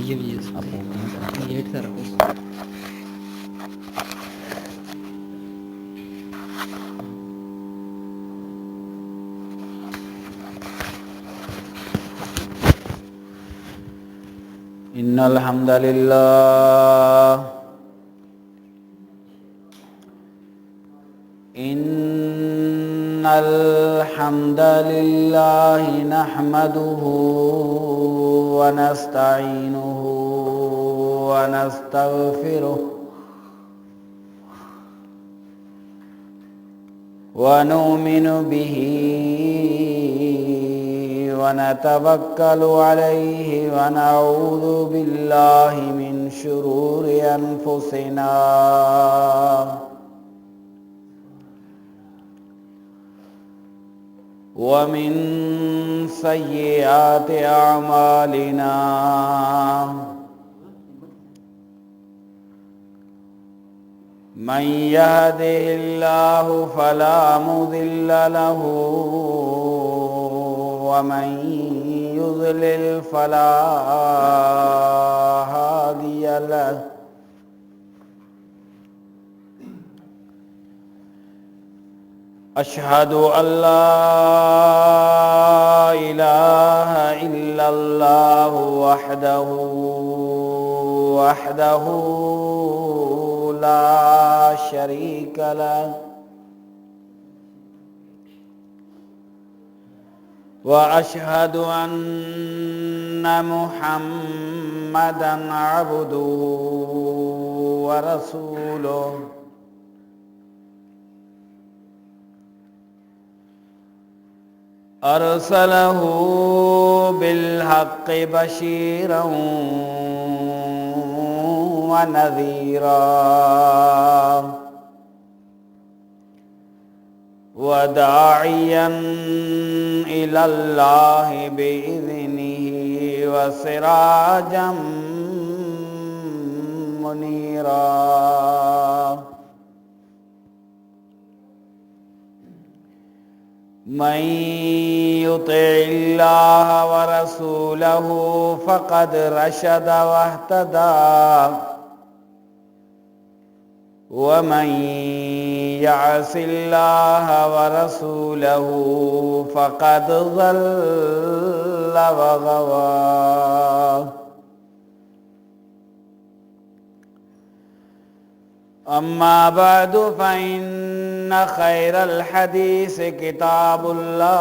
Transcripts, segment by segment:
ये भी है आप वो ये सर रखो। इन्नल हम्दलिल्लाह इन्नल हम्दलिल्लाह नहमदुहु व नस्तईनुहु व नस्तगफिरुह व नुमिनु बिही व नतवक्कलु अलैहि व नऊज़ु बिल्लाहि मिन शुरूरि अनफुसिना व मिन सय्यिआति अअमालिना मन यहदिहिल्लाहु फला मुदिल्ल लहु व मन युज़लिल फला हादिय लहु अशहदु अल्ला इलाहा इल्लल्लाहु वहदहु ला शरीक लहु व अशहदु अन्न मुहम्मदन अब्दुहु व रसूलुहु अरसलहु बिल्हक़्क़ि बशीरन व नज़ीरा व दाइयन इलल्लाहि बिइज़्निही व सिराजम मुनीरा मन युतिइल्लाह व रसूलहु फ़क़द रशद वहतदा व मन यअसिल्लाह व रसूलहु फ़क़द ज़ल्ल व गवा अम्मा बअदु फ़इन्न खैरल हदीस किताबुल्लाह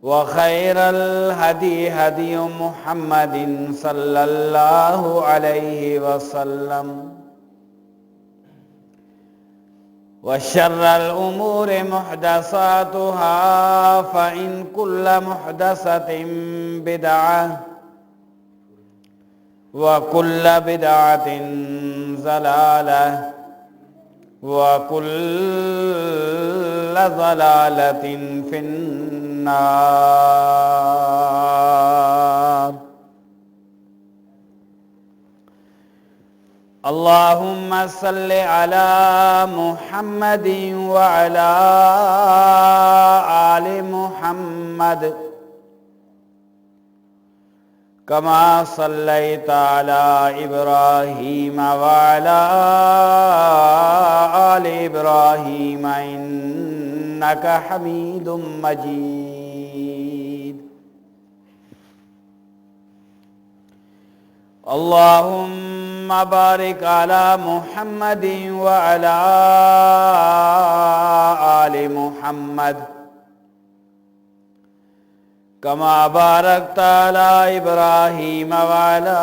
व खैरल हदी हदी मुहम्मदिन सल्लल्लाहु अलैहि वसल्लम व शर्रल उमूरि मुहदसातुहा फ़इन कुल्ल मुहदसतिन बिदअह व कुल्ल बिदअतिन ज़लालह व कुल्ल ज़लालतिन फिन्नार अल्लाहुम्मा सल्लि अला मुहम्मदिन व अला आलि मुहम्मद कमा सल्लैता अला इब्राहीम व अला आलि इब्राहीम इन्नका हमीदुम मजीद। अल्लाहुम्मा बारिक अला मुहम्मदिन व अला आलि मुहम्मद कमा बारकता अला इब्राहीम व अला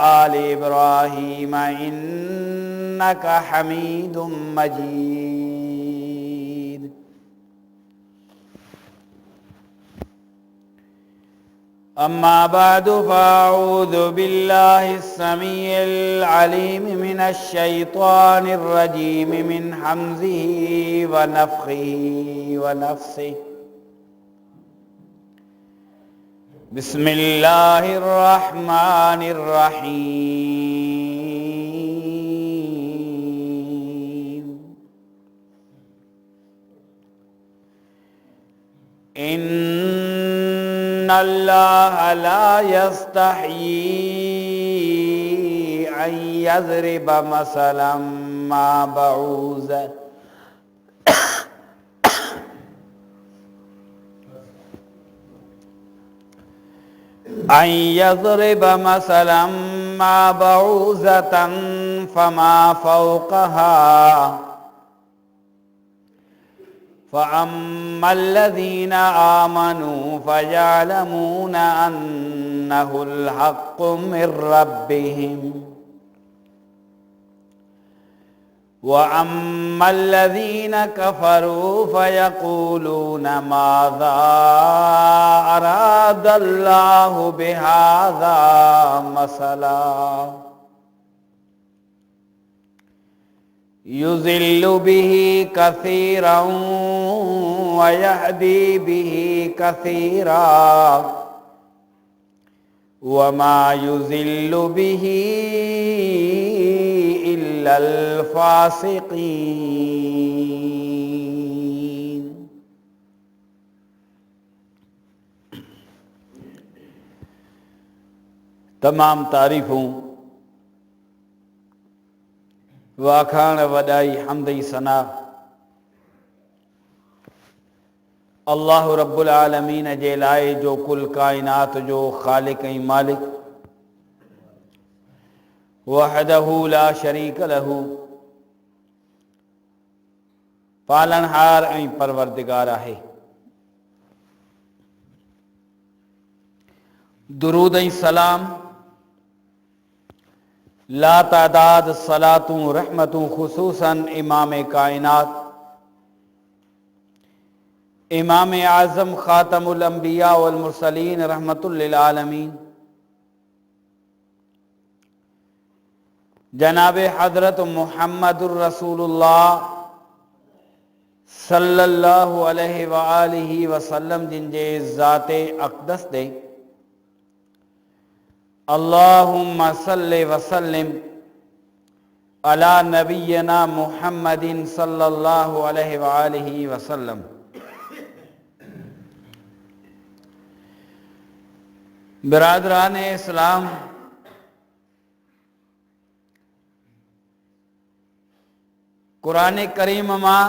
आलि इब्राहीम इन्नका हमीदुम मजीद। अम्मा बअदु फ़अऊज़ु बिल्लाहिस समीइल अलीम मिनश शैतानिर रजीम मिन हम्ज़िही व नफ़्ख़िही व नफ़्सिही। बिस्मिल्लाहिर रहमानिर रहीम। इन्नल्लाह ला यस्तही अन यज़रिब मसलन मा बऊज़ अन यज़रिब मसलन मा बऊज़तन फमा फ़ौक़हा फ़अम्मल्लज़ीन आमनू फ़यअलमून अन्नहुल हक़्क़ु मिर रब्बिहिम व अम्मल्लज़ीन कफ़रू फ़यक़ूलून माज़ा अरादल्लाहु बिहाज़ा मसला युज़िल्लु बिही कसीरन व यहदी बिही कसीरा व मा युज़िल्लु बिही इल्लल फ़ासिक़ीन। तमाम तारीफ़ूं वाखाण वॾाई हमदई सना अल्लाह रब्बुल आलमीन जे लाए जो कुल काइनात जो ख़ालिक़ ऐं मालिक वहदहू ला शरीक लहू पालनहार ऐं परवरदिगार आहे। दुरूद ऐं सलाम ला तादाद सलातूं रहमतूं खुसूसन इमाम कायनात इमाम आज़म ख़ातमुल अंबिया वल मुरसलीन रहमतुल लिल आलमीन जनाब हज़रत मुहम्मदुर रसूलुल्लाह सल्लल्लाहु अलैहि व आलिहि वसल्लम जिनजे ज़ाते अक़दस दे अल्लाहुम्मा सल्लि वसल्लिम अला नबियना मुहम्मदिन सल्लल्लाहु अलैहि व आलिहि वसल्लम। बिरादरान इस्लाम, कुरान करीम मां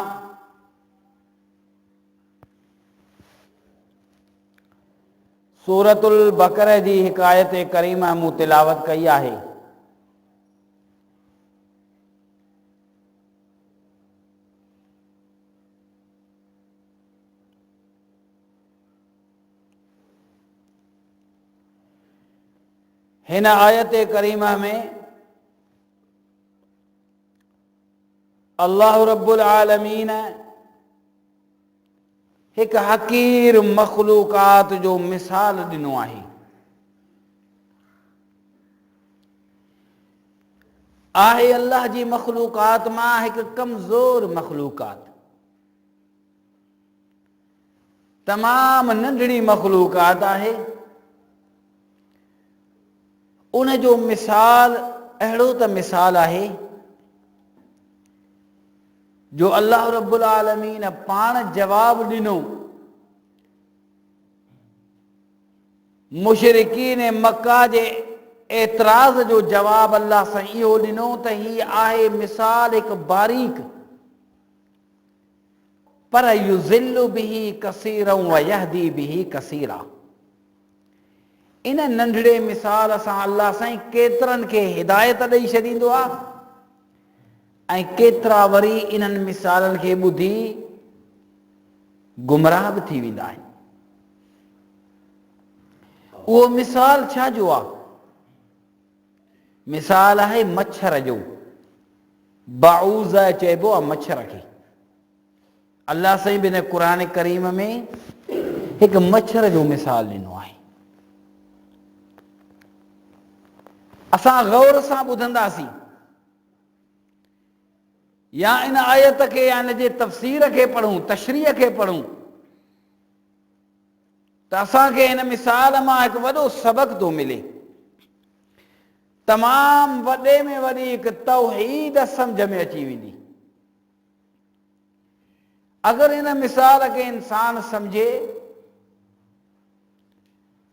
सूरतुल बकरा जी हिकायत करीमा मूं तिलावत कई आहे। हिन आयत करीमा में अल्लाह रब्बुल आलमीन एक हकीर मखलूकात जो मिसाल दिनो आहे। अल्लाह जी मखलूकात मां एक कमजोर मखलूकात, तमाम नंढड़ी मखलूकात आहे। उन जो मिसाल अहिड़ो त मिसाल आहे जो अल्लाह रब्बुल आलमीन पाण जवाब ॾिनो मुशरिकीन मक्का जे एतराज़ जो जवाब अल्लाह सां इहो ॾिनो त ही आहे मिसाल हिकु बारीक पर युज़िल्लु बिही कसीरन व यहदी बिही कसीरा। इन नंढड़े मिसाल सां अल्लाह साईं केतिरनि खे हिदायत ॾेई छॾींदो आहे ऐं केतिरा वरी इन्हनि मिसालनि खे ॿुधी गुमराह बि थी वेंदा आहिनि। उहो मिसाल छा जो आहे? मिसाल आहे मच्छर जो। बाऊज़ चइबो आहे मच्छर खे। अल्लाह साईं बि हिन क़ुरान करीम में हिकु मच्छर जो मिसाल ॾिनो आहे। असां गौर सां ॿुधंदासीं या इन आयत खे या इन जे तफ़सीर खे पढ़ूं, तशरीह खे पढ़ूं त असांखे हिन मिसाल मां हिकु वॾो सबक़ थो मिले। तमामु वॾे में वॾी हिकु तौहीद सम्झ में अची वेंदी अगरि इन मिसाल खे इंसान सम्झे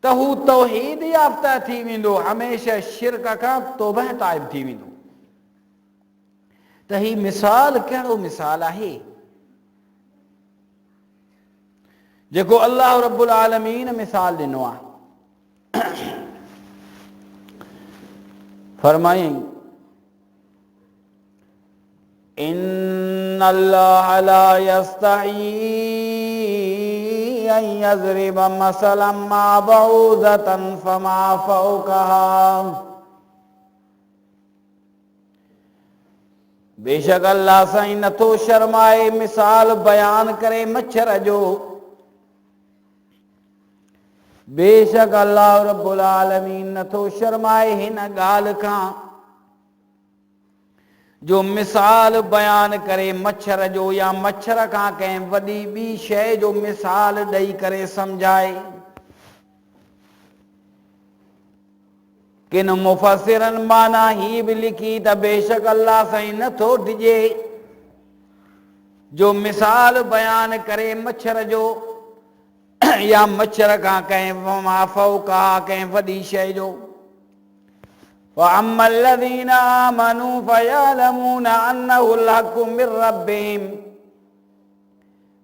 त हू तौहीद याफ़्ता थी वेंदो, हमेशह शिरक खां तौबह ताइब थी वेंदो। त ही मिसाल कहिड़ो मिसाल आहे जेको अल्लाह रब्बुल आलमीन मिसाल ॾिनो आहे। फरमाई इन्न अल्लाह ला यस्तही अन यज़रिब मसलन मा बऊदतन फमा फौकहा। बेशक अल्लाह साईं नथो शर्माए मिसाल बयान करे मच्छर जो। बेशक अल्लाह रब्बुल आलमीन नथो शर्माए हिन ॻाल्हि खां जो मिसाल बयान करे मच्छर जो, या मच्छर खां कंहिं वॾी ॿी शइ जो मिसाल ॾेई करे सम्झाए। किन मुफ़सिरनि माना ही बि लिखी त बेशक अल्लाह साईं नथो डिॼे जो मिसाल बयान करे मच्छर जो, या मच्छर खां कंहिं माफ़ो का कंहिं वॾी शइ जो। वअम्मा अल्लज़ीना आमनू फयअलमून अन्नहुल हक़्क़ु मिर रब्बिहिम।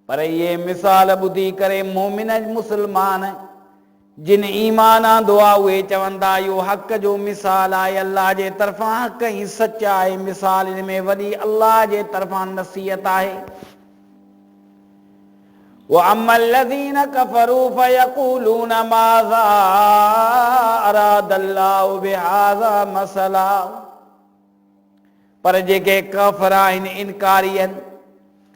पर ये मिसाल ॿुधी करे मोमिन मुस्लमान जिन ईमान आंदो आहे उहे चवंदा इहो हक़ जो मिसाल आहे, अल्लाह जे तरफ़ां हक़ ई सच आहे। मिसाल इन में वॾी अल्लाह जे तरफ़ां नसीहत आहे। वअम्मा अल्लज़ीना कफ़रू फयक़ूलून माज़ा अरादल्लाहु बिहाज़ा मसला। पर जेके काफ़िर आहिनि, इनकारी आहिनि,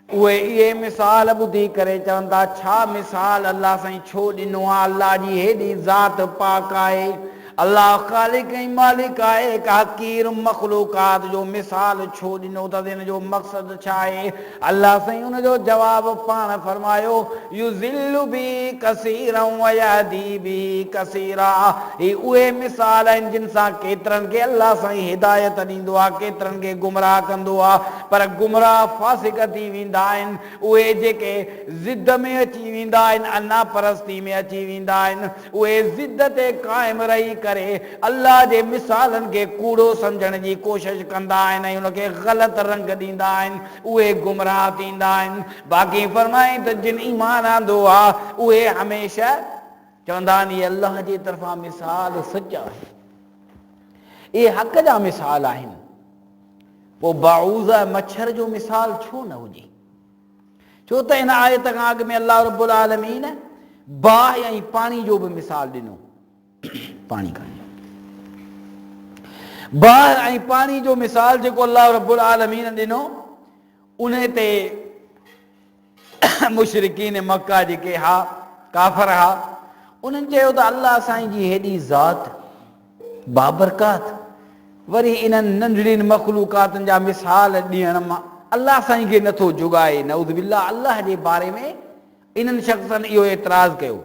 उहे इहे मिसाल ॿुधी करे चवंदा छा मिसाल अल्लाह साईं छो ॾिनो आहे। अल्लाह जी हेॾी ज़ात पाक आहे, अल्लाह ख़ालिक ऐं मालिक आहे, हिकु हक़ीर मख़लूक़ात जो मिसाल छो ॾिनो अथसि, हिन जो मक़सदु छा आहे। अल्लाह साईं उनजो जवाबु पाण फरमायो युज़िल्लु बि कसीरन व यहदी बि कसीरा। ही उहे मिसाल आहिनि जिन सां केतिरनि खे अल्लाह साईं हिदायत ॾींदो आहे, केतिरनि खे गुमराह कंदो आहे। पर गुमराह फासिक थी वेंदा आहिनि उहे जेके ज़िद में अची वेंदा आहिनि, अना परस्ती में अची वेंदा आहिनि, उहे ज़िद ते क़ाइमु रही करे अल्लाह जे मिसालनि खे कूड़ो सम्झण जी कोशिशि कंदा आहिनि ऐं उनखे ग़लति रंग ॾींदा आहिनि, उहे गुमराह थींदा आहिनि। बाक़ी फरमाए त जिन ईमान आंदो आहे उहे हमेशह चवंदा आहिनि अल्लाह जे तरफ़ां मिसाल सच आहे, इहे हक़ जा मिसाल आहिनि। पोइ बाऊज़ मच्छर जो मिसाल छो न हुजे? छो त हिन आयत खां अॻु में अल्लाह रब्बुल आलमीन बाहि ऐं पाणी जो बि मिसाल ॾिनो। पाणी कान्हे, बाहि ऐं पाणी जो मिसाल जेको अल्लाह रब्बुल आलमीन ॾिनो, उन ते मुशरिकीन मक्का जेके हा, काफ़िर हा, उन्हनि चयो त अल्लाह साईं जी हेॾी ज़ात बाबरकात, वरी इन्हनि नंढड़ियुनि मख़लूक़ातनि जा मिसाल ॾियण मां अल्लाह साईं खे नथो जुगाए। नऊज़ बिल्लाह, अल्लाह जे बारे में इन्हनि शख़्सनि इहो एतिराज़ कयो।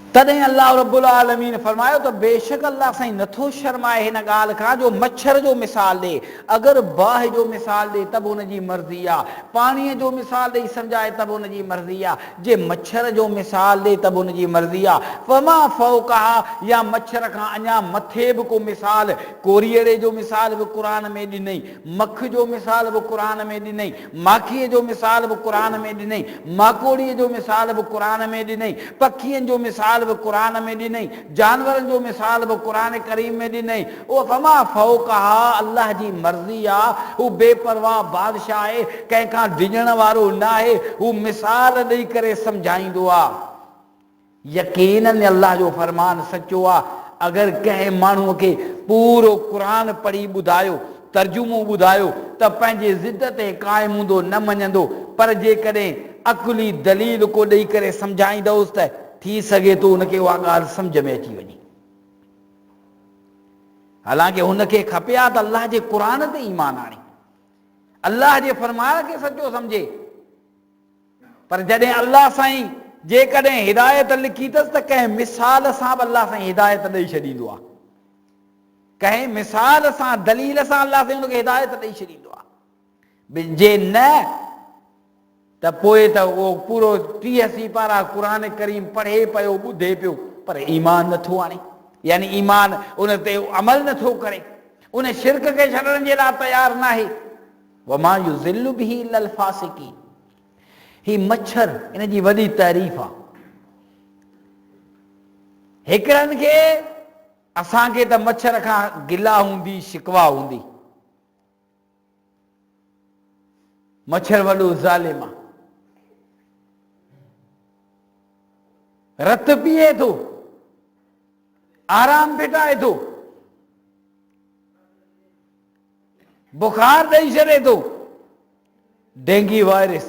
तॾहिं अल्लाह रब्बुल आलमीन फरमायो त बेशक अल्लाह साईं नथो शर्माए हिन ॻाल्हि खां जो मच्छर जो मिसाल ॾे। अगरि बाहि जो मिसाल ॾे त बि हुनजी मर्ज़ी आहे, पाणीअ जो मिसाल ॾेई सम्झाए त बि हुनजी मर्ज़ी आहे, जे मच्छर जो मिसाल ॾे त बि हुनजी मर्ज़ी आहे। फमा फौकहा, या मच्छर खां अञा मथे बि को मिसाल, कोरीअड़े जो मिसाल बि क़ुर में ॾिनई, मख जो मिसाल बि क़ुर में ॾिनई, माखीअ जो मिसाल बि क़ुर में ॾिनई, माकोड़ीअ जो मिसाल बि क़ुर में ॾिनई, पखियुनि जो मिसाल बि क़ुर में ॾिनई, जानवरनि जो मिसाल बि क़ुर करीम में ॾिनई। उहो फमा फौकहा, अल्लाह जी मर्ज़ी आहे, हू बेपरवाह बादशाह आहे, कंहिंखां डिॼण वारो न आहे, हू मिसाल ॾेई करे सम्झाईंदो आहे। यकीनन अल्लाह जो फरमान सचो आहे। अगरि कंहिं माण्हूअ खे पूरो क़ुर पढ़ी ॿुधायो, तर्जुमो ॿुधायो त पंहिंजे ज़िद ते क़ाइमु हूंदो, न मञंदो। पर जेकॾहिं अकुली दलील को ॾेई करे सम्झाईंदोसि त थी सघे थो हुनखे उहा ॻाल्हि सम्झ में अची वञे। हालांकि हुनखे खपे आहे त अल्लाह जे क़ुर ते ईमान आणे, अल्लाह जे फरमान खे सचो सम्झे। पर जॾहिं अल्लाह साईं जेकॾहिं हिदायत लिखी अथसि त कंहिं मिसाल सां बि अल्लाह साईं हिदायत ॾेई छॾींदो आहे। कंहिं मिसाल सां दलील सां अलाह साईं हुनखे हिदायत ॾेई छॾींदो आहे। जे न त पोइ त उहो पूरो 30 पारा क़ुर करीम पढ़े पियो ॿुधे पियो पर ईमान नथो आणे, यानी ईमान उन ते अमल नथो करे, उन शिरक खे छॾण जे लाइ तयारु न आहे। वमा युज़िल्लु बिही इल्लल फासिकीन। ही मच्छर इन जी वॾी तारीफ़ आहे। हिकिड़नि खे असांखे त मच्छर खां गिला हूंदी, शिकवा हूंदी। मच्छर वॾो ज़ालिम आहे, रत पीए थो, आराम फिटाए थो, बुखार ॾेई छॾे थो, डेंगी वायरस,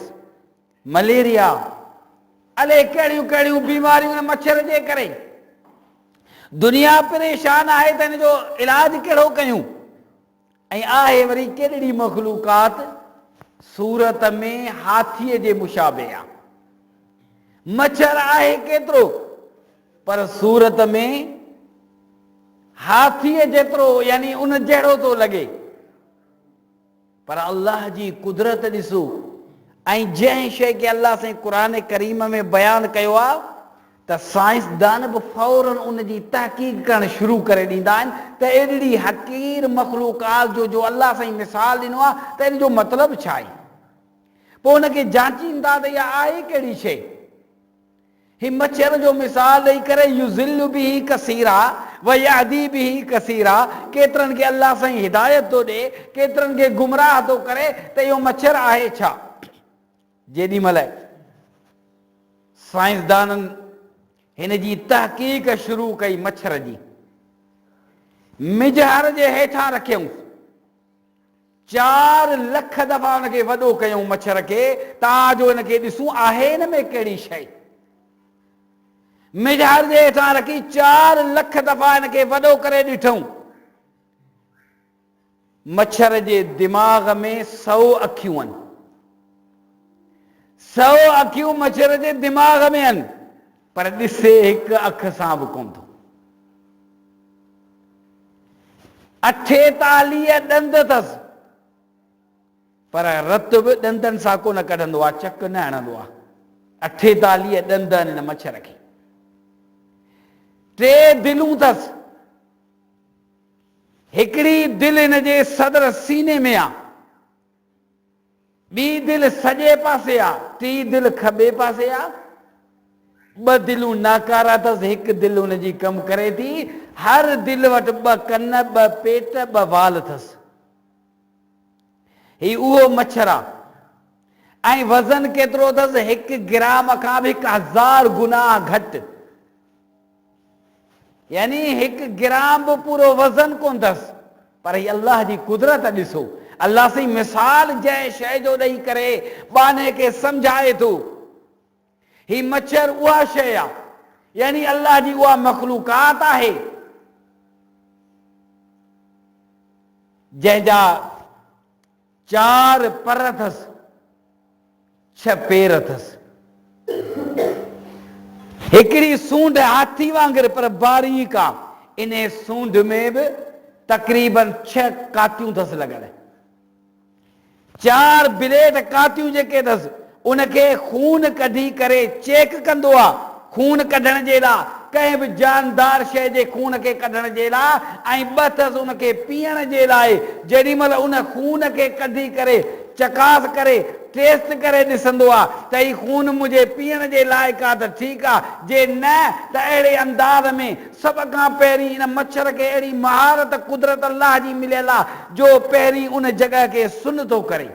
मलेरिया, अलाए कहिड़ियूं कहिड़ियूं बीमारियूं आहिनि मच्छर जे करे। दुनिया परेशान आहे त हिन जो इलाज कहिड़ो कयूं। ऐं आहे वरी केॾी मखलूकात सूरत में हाथीअ जे मुशाबे आहे। मच्छर आहे केतिरो पर सूरत में हाथीअ जेतिरो यानी उन जहिड़ो थो लॻे। पर अल्लाह जी कुदरत ॾिसो। ऐं जंहिं शइ खे अल्लाह साईं क़ुर करीम में बयानु कयो आहे त साइंसदान बि फौरन उन जी तहक़ीक़ करणु शुरू करे ॾींदा आहिनि त एॾी हक़ीर मखलूकात जो अल्लाह साईं मिसाल ॾिनो आहे त इन जो मतिलबु छा आहे। पोइ उनखे जांचींदा त इहा आहे कहिड़ी शइ। ही मच्छर जो मिसाल ॾेई करे युज़िल्लु बिही कसीरा व यहदी बिही कसीरा, केतिरनि खे अल्लाह साईं हिदायत थो ॾे, केतिरनि खे गुमराह थो करे त इहो मच्छर आहे छा। जेॾी महिल साइंसदाननि हिन जी तहक़ीक़ शुरू कई मच्छर जी, मिजहर जे हेठां रखियऊं, 4 लख दफ़ा हुनखे वॾो कयूं मच्छर खे, तव्हांजो हिनखे ॾिसूं आहे हिन में कहिड़ी शइ। मिजहर जे हेठां रखी 4 लख दफ़ा हिनखे वॾो करे ॾिठऊं। मच्छर जे दिमाग़ में 100 अखियूं आहिनि, 100 अखियूं मच्छर जे दिमाग़ में आहिनि, पर ॾिसे हिकु अख सां बि कोन थो। 48 ॾंद अथसि पर रत बि ॾंदनि सां कोन कढंदो आहे, चक न हणंदो आहे। 48 ॾंद आहिनि हिन मच्छर खे। 3 दिलूं अथसि, हिकिड़ी दिलि हिन जे सदर सीने में आहे, ॿी दिलि सॼे पासे आहे, टी दिलि खॿे पासे आहे, 2 दिलूं नाकारा अथसि, हिकु दिलि हुन जी कमु करे थी। हर दिलि वटि 2 कन, 2 पेट, 2 वाल अथसि। ही उहो मच्छर आहे। ऐं वज़न केतिरो अथसि, 1 ग्राम खां बि 1000 गुना घटि, यानी 1 ग्राम बि पूरो वज़न कोन अथसि। पर ही अल्लाह जी कुदरत ॾिसो। अल्लाह साईं मिसाल जंहिं शइ जो ॾेई करे बाने खे सम्झाए थो। ही मच्छर उहा शइ आहे, यानी अल्लाह जी उहा मखलूकात आहे जंहिंजा 4 पर अथसि, 6 पेर अथसि, हिकिड़ी सूंड हाथी वांगुरु पर बारीक आहे। इन सूंड में बि तक़रीबन 6 कातियूं अथसि लॻल। 4 ब्लेड कातियूं जेके अथसि उनखे खून कढी करे चेक कंदो आहे, खून कढण जे लाइ, कंहिं बि जानदार शइ जे खून खे कढण जे लाइ। ऐं 2 अथसि उनखे पीअण जे लाइ। जेॾी महिल उन खून खे कढी करे चकास करे टेस्ट करे ॾिसंदो आहे त ही खून मुंहिंजे पीअण जे लाइक़ु आहे त ठीकु आहे, जे न त अहिड़े अंदाज़ में सभ खां पहिरीं हिन मच्छर खे अहिड़ी महारत कुदरत अल्लाह जी मिलियल आहे जो पहिरीं उन जॻह खे सुन थो करे।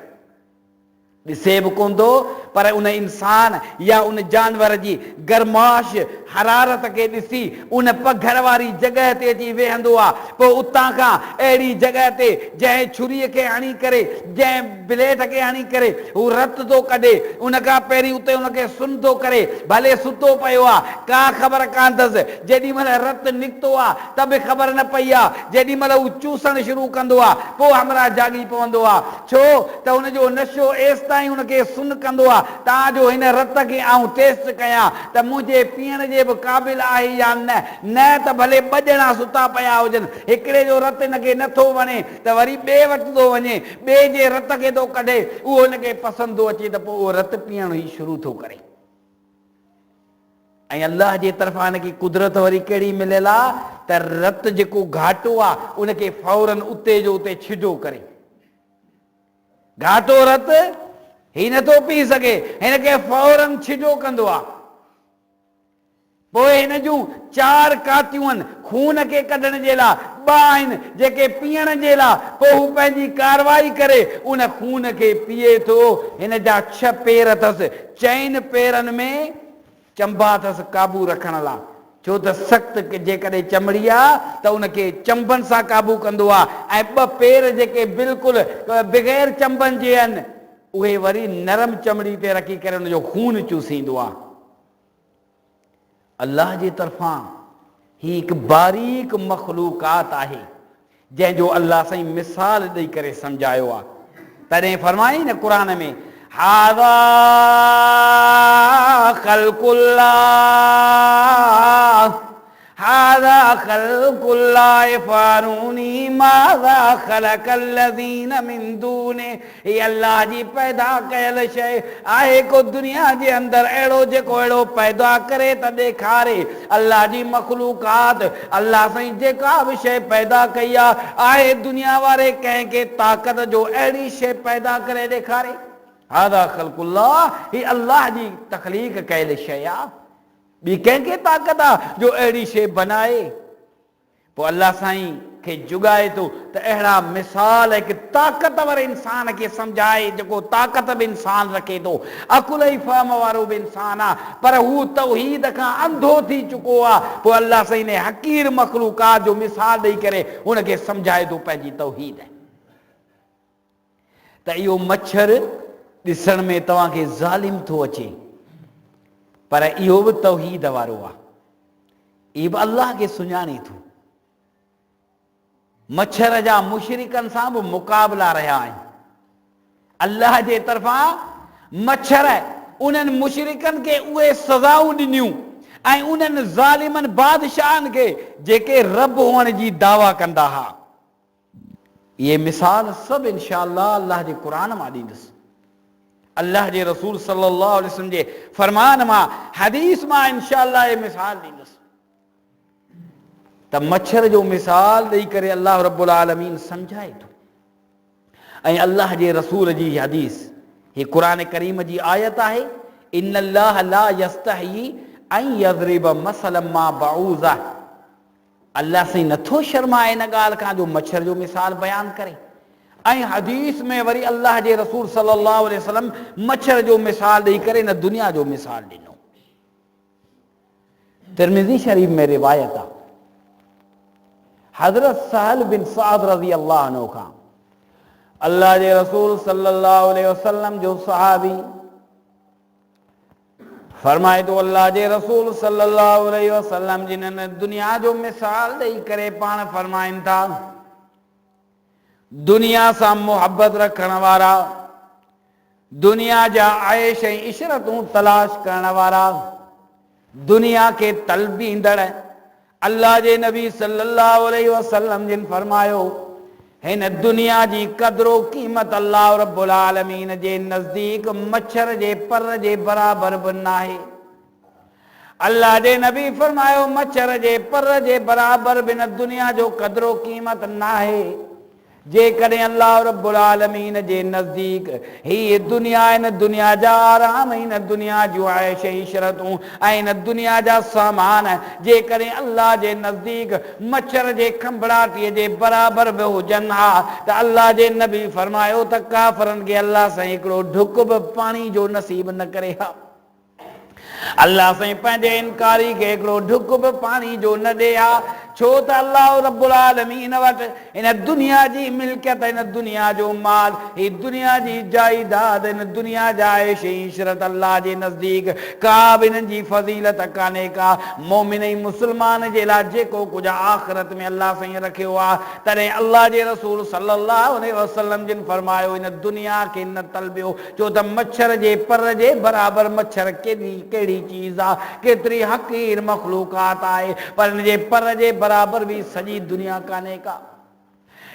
ॾिसे बि कोन थो पर उन इंसान या उन जानवर जी गरमाश हरारत खे ॾिसी उन पघर वारी जॻह ते अची वेहंदो आहे। पोइ उतां खां अहिड़ी जॻह ते जंहिं छुरीअ खे हणी करे, जंहिं ब्लेड खे हणी करे हू रत थो कढे, उन खां पहिरीं उते उनखे सुन थो करे। भले सुतो पियो आहे, का ख़बर कान अथसि। जेॾी महिल रत निकितो आहे त बि ख़बर न पई आहे। जेॾी महिल हू चूसणु शुरू कंदो आहे पोइ हमरा जाॻी पवंदो आहे, छो त हुनजो नशो एसि ताईं उनखे सुन कंदो आहे ताजो हिन रत खे आऊं टेस्ट कयां त मुंहिंजे पीअण जे बि क़ाबिल आहे या न त भले ॿ ॼणा सुता पिया हुजनि हिकिड़े जो रत हिनखे नथो वणे त वरी ॿिए वटि थो वञे ॿिए जे रत खे थो कढे उहो हिनखे पसंदि थो अचे त पोइ उहो रत पीअण ई शुरू थो करे ऐं अलाह जे तरफ़ां हिनखे कुदरत वरी कहिड़ी मिलियल आहे त रत जेको घाटो आहे उनखे फौरन उते जो उते छिजो करे घाटो रत ही नथो पी सघे हिनखे फौरन छिजो कंदो आहे पोइ हिन जूं 4 कातियूं आहिनि खून खे कढण जे लाइ 2 आहिनि जेके पीअण जे लाइ पोइ हू पंहिंजी कारवाई करे उन खून खे पीए थो हिन जा 6 पेर अथसि 4 पेरनि में चंबा अथसि काबू रखण लाइ छो त सख़्तु जेकॾहिं चमड़ी आहे त उनखे चंबनि सां काबू कंदो आहे ऐं 2 पेर जेके बिल्कुलु बग़ैर चंबनि जे आहिनि उहे वरी नरम चमड़ी ते रखी करे उनजो खून चूसींदो आहे अल्लाह जी तरफ़ां ही हिकु बारीक मख़लूक़ात आहे जंहिंजो अल्लाह साईं मिसाल ॾेई करे सम्झायो आहे तॾहिं फरमाई न क़ुर में हाज़ा ख़ल्क़ुल्लाह हाज़ा ख़ल्क़ुल्लाह फ़ारूनी माज़ा ख़लक़ल्लज़ीन मिन दूने ही अल्लाह जी पैदा कयल शइ आहे को दुनिया जे अंदरि अहिड़ो जेको अहिड़ो पैदा करे त ॾेखारे अल्लाह जी मख़लूक़ात अल्लाह साईं जेका बि शइ पैदा कई आहे दुनिया वारे कंहिंखे ताक़त जो अहिड़ी शइ पैदा करे ॾेखारे हाज़ा ख़ल्क़ुल्लाह ही अल्लाह जी तख़लीक़ कयल शइ आहे ॿी कंहिंखे ताक़त आहे जो अहिड़ी शइ बनाए पोइ अल्लाह साईं खे जुगाए थो त अहिड़ा मिसाल हिकु ताक़तवर इंसान खे सम्झाए जेको ताक़त बि इंसान रखे थो अकुल ई फ़हम वारो बि इंसान आहे पर हू तौहीद खां अंधो थी चुको आहे पोइ अल्लाह साईं ने हक़ीर मख़लूक़ात जो मिसाल ॾेई करे हुनखे सम्झाए थो पंहिंजी तौहीद त इहो मच्छर ॾिसण में तव्हांखे ज़ालिम थो अचे पर इहो बि तौहीद वारो आहे इहो बि अल्लाह खे सुञाणे थो मच्छर जा मुशरिकनि सां बि मुक़ाबला रहिया आहिनि अल्लाह जे तरफ़ां मच्छर उन्हनि मुशरिकनि खे उहे सज़ाऊं ॾिनियूं ऐं उन्हनि ज़ालिमनि बादशाहनि खे जेके रब हुअण जी दावा कंदा हुआ इहे मिसाल सभु इंशा अल्लाह जे क़ुर मां ॾींदुसि अल्लाह जे रसूल सल्लल्लाहु अलैहि वसल्लम जे फरमान मां हदीस मां इंशा अल्लाह ये मिसाल ॾींदुसि त मच्छर जो मिसाल ॾेई करे अल्लाह रब्बुल आलमीन सम्झाए थो ऐं अल्लाह जे रसूल जी हदीस ही क़ुर करीम जी आयत आहे इन्नल्लाह ला यस्तही अन यज़रिब मसलन मा बऊज़ा अल्लाह साईं नथो शर्माए इन ॻाल्हि खां जो मच्छर जो मिसाल बयानु करे ऐं हदीस में वरी अल्लाह जे रसूल सल्लल्लाहु अलैहि वसल्लम मच्छर जो मिसाल ॾेई करे न दुनिया जो मिसाल ॾिनो तिरमिज़ी शरीफ में रिवायत आहे हज़रत सहल बिन साद रज़ी अल्लाह अन्हु खां अल्लाह जे रसूल सल्लल्लाहु अलैहि वसल्लम जो सहाबी फरमाए तो अल्लाह जे रसूल सल्लल्लाहु अलैहि वसल्लम जिन्हनि दुनिया जो मिसाल ॾेई करे पाण फरमाइनि था दुनिया सां मोहब्बत रखण वारा दुनिया जा आयश ऐं इशरतूं तलाश करण वारा दुनिया के तलबींदड़ अल्लाह जे नबी सल्लल्लाहु अलैहि वसल्लम जिन फरमायो हिन दुनिया जी क़दरो क़ीमत अल्लाह रब्बुल आलमीन जे नज़दीक मच्छर जे पर जे बराबर बि नाहे अल्लाह जे नबी फरमायो मच्छर जे पर जे बराबर बि न दुनिया जो क़दरो क़ीमत नाहे जेकॾहिं अल्लाह रब्बुल आलमीन जे नज़दीक ही दुनिया न दुनिया जा आराम न दुनिया जूं आयश इशरतूं ऐं न दुनिया जा सामान जेकॾहिं अल्लाह जे नज़दीक मच्छर जे खंभड़ाटीअ जे बराबर बि हुजनि हा त अल्लाह जे नबी फरमायो त काफ़रनि खे अल्लाह सां हिकिड़ो ढुक बि पाणी जो नसीब न करे हा अल्लाह साईं पंहिंजे इनकारी खे हिकिड़ो ढुक बि पाणी जो न ॾे हा छो त अल्लाह रब्बुल आलमीन वटि इन दुनिया जी मिल्कियत, इन दुनिया जो माल, ही दुनिया जी जायदाद, इन दुनिया जा इशरत अल्लाह जे नज़दीक का बि इन्हनि जी फज़ीलत कान्हे का। मोमिन ऐं मुस्लमान जे लाइ जेको कुझु आख़िरत में अल्लाह साईं रखियो आहे, तॾहिं अल्लाह जे रसूल सल्लल्लाहु अलैहि वसल्लम जिन फरमायो इन दुनिया खे न तलबियो, छो त मच्छर जे पर जे बराबरि मच्छर कहिड़ी चीज़ आहे, केतिरी हक़ीर मखलूकात आहे, पर इन जे पर जे बराबरि बि सॼी दुनिया कान्हे का।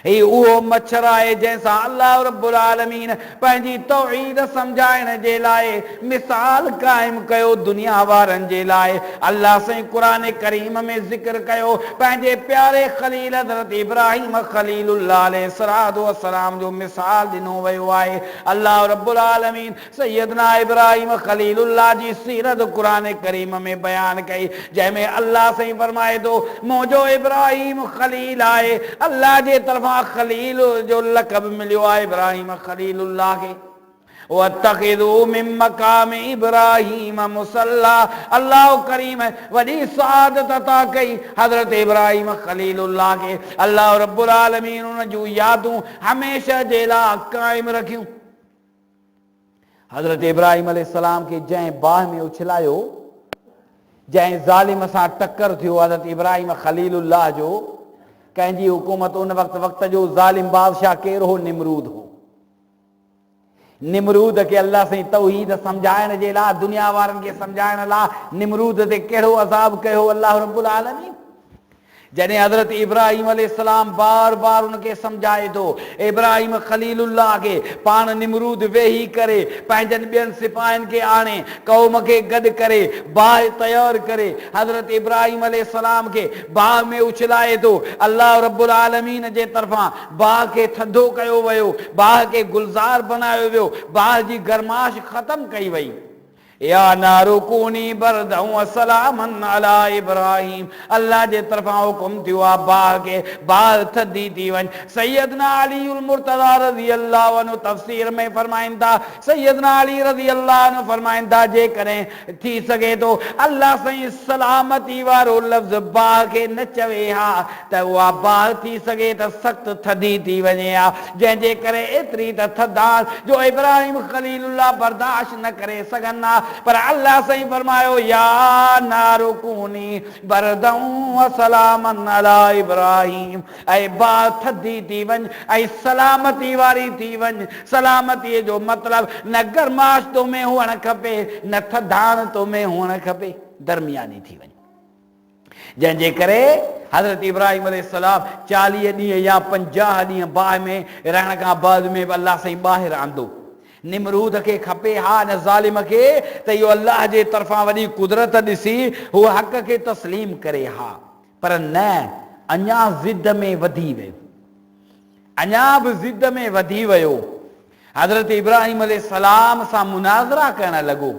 ही उहो मच्छर आहे जंहिंसां अल्लाह रब्बुल आलमीन पंहिंजी तौहीद सम्झाइण जे लाइ मिसाल क़ाइमु कयो दुनिया वारनि जे लाइ। अल्लाह साईं क़ुरान करीम में ज़िक्र कयो पंहिंजे प्यारे ख़लील हज़रत इब्राहिम ख़लीलुल्लाह अलैहिस्सलाम जो मिसाल ॾिनो वियो आहे। अल्लाह रब्बुल आलमीन सैयदना इब्राहिम ख़लीलुल्लाह जी सीरत क़ुरान करीम में बयान कई, जंहिंमें अल्लाह साईं फरमाए थो मुंहिंजो इब्राहिम ख़लील आहे। अल्लाह जे तरफ़ां खलील जो लक़ब मिलियो आहे इब्राहिम खलीलुल्लाह खे। वत्तखिज़ू मिन मक़ाम इब्राहिम मुसल्ला, अल्लाह करीम वॾी सआदत अता कई हज़रत इब्राहिम खलीलुल्लाह खे। अल्लाह रब्बुल आलमीन उन जूं यादूं हमेशह जे लाइ क़ाइमु रखियूं। हज़रत इब्राहिम अलैहिस्सलाम खे जंहिं बाह में उछलायो, जंहिं ज़ालिम सां टक्कर थियो हज़रत इब्राहिम खलीलुल्लाह जो, कंहिंजी हुकूमत उन वक़्त जो ज़ालिम बादशाह केरु हो? निमरूद हो। निमरूद खे अल्लाह साईं तौहीद सम्झाइण जे लाइ, दुनिया वारनि खे सम्झाइण लाइ निमरूद ते कहिड़ो अज़ाब कयो अल्लाह रब्बुल आलमीन। जॾहिं हज़रत इब्राहिम अलैहिस्सलाम बार बार उनखे सम्झाए थो, इब्राहिम ख़लीलुल्लाह खे पाण निमरूद वेही करे पंहिंजनि ॿियनि सिपाहियुनि खे आणे क़ौम खे गॾु करे बाहि तयारु करे हज़रत इब्राहिम अलैहिस्सलाम खे बाहि में उछलाए थो, अल्लाह रब्बुल आलमीन जे तरफ़ां बाहि खे थधो कयो वियो, बाहि खे गुलज़ार बनायो वियो, बाहि जी गरमाश ख़तमु कई वई। या नारु कूनी बरदन व सलामन अला इब्राहिम, अल्लाह जे तरफ़ां हुकुम थियो आहे बाहि खे बाहि थधी थी वञे। सैयदना अलीउल मुर्तज़ा रज़ी अल्लाह अन्हु तफ़सीर में फरमाइनि था, सैयदना अली रज़ी अल्लाह अन्हु फरमाइनि था जेकॾहिं थी सघे थो अल्लाह साईं सलामती वारो लफ़्ज़ बाहि खे न चवे हा त उहा बाहि थी सघे त सख़्तु थधी थी वञे हा, जंहिंजे करे एतिरी त थधाण जो इब्राहिम ख़लीलुल्लाह बर्दाश्त न करे सघनि हा। पर अल्लाह साईं फरमायो या नारु कूनी बरदन व सलामन अला इब्राहिम, ऐं बाहि थधी थी वञ ऐं सलामती वारी थी वञ। सलामतीअ जो मतिलबु न गरमाश तो में हुअणु खपे न थधाण तो में हुअणु खपे, दरमियानी थी वञ। जंहिंजे करे हज़रत इब्राहिम अलैहिस्सलाम 40 ॾींहं या 50 ॾींहं बाहि में रहण खां बाद में बि अल्लाह साईं ॿाहिरि आंदो। निमरूद खे खपे हा न ज़ालिम खे त इहो अल्लाह जे तरफ़ां वॾी कुदरत ॾिसी हू हक़ खे तस्लीम करे हा, पर न, अञा ज़िद में वधी वियो, अञा बि ज़िद में वधी वियो। हज़रत इब्राहिम अलैहिस्सलाम सां मुनाज़रा करणु लॻो।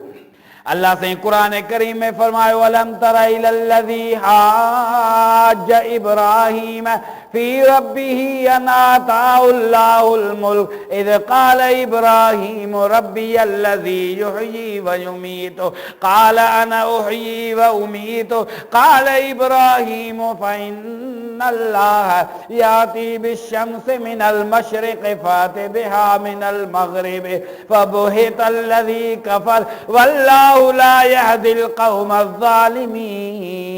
अल्लाह साईं क़ुरान करीम में फरमायो अलम तरा इलल्लज़ी हाज इब्राहिम फी रब्बिही अन आताहुल्लाहुल मुल्क इज़ क़ाल इब्राहिम रब्बी अल्लज़ी युहयी व युमीतु क़ाल अना उहयी व उमीतु क़ाल इब्राहिम फइन्नल्लाह याती बिश्शम्सि मिनल मशरिक़ि फाति बिहा मिनल मग़रिबि फबुहितल्लज़ी कफ़र वल्लाहु ला यहदिल क़ौम अज़्ज़ालिमीन।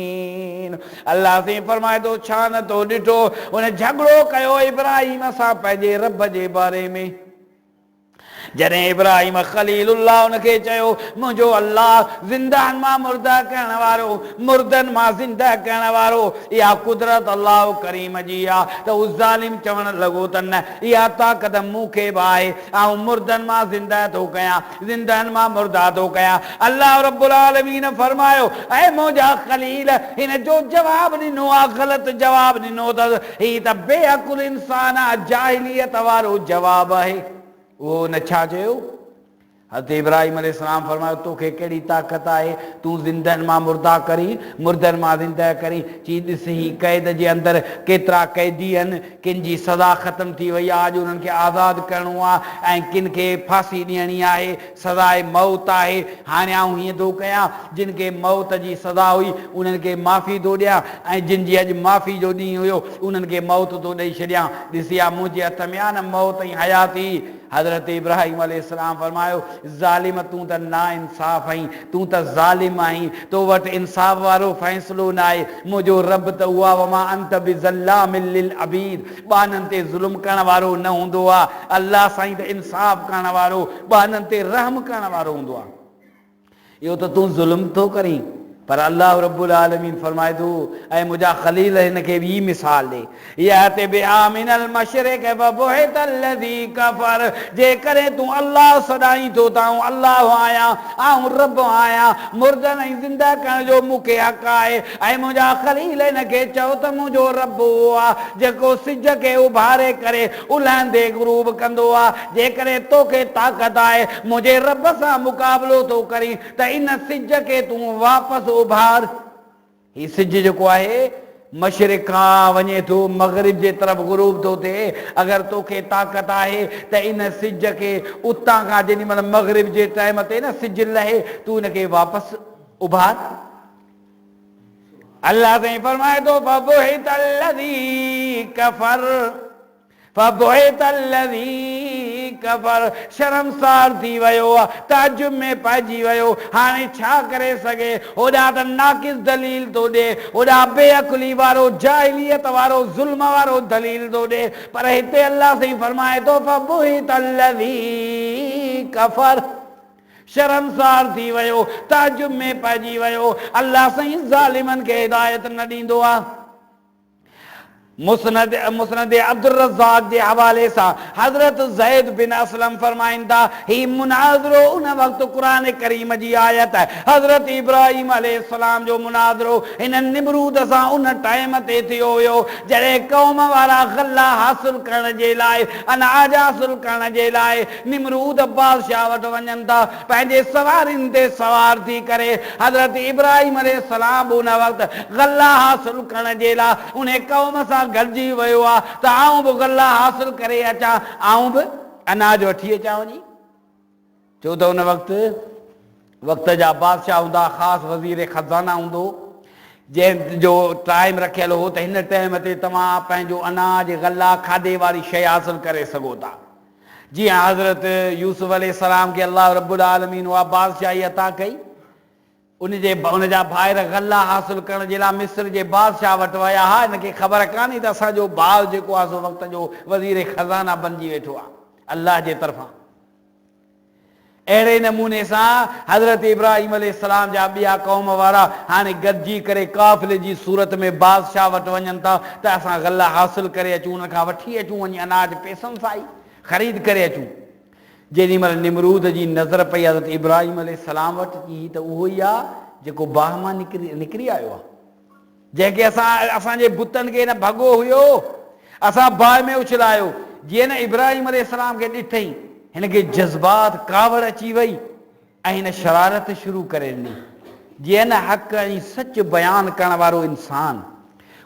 अल्लाह से फरमाए थो छा न तो ॾिठो उन झगड़ो कयो इब्राहिम सां पंहिंजे रब जे बारे में। जॾहिं इब्राहिम ख़लीलुल्लाह उनखे चयो मुंहिंजो अल्लाह ज़िंदहनि मां मुर्दा करण वारो, मुर्दनि मां ज़िंदा करण वारो, इहा कुदरत अल्लाह करीम जी आहे। त उहो ज़ालिम चवणु लॻो त न, इहा ताक़त मूंखे बि आहे, ऐं मुर्दनि मां ज़िंदा थो कयां, ज़िंदहनि मां मुर्दा थो कयां। अल्लाह रब्बुल आलमीन फरमायो ऐं मुंहिंजा ख़लील हिन जो जवाबु ॾिनो आहे, ग़लति जवाबु ॾिनो अथसि, हीअ त बेअकुल इंसान आहे, जाहिलियत वारो जवाबु आहे। उहो न छा चयो? हज़रत इब्राहिम अलैहिस्सलाम फरमायो तोखे कहिड़ी ताक़त आहे तूं ज़िंदनि मां मुर्दा करी मुर्दनि मां ज़िंदा करी चई ॾिस ही क़ैद जे अंदरि केतिरा कैदी आहिनि किन जी सज़ा ख़तमु थी वई आहे अॼु उन्हनि खे आज़ादु करिणो आहे ऐं किन खे फांसी ॾियणी आहे सज़ाए मौत आहे हाणे आउं हीअं थो कयां जिन खे मौत जी सज़ा हुई उन्हनि खे माफ़ी थो ॾियां ऐं जिन जी अॼु माफ़ी जो ॾींहुं हुयो उन्हनि खे मौत थो ॾेई छॾियां ॾिसी आहे मुंहिंजे हथ में आहे न मौत ऐं हयाती हज़रत इब्राहिम अलैहिस्सलाम फरमायो ज़ालिम तूं त ना इंसाफ़ आहीं तूं त ज़ालिम आहीं तो वटि इंसाफ़ वारो फ़ैसिलो न आहे मुंहिंजो रब त उहा वमा अंत बिज़ल्लामिल लिल अबीद ॿाननि ते ज़ुल्म करण वारो न हूंदो आहे अल्लाह साईं त इंसाफ़ करण वारो ॿाननि ते रहम करण वारो हूंदो आहे इहो त तूं ज़ुल्म थो करीं पर अल्लाह रब्बुल आलमीन फरमाए थो ऐं मुंहिंजा ख़लील हिन खे ॿी मिसाल ॾे याति बिहा मिनल मशरिक़ व बुहितल लज़ी कफ़र जेकॾहिं तूं अल्लाह सॾाई थो त आउं अल्लाह आहियां आउं रब आहियां मुर्दनि ऐं ज़िंदा करण जो मूंखे हक़ आहे ऐं मुंहिंजा ख़लील हिन खे चओ त मुंहिंजो रब उहो आहे जेको सिज खे उभारे करे उलहंदे गुरूब कंदो आहे जेकॾहिं तोखे ताक़त आहे मुंहिंजे रब सां मुक़ाबिलो थो करीं त इन सिज खे तूं वापसि उभार ही सिज जेको आहे मशरिक़ खां वञे थो मग़रिब जे तरफ़ गुरूब थो थिए अगरि तोखे ताक़त आहे त इन सिज खे उतां खां जेॾी महिल मग़रिब जे टाइम ते न सिज लहे तूं हिनखे वापसि उभार अल्लाह साईं फरमाए थो फबुहितल लज़ी कफ़र फबुहितल लज़ी कफ़र शर्मसार थी वियो आहे ताजुब में पइजी वियो हाणे छा करे सघे होॾां त नाक़िस दलील थो ॾे होॾां बेअकुली वारो जाहिलियत वारो ज़ुल्म वारो दलील थो ॾे पर हिते अल्लाह साईं फरमाए थो फबुहितल लज़ी कफ़र शर्मसार थी वियो ताजुब में पइजी वियो अल्लाह साईं ज़ालिमनि खे हिदायत न ॾींदो आहे मुस्नद अब्दुल रज़्ज़ाक़ जे हवाले सां हज़रत ज़ैद बिन असलम फरमाइनि था ही मुनाज़रो उन वक़्तु क़ुरान करीम जी आयत है हज़रत इब्राहिम अलैहिस्सलाम जो मुनाज़रो हिन निमरूद सां उन टाइम ते थियो हुयो जॾहिं क़ौम वारा गल्ला हासिल करण जे लाइ अनाज हासिल करण जे लाइ निमरूद बादशाह वटि वञनि था पंहिंजे सवारियुनि ते सवार थी करे हज़रत इब्राहिम अलैहिस्सलाम उन वक़्तु गल्ला हासिल करण जे लाइ उन क़ौम सां गॾिजी वियो आहे त आऊं बि गल्ला हासिल करे अचां आऊं बि अनाज वठी अचां वञी छो त उन वक़्त जा बादशाह हूंदा ख़ासि वज़ीर ख़ज़ाना हूंदो जंहिंजो टाइम रखियलु हो त हिन टाइम ते तव्हां पंहिंजो अनाज गल्ला खाधे वारी शइ हासिल करे सघो था जीअं हज़रत यूसुफ अलैहिस्सलाम खे अल्लाह रब्बुल आलमीन उहा बादशाही अता कई उनजा भाइर गल्ला हासिल करण जे लाइ मिस्र जे बादशाह वटि विया हा हिनखे ख़बर कान्हे त असांजो भाउ जेको आहे सो वक़्त जो वज़ीर ख़ज़ाना बणिजी वेठो आहे अल्लाह जे तरफ़ां अहिड़े नमूने सां हज़रत इब्राहिम अलैहिस्सलाम जा ॿिया क़ौम वारा हाणे गॾिजी करे काफ़िले जी सूरत में बादशाह वटि वञनि था त असां गल्ला हासिल करे अचूं उन खां वठी अचूं वञी अनाज पैसनि सां ई ख़रीद करे अचूं जेॾी महिल निमरूद जी नज़र पई हज़रत इब्राहिम अलैहिस्सलाम वटि की त उहो ई आहे जेको बाहि मां निकिरी आयो आहे जंहिंखे असांजे बुतनि खे न भॻो हुयो असां बाहि में उछलायो जीअं न इब्राहिम अलैहिस्सलाम खे ॾिठई हिनखे जज़्बात कावड़ अची वई ऐं हिन शरारत शुरू करे ॾिनी जीअं न हक़ ऐं सच बयानु करण वारो इंसानु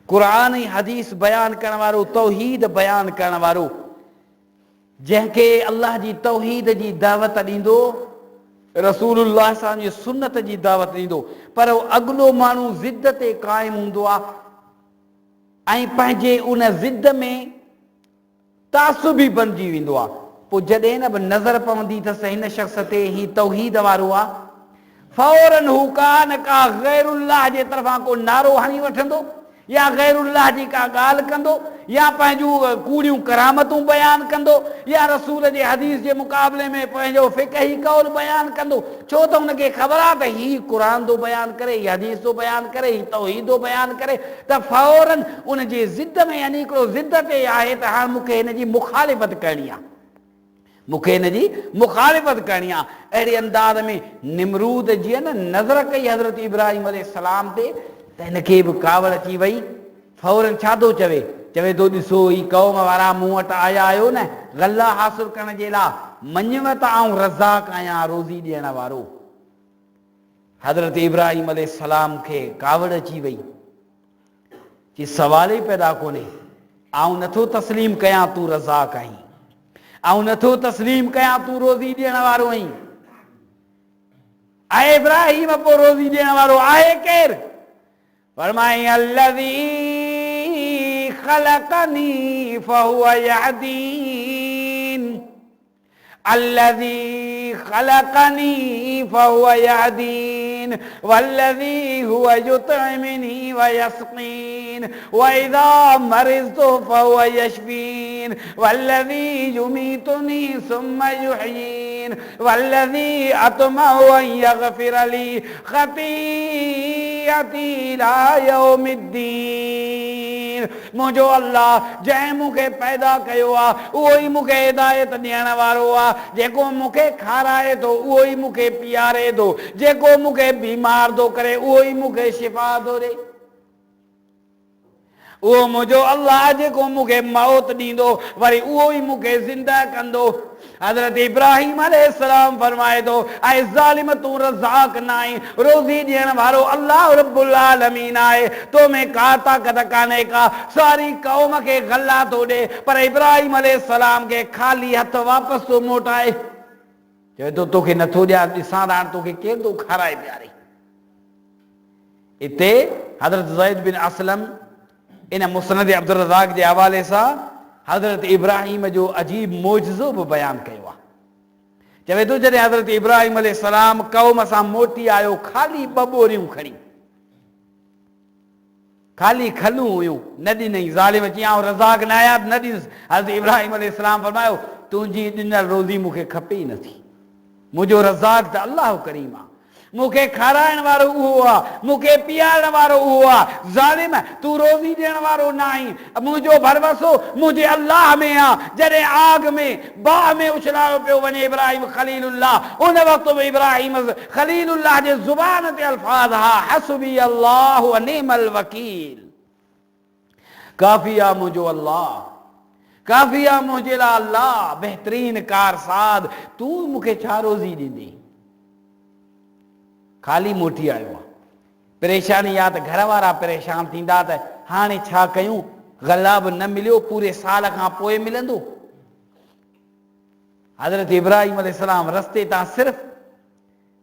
क़ुरान ऐं हदीस बयानु करण वारो तौहीद बयानु करण वारो जंहिंखे अल्लाह जी तौहीद जी दावत ॾींदो रसूलुल्लाह सां जी सुन्नत जी दावत ॾींदो पर अॻिलो माण्हू ज़िद ते क़ाइमु हूंदो आहे ऐं पंहिंजे उन ज़िद में तासुबी बणिजी वेंदो आहे पोइ जॾहिं न बि नज़र पवंदी अथसि हिन शख़्स ते ही तौहीद वारो आहे फौरन हू का न का गैरुल्लाह जे तरफ़ां को नारो हणी वठंदो या गैरुल्लाह जी का ॻाल्हि कंदो या पंहिंजूं कूड़ियूं करामतूं बयानु कंदो या रसूल जे हदीस जे मुक़ाबले में पंहिंजो फ़िक़ही कौल बयानु कंदो छो त हुनखे ख़बर आहे त हीउ क़ुर थो बयानु करे हीउ हदीस थो बयानु करे हीउ तौहीद थो बयानु करे त फौरन उन जे ज़िद में यानी हिकिड़ो ज़िद ते आहे त हाणे मूंखे हिन जी मुखालिफ़त करणी आहे मूंखे हिन जी मुखालिफ़त करणी आहे अहिड़े अंदाज़ में निमरूद जीअं न नज़र कई हज़रत इब्राहिम अलैहिस्सलाम ते त हिनखे बि कावड़ अची वई फौरन छा थो चवे चवे तो ॾिसो ही क़ौम वारा मूं वटि आया आहियो न गल्ला हासिल करण जे लाइ, मञव त आउं रज़ाक आहियां, रोज़ी ॾियण वारो। हज़रत इब्राहिम अलैहिस्सलाम खे कावड़ अची वई, कि सवाल ई पैदा कोन्हे, आउं नथो तस्लीम कयां तूं रज़ाक आहीं, आउं नथो तस्लीम कयां तूं रोज़ी ॾियण वारो आहीं। आहे इब्राहिम पोइ रोज़ी ॾियण वारो आहे केरु? फरमाई अल्लज़ी ख़लक़नी फ़हुव यहदीन, अल्लज़ी ख़लक़नी फ़हुव यहदीन, वल्लज़ी हुव युतइमुनी व यस्क़ीन, व इज़ा मरिज़्तु फ़हुव यशफ़ीन, वल्लज़ी युमीतुनी सुम्मा युहयीन, वल्लज़ी अतमउ अन यग़फ़िर ली ख़तीअती इला यौमिद्दीन। मुंहिंजो अल्लाह जंहिं मूंखे पैदा कयो आहे उहो ई मूंखे हिदायत ॾियण वारो आहे, जेको मूंखे खाराए थो उहो ई मूंखे पीआरे थो, जेको मूंखे बीमार थो करे उहो ई मूंखे शिफ़ा थो ॾे। उहो मुंहिंजो अल्लाह जेको मूंखे मौत ॾींदो वरी उहो ई मूंखे ज़िंदा कंदो। हज़रत इब्राहिम अलैहिस्सलाम फरमाए थो, ऐं ज़ालिम तूं रज़ाक न आहीं, रोज़ी ॾियण वारो अल्लाह रब्बुल आलमीन आहे, तो में का ताक़त कान्हे का, सारी क़ौम खे गल्ला थो ॾे पर इब्राहिम अलैहिस्सलाम खे ख़ाली हथ वापसि थो मोटाए। चवे थो तोखे नथो ॾियां, ॾिसां त हाणे तोखे केरु थो खाराए पीआरे। हिते हज़रत ज़ैद बिन असलम इन मुस्नद अब्दुल रज़ाक जे हवाले सां हज़रत इब्राहिम जो अजीब मोजज़ो बि बयानु कयो आहे। चवे थो जॾहिं हज़रत इब्राहिम अलैहिस्सलाम क़ौम सां मोटी आयो, ख़ाली 2 ॿोरियूं खणी, ख़ाली खलूं हुयूं, न ॾिनई। ज़ालिम चई आउं रज़ाक न आहियां, न ॾिस। हज़रत इब्राहिम अलैहिस्सलाम फरमायो तुंहिंजी ॾिनल रोज़ी मूंखे खपे ई नथी, मुंहिंजो रज़ाक त अल्लाह करीम आहे, मूंखे खाराइण वारो उहो आहे, मूंखे पीआरण वारो उहो आहे। ज़ालिम तूं रोज़ी ॾियण वारो न आहीं, मुंहिंजो भरवसो मुंहिंजे अल्लाह में आहे। जॾहिं आग में बाह में उछलायो पियो वञे इब्राहिम ख़लीलुल्लाह, उन वक़्त में इब्राहिम ख़लीलुल्लाह जे ज़ुबान ते अल्फाज़ हा, हस्बी अल्लाह व निअमल वकील, काफ़ी आहे मुंहिंजो अल्लाह, काफ़ी आहे मुंहिंजे लाइ अल्लाह, बहितरीन कारसाद, तूं मूंखे छा रोज़ी ॾींदी। ख़ाली मोटी आयो आहे, परेशानी या त घर वारा परेशान थींदा त हाणे छा कयूं, गला बि न मिलियो, पूरे साल खां पोइ मिलंदो। हज़रत इब्राहिम अलैहिस्सलाम रस्ते तां सिर्फ़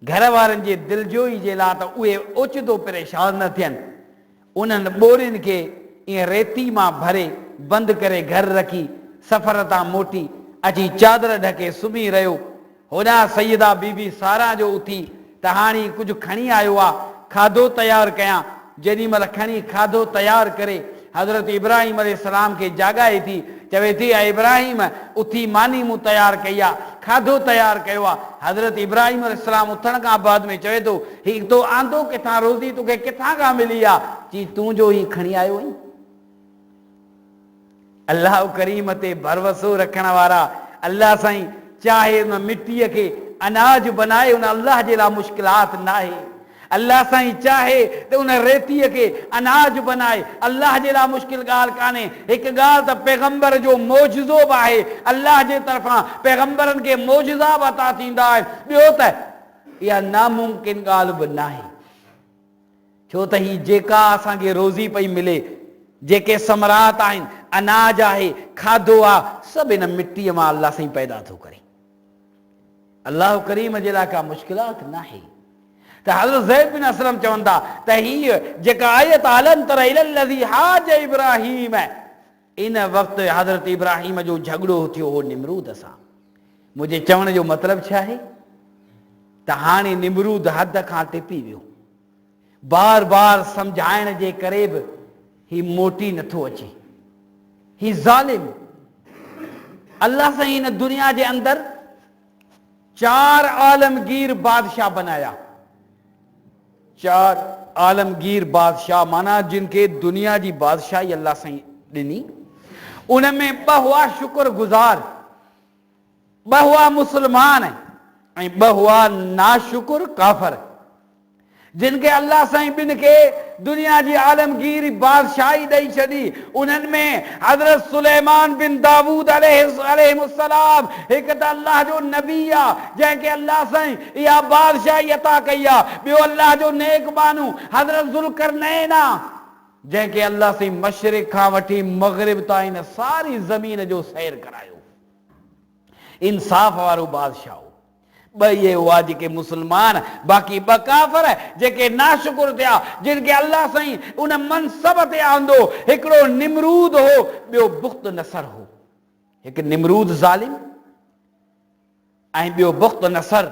घर वारनि जे दिलजोई जे लाइ त उहे ओचितो परेशान न थियनि, उन्हनि ॿोरियुनि खे ईअं रेती मां भरे बंदि करे घर रखी सफ़र तां मोटी अची चादर ढके सुम्ही रहियो। होॾां सैयदा बीबी सारा जो उथी त हाणे कुझु खणी आयो आहे, खाधो तयारु कयां। जेॾी महिल खणी खाधो तयारु करे हज़रत इब्राहिम अलैहिस्सलाम खे जाॻाए थी, चवे थी इब्राहिम उथी मानी मूं तयारु कई आहे, खाधो तयारु कयो आहे। हज़रत इब्राहिम अलैहिस्सलाम उथण खां बाद में चवे थो हीउ तो आंदो किथां, रोज़ी तोखे किथां खां मिली आहे? चई तूं जो ही खणी आयो आहीं। अल्लाह करीम ते भरवसो रखण वारा अल्लाह साईं चाहे उन मिटीअ खे अनाज बनाए, उन अल्लाह जे लाइ मुश्किलात न आहे। अल्लाह साईं चाहे त उन रेतीअ खे अनाज बनाए, अल्लाह जे लाइ मुश्किल ॻाल्हि कान्हे। हिकु ॻाल्हि त पैगंबर जो मौजज़ो बि आहे, अल्लाह जे तरफ़ां पैगंबरनि खे मौजज़ा बि अता थींदा आहिनि। ॿियो त इहा नामुमकिन ॻाल्हि बि न आहे, छो त ही जेका असांखे रोज़ी पई मिले, जेके समरात आहिनि, अनाज आहे, खाधो आहे, सभु इन मिटीअ मां अल्लाह साईं पैदा थो करे। अल्लाह करीम जे लाइ का मुश्किलात न आहे। त हज़रत ज़ैद बिन असलम चवनि था त हीअ जेका आयत अलम तर इलल्लज़ी हाज इब्राहिम, इन वक़्तु हज़रत इब्राहिम जो झगड़ो थियो हो निमरूद सां। मुंहिंजे चवण जो मतिलबु छा आहे त हाणे निमरूद हद खां टिपी वियो, बार बार सम्झाइण जे करे बि ही मोटी नथो अचे, ही ज़ालिम। अल्लाह साईं हिन दुनिया जे अंदरि 4 आलमगीर बादशाह बनाया, 4 आलमगीर बादशाह, माना जिनके दुनिया जी बादशाही अल्लाह साईं ॾिनी। उनमें 2 हुआ शुक्रगुज़ार, 2 हुआ मुस्लमान ऐं 2 हुआ नाशुकुर काफ़र। जिनके अल्लाह साईं बिन के दुनिया जी आलमगीर बादशाही ॾेई छॾी। उन्हनि में हज़रत सुलेमान बिन दाऊद अलैहिस्सलाम हिकु त अल्लाह जो नबी आहे जंहिंखे अल्लाह साईं इहा बादशाही अता कई आहे। ॿियो अल्लाह जो नेक माण्हू हज़रत ज़ुल्करनैन आहे जंहिंखे अल्लाह साईं मशरिक़ खां वठी मग़रिब ताईं सारी ज़मीन जो सैर करायो। इंसाफ़ वारो बादशाह ॿ इहे हुआ जेके मुस्लमान, बाक़ी ॿ काफ़र जेके नाशुकुर थिया, जिनखे अल्लाह साईं उन मनसब ते आंदो। हिकिड़ो निमरूद हो, ॿियो बुख्त नसर हो। हिकु निमरूद ज़ालिम ऐं ॿियो बुख्त नसर,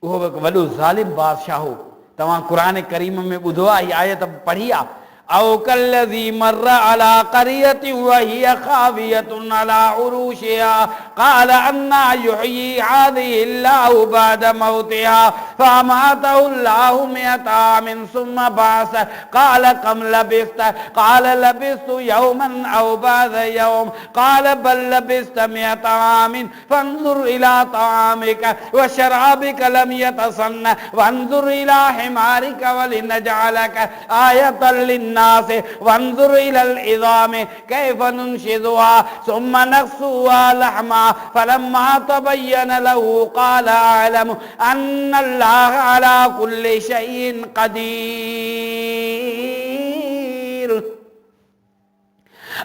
उहो हिकु वॾो ज़ालिम बादशाह हो। तव्हां क़ुरान करीम में ॿुधो आहे, हीअ आयत पढ़ी आहे। औ कल्लज़ी मर्र अला क़रियतिन वहिय ख़ावियतुन अला उरूशिहा क़ाल अन्ना युहयी हाज़िहिल्लाहु बअद मौतिहा फ़अमातहुल्लाहु मिअता आमिन सुम्मा बअस क़ाल कम लबिस्त क़ाल लबिस्तु यौमन औ बअद यौम क़ाल बल लबिस्त मिअता आमिन फ़न्ज़ुर इला तआमिक व शराबिक लम यतसन्न वन्ज़ुर इला हिमारिक वलिनजअलक आयतल लिन्नास वन्ज़ुर इलल इज़ामि कैफ़ नुनशिज़ुहा सुम्मा नक्सुहा लहमा फलम्मा तबय्यन लहु क़ाल अअलमु अन्नल्लाह अला कुल्लि शैइन क़दीर।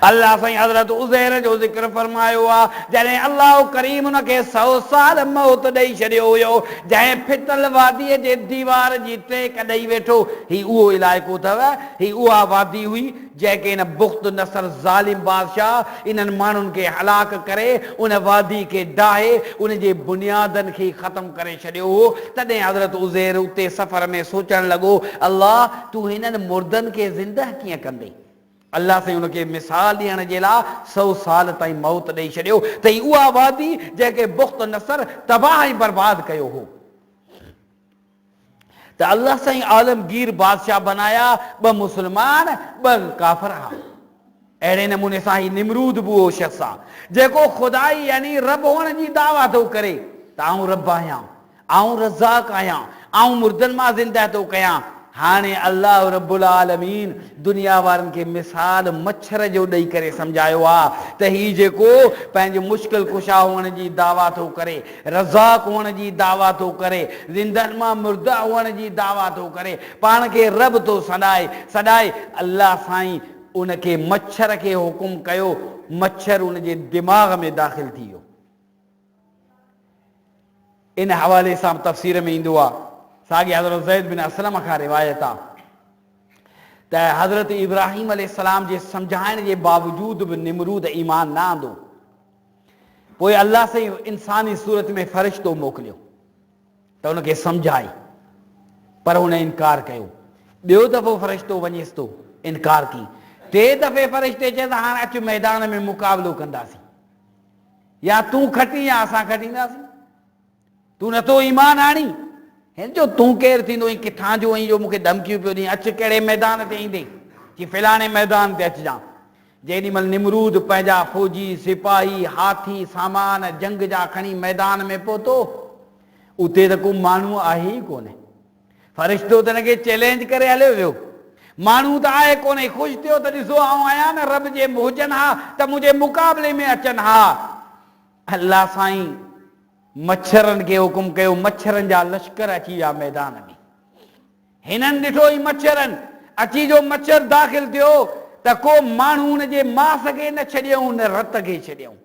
अल्लाह साईं हज़रत उज़ैर जो ज़िक्र फरमायो आहे। जॾहिं अल्लाह करीम उनखे 100 साल मौत ॾेई छॾियो हुयो, जंहिं फितल वादीअ जे दीवार जी टेक ॾेई वेठो, ही उहो इलाइक़ो अथव, ही उहा वादी हुई जंहिंखे इन बुख्त नसर ज़ालिम बादशाह इन्हनि माण्हुनि खे हलाक करे उन वादी खे डाहे उन जे बुनियादनि खे ख़तम करे छॾियो हो। तॾहिं हज़रत उज़ैर उते सफ़र में सोचणु लॻो, अल्लाह तूं हिननि मुर्दनि खे ज़िंदह कीअं कंदे? अल्लाह साईं उनखे मिसाल ॾियण जे लाइ 100 साल ताईं मौत ॾेई छॾियो त ही उहा वादी जंहिंखे बुख्त नसर तबाह ऐं बर्बाद कयो हो। त अल्लाह साईं आलमगीर बादशाह बनाया, 2 मुस्लमान 2 काफ़िर हा। अहिड़े नमूने सां ही निमरूद बि उहो शख़्स आहे जेको खुदाई यानी रब हुअण जी दावा थो करे त आऊं रब आहियां, आऊं रज़ाक आहियां, आऊं मुर्दनि मां ज़िंदह थो कयां। हाणे अल्लाह रब्बुल आलमीन दुनिया वारनि खे मिसाल मच्छर जो ॾेई करे सम्झायो आहे त ही जेको पंहिंजे मुश्किल कुशा हुअण जी दावा थो करे, रज़ाक हुअण जी दावा थो करे, ज़िंदहनि मां मुर्दा हुअण जी दावा थो करे, पाण खे रब थो सॾाए, अल्लाह साईं उनखे मच्छर खे हुकुम कयो, मच्छर उन जे दिमाग़ में दाख़िल थी वियो। इन हवाले सां तफ़सीर में ईंदो आहे, साॻी हज़रत ज़ैद बिन असलम खां रिवायत आहे त हज़रत इब्राहिम अलैहिस्सलाम जे सम्झाइण जे बावजूद बि निमरूद ईमान न आंदो। पोइ अल्लाह साईं इंसानी सूरत में फ़रिश्तो मोकिलियो त उनखे सम्झाई, पर हुन इनकार कयो। ॿियो दफ़ो फ़रिश्तो वञेसि थो, इनकार की। 3 दफ़े फ़रिश्ते चए त हाणे अचु मैदान में मुक़ाबिलो कंदासीं, या तूं खटी या असां खटींदासीं, तूं नथो ईमान आणी, हिन जो तूं केरु थींदो, किथां जो जो मूंखे धमकियूं पियो ॾीं, अचु कहिड़े मैदान ते ईंदे, कि फलाणे मैदान ते अचिजांइ। जेॾीमहिल निमरूद पंहिंजा फ़ौजी सिपाही हाथी सामान जंग जा खणी मैदान में पहुतो, उते त को माण्हू आहे ई कोन्हे। फ़रिश्तो त हिनखे चैलेंज करे हलियो वियो, माण्हू त आहे कोन्हे। ख़ुशि थियो त ॾिसो आऊं आहियां न, रब जे हुजनि हा त मुंहिंजे मुक़ाबले में अचनि हा। अल्लाह साईं मच्छरनि खे हुकुम कयो, मच्छरनि जा लश्कर अची विया मैदान में। हिननि ॾिठो ई मच्छरनि अची जो मच्छर दाख़िल थियो त को माण्हू हुन जे मांस खे न छॾियऊं, न रत खे छॾियऊं,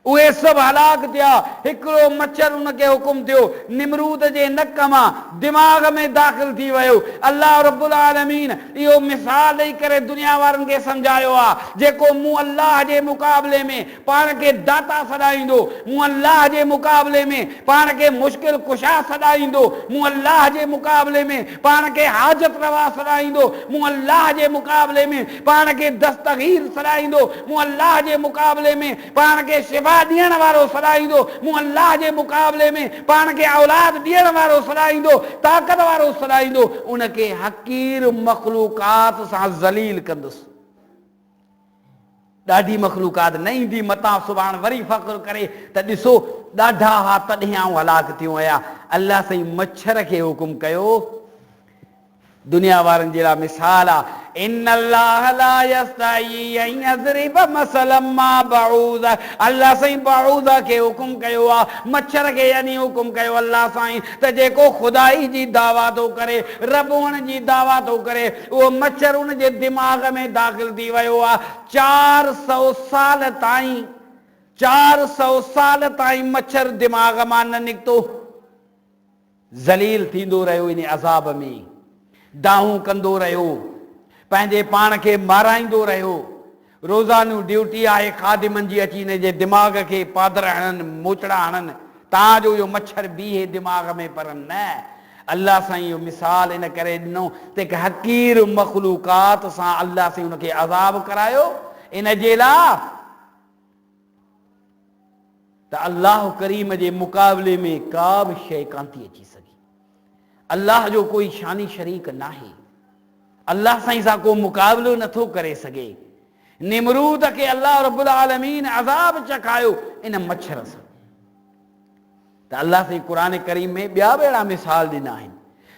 उहे सभु हलाक थिया। हिकिड़ो मच्छर उनखे हुकुम थियो, निमरूद जे नक मां दिमाग़ में दाख़िल थी वियो। अल्लाह रब्बुल आलमीन इहो मिसाल ॾेई करे दुनिया वारनि खे सम्झायो आहे, जेको मूं अल्लाह जे मुक़ाबले में पाण खे दाता सॾाईंदो, मूं अल्लाह जे मुक़ाबले में पाण खे मुश्किल कुशा सॾाईंदो, मूं अल्लाह जे मुक़ाबले में पाण खे हाजत रवा सॾाईंदो, मूं अल्लाह जे मुक़ाबले में पाण खे दस्तगीर सॾाईंदो, मूं अल्लाह जे मुक़ाबले में पाण खे शिफ़ा ॾियण वारो सॾाईंदो, मूं अल्लाह जे मुक़ाबले में पाण खे औलाद ॾियण वारो सॾाईंदो, ताक़त वारो सॾाईंदो, उनखे हक़ीर मख़लूक़ात सां ज़लील कंदुसि। ॾाढी मख़लूक़ात न ईंदी मतां सुभाणे वरी फ़ख्र करे त ॾिसो ॾाढा हा तॾहिं आऊं हलाक थियो आहियां। अल्लाह साईं मच्छर खे हुकुम कयो दुनिया वारनि जे लाइ मिसाल आहे। इन्नल्लाह ला यस्तई अन यज़रिब मसलन मा बऊदा, अल्लाह साईं बऊदा खे हुकुम कयो आहे, मच्छर खे यानी हुकुम कयो अल्लाह साईं त जेको खुदाई जी दावा थो करे, रब हुअण जी दावा थो करे, उहो मच्छर उन जे दिमाग़ में दाख़िल थी वियो आहे। 400 साल ताईं 400 साल ताईं मच्छर दिमाग़ मां न निकितो, ज़लील थींदो रहियो इन अज़ाब में, दाहूं कंदो रहियो, पंहिंजे पाण खे माराईंदो रहियो। रोज़ानो ड्यूटी आहे ख़ादिमनि जी अची हिन जे दिमाग़ खे पादर हणनि, मोचड़ा हणनि, तव्हांजो इहो मच्छर बीहे दिमाग़ में, पर न, अल्लाह साईं इहो मिसाल इन करे ॾिनो त हिकु हक़ीर मख़लूक़ात सां अल्लाह साईं हुनखे अज़ाब करायो इन जे लाइ त अल्लाह करीम जे मुक़ाबले में का बि शइ कान थी अची सघे। अल्लाह जो कोई शानी शरीक नाहे, अल्लाह साईं सां को मुक़ाबिलो नथो करे सघे। निमरूद खे अल्लाह रब्बुल आलमीन अज़ाब चखायो इन मच्छर सां। त अल्लाह साईं क़ुरान करीम में ॿिया बि अहिड़ा मिसाल ॾिना आहिनि,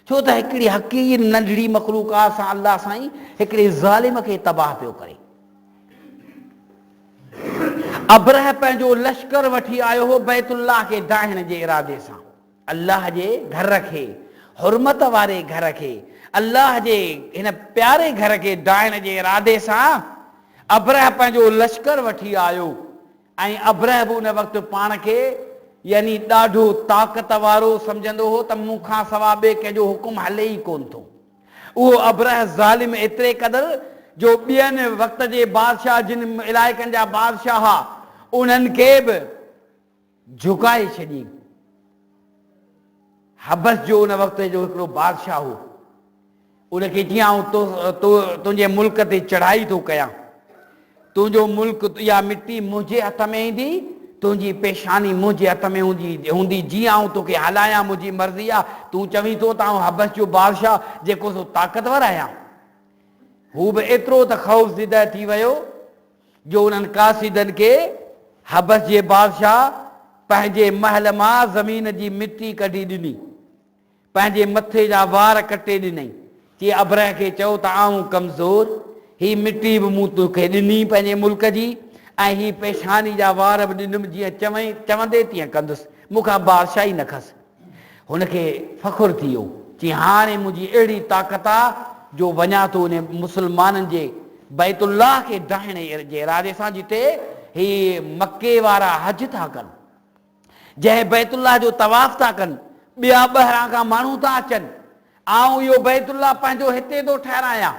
छो त हिकिड़ी हक़ीर नंढड़ी मख़लूक़ात सां अल्लाह साईं हिकिड़े ज़ालिम खे तबाह पियो करे। अब्रह पंहिंजो लश्कर वठी आयो हो बैतुल्लाह खे ढाइण जे इरादे सां, अल्लाह जे घर खे, हुर्मत वारे घर खे, अल्लाह जे हिन प्यारे घर खे ढाइण जे इरादे सां अब्रह पंहिंजो लश्कर वठी आयो। ऐं अब्रह बि उन वक़्तु पाण खे यानी ॾाढो ताक़त वारो सम्झंदो हो त मूंखां सवाइ ॿिए कंहिंजो हुकुम हले ई कोन थो। उहो अब्रह ज़ालिम एतिरे क़दुरु जो ॿियनि वक़्त जे बादशाह, जिन इलाइक़नि जा बादशाह उन्हनि खे बि झुकाए छॾी। हबस जो उन वक़्त जो हिकिड़ो बादशाह हो, उनखे चयाऊं तुंहिंजे मुल्क ते चढ़ाई थो कयां, तुंहिंजो मुल्क इहा मिटी मुंहिंजे हथ में ईंदी, तुंहिंजी पेशानी मुंहिंजे हथ में हूंदी, जीअं आऊं तोखे हलायां मुंहिंजी मर्ज़ी आहे। तूं चवीं थो त आऊं हबस जो बादशाह जेको सो ताक़तवर आहियां। हू बि एतिरो त ख़ौफ़ज़दा थी वियो जो उन्हनि कासिदनि खे हबस जे बादशाह पंहिंजे महल मां ज़मीन जी मिटी कढी ॾिनी, पंहिंजे मथे जा वार कटे ॾिनई, चई अब्रह खे चओ त आऊं कमज़ोर, ही मिटी बि मूं तोखे ॾिनी पंहिंजे मुल्क जी, ऐं ही पेशानी जा वार बि ॾिनमि, जीअं चवंदे तीअं कंदुसि, मूंखां बादशाही न खसि। हुनखे फ़ख़ुरु थी वियो, चई हाणे मुंहिंजी अहिड़ी ताक़त आहे जो वञा थो उन मुस्लमाननि जे बैतुल्लाह खे ढाइण जे इरादे सां, जिते ही मके वारा हज था कनि, जंहिं बैतुल्लाह जो तवाफ़ था कनि, ॿिया ॿाहिरां खां माण्हू था अचनि, आऊं इहो बैतुल्लाह पंहिंजो हिते थो ठहिरायां।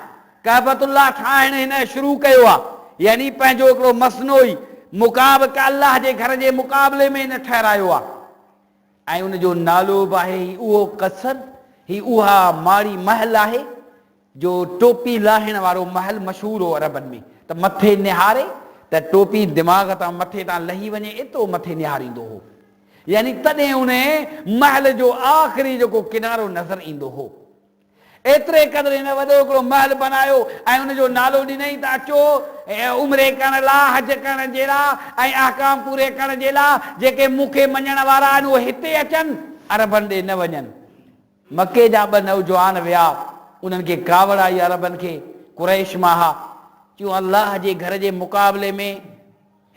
कहबतुल्लाह ठाहिण हिन शुरू कयो आहे, यानी पंहिंजो हिकिड़ो मसनोई मुक़ाबिल अल्लाह जे घर जे मुक़ाबले में हिन ठहिरायो आहे। ऐं उनजो नालो बि आहे उहो कसर, ही उहा माड़ी महल आहे जो टोपी लाहिण वारो महल मशहूरु हो अरबनि में, त मथे निहारे त टोपी दिमाग़ तां मथे तां लही वञे, एतिरो मथे निहारींदो हो। यानी तॾहिं उन महल जो आख़िरी जेको किनारो नज़र ईंदो हो। एतिरे क़दुरु हिन वॾो हिकिड़ो महल बनायो ऐं उनजो नालो ॾिनई त अचो उमिरे करण लाइ, हज करण जे लाइ ऐं अहकाम पूरे करण जे लाइ, जेके मूंखे मञण वारा आहिनि उहे हिते अचनि, अरबनि ॾे न वञनि। मके जा 2 नौजवान विया, उन्हनि खे कावड़ आई अरबनि खे, कुरैश मां हा, चयूं अल्लाह जे घर जे मुक़ाबले में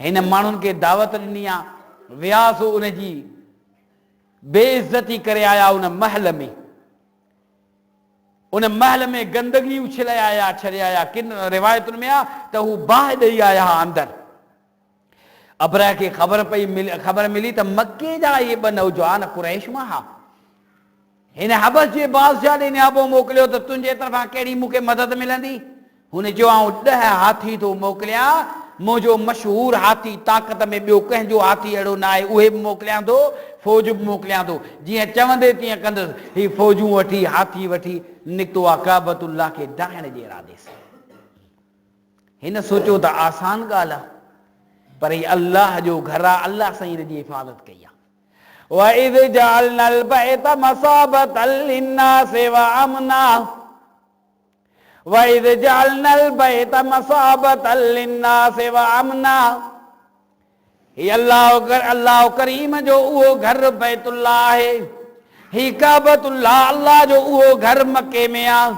हिन माण्हुनि खे दावत ॾिनी आहे, वियासीं उनजी बेइज़ती करे आया उन महल में, उन महल में गंदगी उछले आया, छॾे आया। किन रिवायतुनि में आहे त हू बाहि ॾेई आया हुआ अंदरि। अब्रह खे ख़बर मिली त मके जा इहे 2 नौजवान कुरैश मां हा। हिन हबस जे बादशाह ॾे नियाबो मोकिलियो त तुंहिंजे तरफ़ां कहिड़ी मूंखे मदद मिलंदी। हुन चयो आऊं 10 हाथी थो मोकिलियां, मुंहिंजो मशहूरु हाथी, ताक़त में ॿियो कंहिंजो हाथी अहिड़ो न आहे, उहे बि मोकिलियां थो, फ़ौज बि मोकिलियां थो, जीअं चवंदे तीअं कंदुसि। ही फ़ौजूं वठी, हाथी वठी निकितो आहे काबतुल्लाह खे ढाइण जे इरादे सां। हिन सोचियो त आसान ॻाल्हि आहे, पर ही अल्लाह जो घर आहे, अल्लाह साईं हिन जी हिफ़ाज़त कई आहे। وَإِذْ جَعَلْنَا الْبَيْتَ مَثَابَةً لِلنَّاسِ وَأَمْنًا وَإِذْ جَعَلْنَا الْبَيْتَ مَثَابَةً لِلنَّاسِ وَأَمْنًا ही अल्लाह करीम जो उहो घर बैतुल्लाह आहे, ही काबतुल्लाह अल्लाह जो उहो घर मके में आहे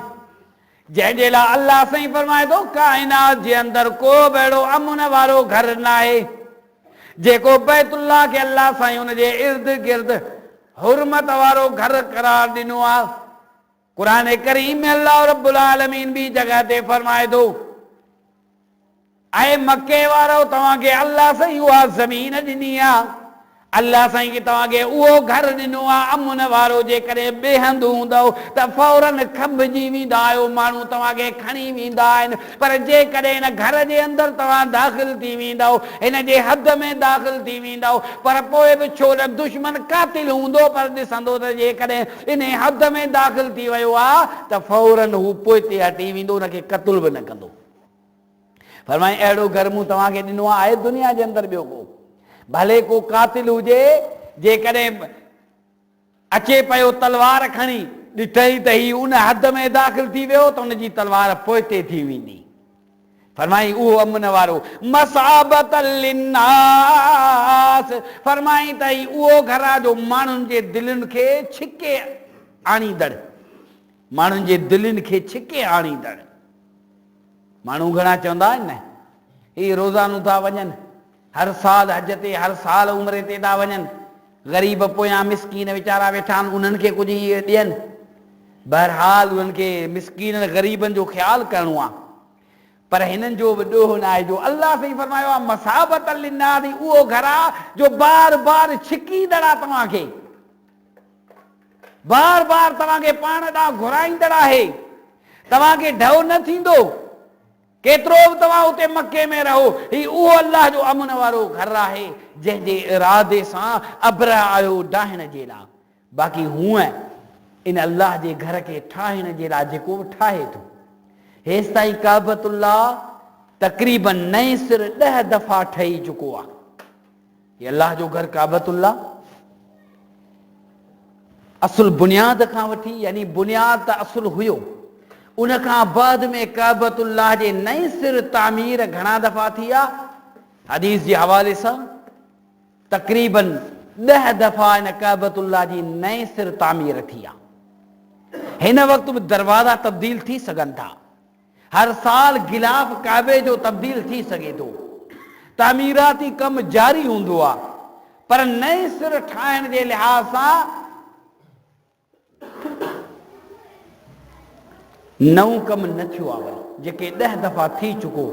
जंहिंजे लाइ अल्लाह साईं फरमाए थो काइनात जे अंदरि को बि अहिड़ो अमन वारो घर न आहे जेको बैतुल्लाह खे अल्लाह साईं हुनजे इर्द गिर्द हुरमत वारो घर करार ॾिनो आहे। कुरान करीम में अल्लाह रब्बुल आलमीन बि जगह ते फरमाए थो ऐं मके वारो तव्हांखे अल्लाह साईं उहा ज़मीन ॾिनी आहे, अल्लाह साईं खे तव्हांखे उहो घर ॾिनो आहे अमन वारो। जेकॾहिं ॿेहंद हूंदव त फौरन खंभिजी वेंदा आहियो, माण्हू तव्हांखे खणी वेंदा आहिनि। पर जेकॾहिं हिन घर जे अंदरि तव्हां दाख़िल थी वेंदव, हिन जे हद में दाख़िल थी वेंदव, पर पोइ बि छो न दुश्मन कातिल हूंदो पर ॾिसंदो त जेकॾहिं इन हद में दाख़िल थी वियो आहे त फौरन हू पोइ ते हटी वेंदो, हुनखे क़तल बि न कंदो। फरमाए अहिड़ो घर मूं तव्हांखे ॾिनो आहे दुनिया जे अंदरि ॿियो को, भले को कातिल हुजे जेकॾहिं अचे पियो तलवार खणी ॾिठई त ही उन हद में दाख़िल थी वियो त उनजी तलवार पोइते थी वेंदी। फरमाई उहो अमन वारो मसाबत लिन्नास, फरमाई त उहो घर आहे जो माण्हुनि जे दिलनि खे छिके आणींदड़, माण्हुनि जे दिलनि खे छिके आणींदड़। माण्हू घणा चवंदा आहिनि न ही रोज़ानो था वञनि, हर साल हज ते, हर साल उमिरि ते था वञनि, ग़रीब पोयां मिसकीन वीचारा वेठा आहिनि, उन्हनि खे कुझु इहे ॾियनि। बहरहाल उन्हनि खे मिसकीन ग़रीबनि जो ख़्यालु करिणो आहे, पर हिननि जो बि ॾोह न आहे जो अल्लाह साईं फरमायो आहे मसाबत लिन्नास, उहो घर आहे जो बार बार छिकींदड़ आहे, तव्हांखे बार बार तव्हांखे पाण ॾांहुं घुराईंदड़ आहे, तव्हांखे ढव न थींदो। केतिरो बि तव्हां उते मके में रहो, ही उहो अल्लाह जो अमन वारो घर आहे जंहिंजे इरादे सां अब्र आयो डाहण जे लाइ। बाक़ी हूअं इन अल्लाह जे घर खे ठाहिण जे लाइ जेको बि ठाहे थो, हेसि ताईं काबतुल्लाह तक़रीबन नए सिर 10 दफ़ा ठही चुको आहे। ये अल्लाह जो घर काबतुल्लाह असुल बुनियाद खां वठी, यानी बुनियाद त असुल हुयो, उन खां बाद में काबतुल्लाह जे नए सिर तामीर घणा दफ़ा थी आहे, हदीस जे हवाले सां तक़रीबन 10 दफ़ा इन काबतुल्लाह जी नए सिर तामीर थी आहे। हिन वक़्त बि दरवाज़ा तब्दील थी सघनि था, हर साल गिलाफ काबे जो तब्दील थी सघे थो, तामीराती कम जारी हूंदो आहे, पर नए सिर ठाहिण जे लिहाज़ सां नओं कमु न थियो आहे। जेके 10 दफ़ा थी चुको,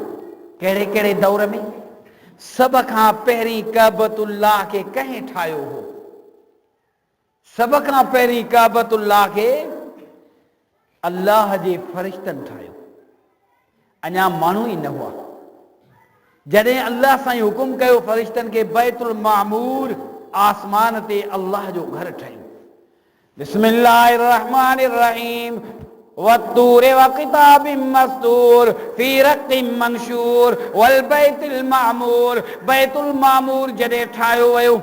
कहिड़े कहिड़े दौर में, सभ खां पहिरीं काबतुल्लाह खे कंहिं ठाहियो हो? सभ खां पहिरीं काबतुल्लाह खे अल्लाह जे फ़रिश्तनि ठाहियो, अञा माण्हू ई न हुआ। जॾहिं अल्लाह साईं हुकुम कयो फ़रिश्तनि खे बैतुल मामूर, आसमान ते अल्लाह जो घर ठाहियो। बिस्मिल्लाहिर रहमानिर रहीम, वत्तूर व किताबिम मस्तूर फी रक़्क़िम मंशूर वल बैतुल मामूर। बैतुल मामूर जॾहिं ठाहियो वियो,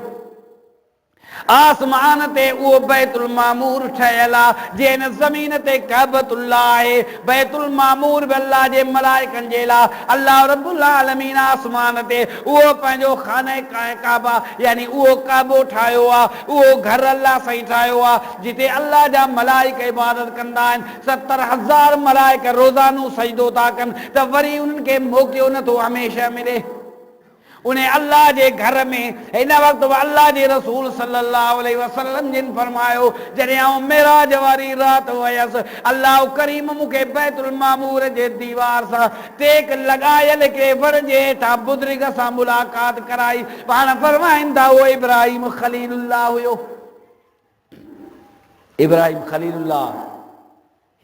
आसमान ते उहो बैतुल मामूर ठहियल आहे, जे हिन ज़मीन ते काबतुल्लाह आहे। बैतुल मामूर बि अल्लाह जे मलाइकनि जे लाइ अल्लाह रब्बुल आलमीन आसमान ते उहो पंहिंजो खाने काबा यानी उहो काबो ठाहियो आहे, उहो घर अल्लाह साईं ठाहियो आहे जिते अल्लाह जा मलाइक इबादत कंदा आहिनि। 70,000 मलाइक रोज़ानो सजदो था कनि, त वरी उन्हनि खे मौक़ो नथो हमेशह मिले उन अल्लाह जे घर में। हिन वक़्तु अल्लाह जे रसूल सल्लल्लाहु अलैहि वसल्लम जिन फरमायो, जॾहिं आउं मेराज वारी राति वयसि, अल्लाह करीम मूंखे बैतुल मामूर जे दीवार सां टेक लॻायल के वण जे हेठां बुज़ुर्ग सां मुलाक़ात कराई। पाण फरमाईंदा उहो इब्राहिम खलीलुल्लाह हुयो। इब्राहिम खलीलुल्लाह,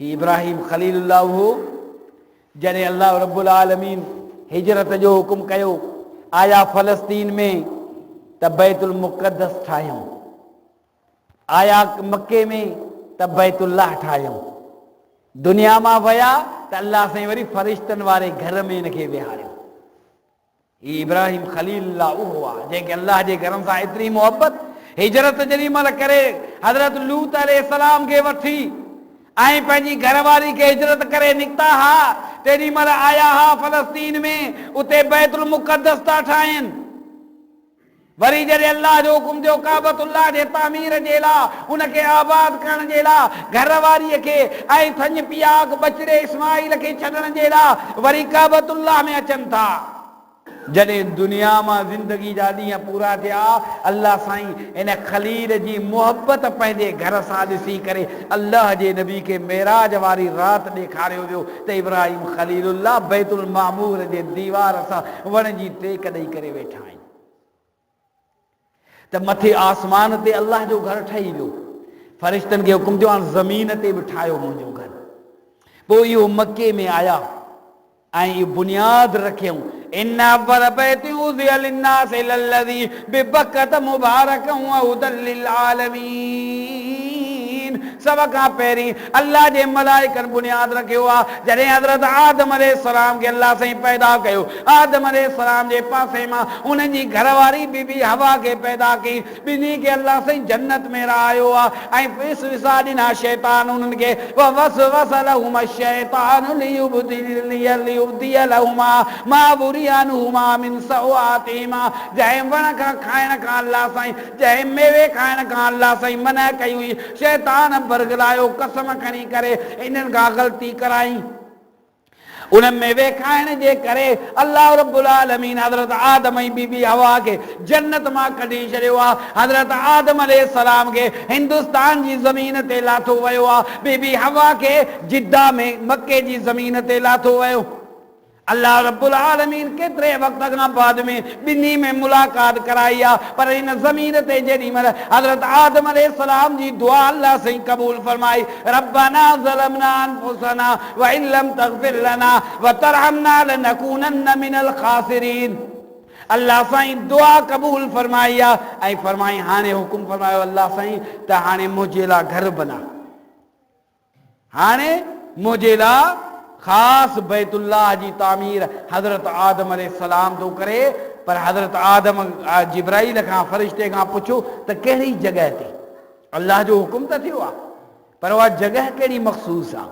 ही इब्राहिम खलीलुल्लाह हो जॾहिं अल्लाह रब्बुल आलमीन हिजरत जो हुकुम कयो, आया फ़लस्तीन में त बैतुल मुक़द्दस ठाहियूं, आया मके में त बैतुल्लाह ठाहियूं, दुनिया मां विया त अल्लाह साईं वरी फ़रिश्तनि वारे घर में हिनखे विहारियो। ही इब्राहिम खलीलुल्लाह उहो आहे जंहिंखे अल्लाह जे घर सां एतिरी मोहबत। हिजरत जेॾी महिल करे हज़रत लूत अलैहिस्सलाम खे वठी ऐं पंहिंजी घरवारी खे हिजरत करे निकिता हा, तेॾी महिल आया हा फ़लस्तीन में, उते बैतुल मुक़द्दस था ठाहिनि। वरी जॾहिं अल्लाह जो हुकुम थियो काबतुल्लाह जे तामीर जे लाइ, उनखे आबाद करण जे लाइ, घर वारीअ खे ऐं थञ पियाक बचड़े इस्माइल खे छॾण जे लाइ वरी काबतुल्लाह में अचनि था। जॾहिं दुनिया मां ज़िंदगी जा ॾींहं पूरा थिया, अल्लाह साईं इन खलील जी मुहबत पंहिंजे घर सां ॾिसी करे अल्लाह जे नबी खे मेराज वारी राति ॾेखारियो वियो त इब्राहिम खलीलुल्लाह बैतुल मामूर जे दीवार सां वण जी टेक ॾेई करे वेठा आहिनि। त मथे आसमान ते अल्लाह जो घर ठही वियो, फ़रिश्तनि खे हुकुम थियो हाणे ज़मीन ते बि ठाहियो मुंहिंजो घर। पोइ इहो मके में आया ऐं इहो बुनियाद रखियऊं, इन अव्वल बैति उज़िअ लिन्नासि लल्लज़ी बिबक्कत मुबारकन व हुदल लिल आलमीन। सब खां पहिरीं अल्लाह जे मलाइकनि बुनियाद रखियो आहे। जॾहिं हज़रत आदम अलैहिस्सलाम खे अल्लाह साईं पैदा कयो, आदम अलैहिस्सलाम जे पासे मां उनजी घरवारी बीबी हवा खे पैदा कई, ॿिन्ही खे अल्लाह साईं जन्नत में रहायो आहे ऐं विस विसा ॾिना शैतान उन्हनि खे, वसवस लहुमा शैतानु लियुब्दिय लहुमा मा बुरिया अन्हुमा मिन सौआतिहिमा। जंहिं वण खां खाइण खां अल्लाह साईं, जंहिं मेवे खाइण खां अल्लाह साईं मना कई हुई, शैतान बरगलायो कसम खणी करे इन्हनि खां ग़लती कराई। उन मेवे खाइण जे करे अल्लाह रब्बुल आलमीन हज़रत आदम ऐं बीबी हवा खे जन्नत मां कढी छॾियो आहे। हज़रत आदम अलैहिस्सलाम खे हिंदुस्तान जी ज़मीन ते लाथो वियो आहे, बीबी हवा खे जिद्दा में मके जी ज़मीन ते लाथो वियो। अल्लाह रब्बुल आलमीन केतिरे वक़्त खां बाद में ॿिन्ही में मुलाक़ात कराई आहे, पर हिन ज़मीन ते जेॾी महिल हज़रत आदम अलैहिस्सलाम जी दुआ अल्लाह साईं क़बूल फरमाई, रब्बना ज़लमना अनफुसना व इन लम तग़फिर लना व तरहमना लनकूनन्न मिनल ख़ासिरीन। अल्लाह साईं दुआ क़बूल फरमाई आहे ऐं फरमाई हाणे हुकुम फरमायो अल्लाह साईं त हाणे मुंहिंजे लाइ घर बना, हाणे मुंहिंजे लाइ ख़ासि बैतुल्लाह जी तामीर हज़रत आदम अलैहिस्सलाम थो करे। पर हज़रत आदम जिब्राइल खां फ़रिश्ते खां पुछो त कहिड़ी जॻह ते? अल्लाह जो हुकुम त थियो आहे, पर उहा जॻह कहिड़ी मख़सूस आहे?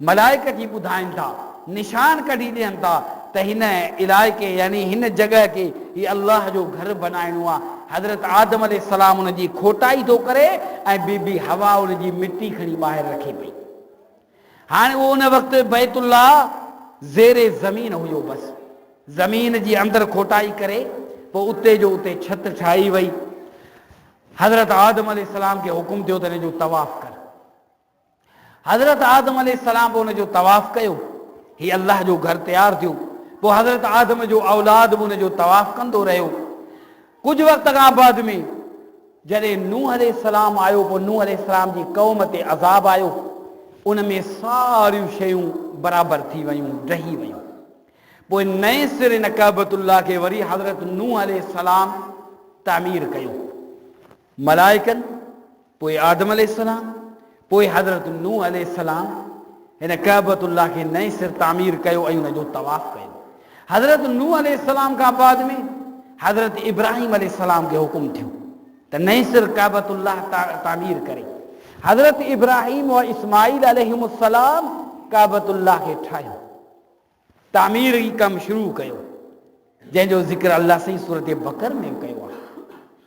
मलाइक जी ॿुधाइनि था, निशान कढी ॾियनि था त हिन इलाइक़े यानी हिन जॻह खे हीअ अल्लाह जो घर बनाइणो आहे। हज़रत आदम अलैहिस्सलाम उनजी खोटाई थो करे ऐं बीबी हवा उनजी मिटी खणी ॿाहिरि रखे पई। हाणे उहो उन वक़्तु बैतुल्लाह ज़ेरे ज़मीन हुयो, बसि ज़मीन जी अंदरि खोटाई करे पोइ उते जो उते छत ठाही वई। हज़रत आदम अलैहिस्सलाम खे हुकुम थियो त हिन जो तवाफ़ कर। हज़रत आदम अलैहिस्सलाम पोइ हुनजो तवाफ़ कयो, हीअ अल्लाह जो घर तयारु थियो। पोइ हज़रत आदम जो औलाद बि हुनजो तवाफ़ कंदो रहियो। कुझु वक़्त खां बाद में जॾहिं नूह अलैहिस्सलाम आयो, पोइ नूह अलैहिस्सलाम जी क़ौम ते अज़ाब आयो, उन में सारियूं शयूं बराबरि थी वियूं, ढही वियूं। पोइ नए सिरे न काबतुल्लाह खे वरी हज़रत नूह अलैहिस्सलाम तामीर कयो, मलाइकनि, पोइ आदम अलैहिस्सलाम, पोइ हज़रत नूह अलैहिस्सलाम हिन काबतुल्लाह खे नए सिर तामीर कयो ऐं हुनजो तवाफ़ कयो। हज़रत नूह अलैहिस्सलाम खां बाद में हज़रत इब्राहिम अलैहिस्सलाम खे हुकुम थियो त नए सिर काबतुल्लाह तामीर करे। हज़रत इब्राहिम और इस्माइल अलैहिमुस्सलाम काबतुल्लाह खे ठाहियो, तामीर ई कमु शुरू कयो, जंहिंजो ज़िक्र अल्लाह साईं सूरत बकर में बि कयो आहे,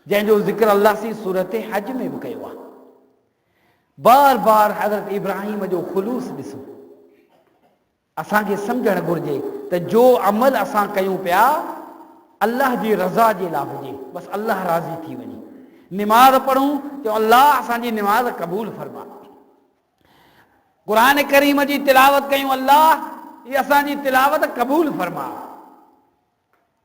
जंहिंजो ज़िक्र अल्लाह साईं सूरत हज में बि कयो आहे। बार बार हज़रत इब्राहिम जो ख़ुलूस ॾिसो। असांखे सम्झणु घुरिजे त जो अमल असां कयूं पिया अल्लाह जी रज़ा जे लाइ हुजे, बसि अल्लाह राज़ी थी वञे। निमाज़ पढ़ूं त अल्लाह असांजी निमाज़ क़बूल फरमा। क़ुरान करीम जी तिलावत कयूं, अल्लाह ये असांजी तिलावत क़बूल फरमा।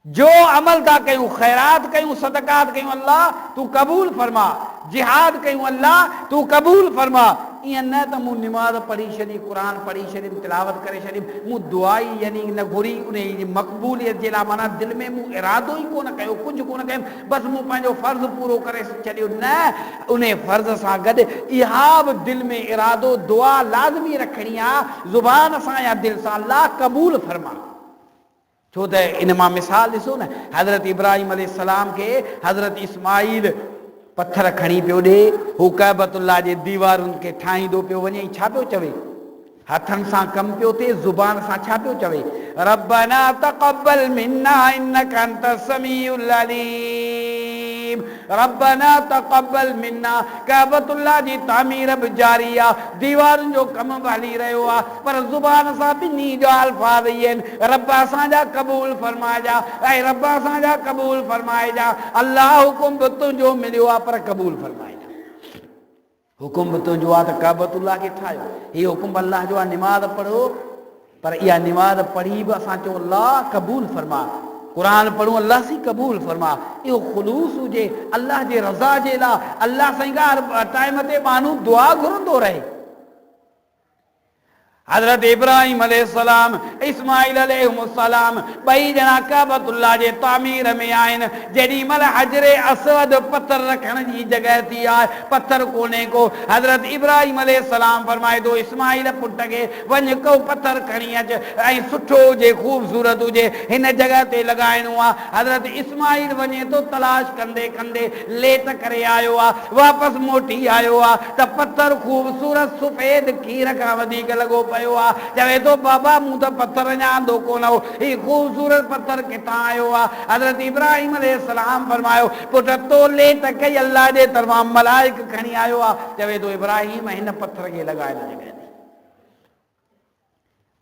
जो अमल था कयूं, ख़ैरात कयूं, सदक़ात कयूं, अल्लाह तू क़बूल फरमा। जिहाद कयूं, अल्लाह तू क़बूल फरमा। ईअं न त मूं निमाज़ पढ़ी छॾी, क़ुरान पढ़ी छॾी, तिलावत करे छॾी, मूं दुआई यानी न घुरी उन जी मक़बूलियत जे लाइ, माना दिलि में मूं इरादो ई कोन कयो, कुझु कोन कयुमि, बसि मूं पंहिंजो फ़र्ज़ु पूरो करे छॾियो। न, उन फ़र्ज़ सां गॾु इहा बि दिलि में इरादो, दुआ लाज़मी रखणी आहे ज़ुबान सां या दिलि सां, अल्लाह क़बूल फरमा। छो त इन मां मिसाल ॾिसो न, हज़रत इब्राहिम अलैहिस्सलाम खे हज़रत इस्माइल पत्थर खणी पियो ॾे, हू काबतुल्लाह जे दीवारुनि खे ठाहींदो पियो वञे, छा पियो चवे? हथनि सां कमु पियो थिए, ज़ुबान सां छा पियो चवे? रब्बना तक़ब्बल मिन्ना इन्नका अंतस समीउल अलीम। रब्बना तक़ब्बल मिन्ना। काबतुल्लाह जी तामीर बि जारी आहे, दीवारुनि जो कम बि हली रहियो आहे, पर ज़ुबान सां ॿिन्ही जा अल्फाज़ इहे आहिनि, रब असांजा क़बूल फरमाइजा, ऐं रब असांजा क़बूल फरमाइजा। अल्लाह हुकुम बि तुंहिंजो मिलियो आहे पर क़बूल फरमाइजा। हुकुम बि तुंहिंजो आहे त काबतुल्लाह खे ठाहियो, हीउ हुकुम अल्लाह जो आहे, निमाज़ पढ़ो, पर इहा निमाज़ पढ़ी बि असां चऊं अल्लाह क़बूल फरमा, क़ुरान पढ़ूं अल्लाह सी क़बूल फरमा। इहो ख़ुलूस हुजे अल्लाह जे रज़ा जे लाइ, अल्लाह सां हर टाइम ते माण्हू दुआ घुरंदो रहे। हज़रत इब्राहिम अलैहिस्सलाम, इस्माइल अलैहिस्सलाम ॿई ॼणा काबतुल्लाह जे तामीर में आहिनि। जेॾी महिल हजरे असवद पत्थर रखण जी जॻह थी आहे, पत्थर कोन्हे को, हज़रत इब्राहिम अलैहिस्सलाम फरमाए थो इस्माइल पुट खे वञ को पत्थर खणी अच ऐं सुठो हुजे, ख़ूबसूरत हुजे, हिन जॻह ते लॻाइणो आहे। हज़रत इस्माइल वञे थो, तलाश कंदे कंदे लेट करे आयो आहे, वापसि मोटी आयो आहे त पत्थर ख़ूबसूरत सफ़ेद खीर खां वधीक लॻो पियो आहे। चवे थो बाबा मूं त पत्थर अञा आंदो कोन हो, ही ख़ूबसूरत पत्थर किथां आयो आहे? हज़रत इब्राहिम अलैहिस्सलाम फरमायो पुट तो लेट कई अल्लाह जे तरफ़ां मलाइक खणी आयो आहे। चवे थो इब्राहिम हिन पत्थर खे लॻाइण जॻह ते,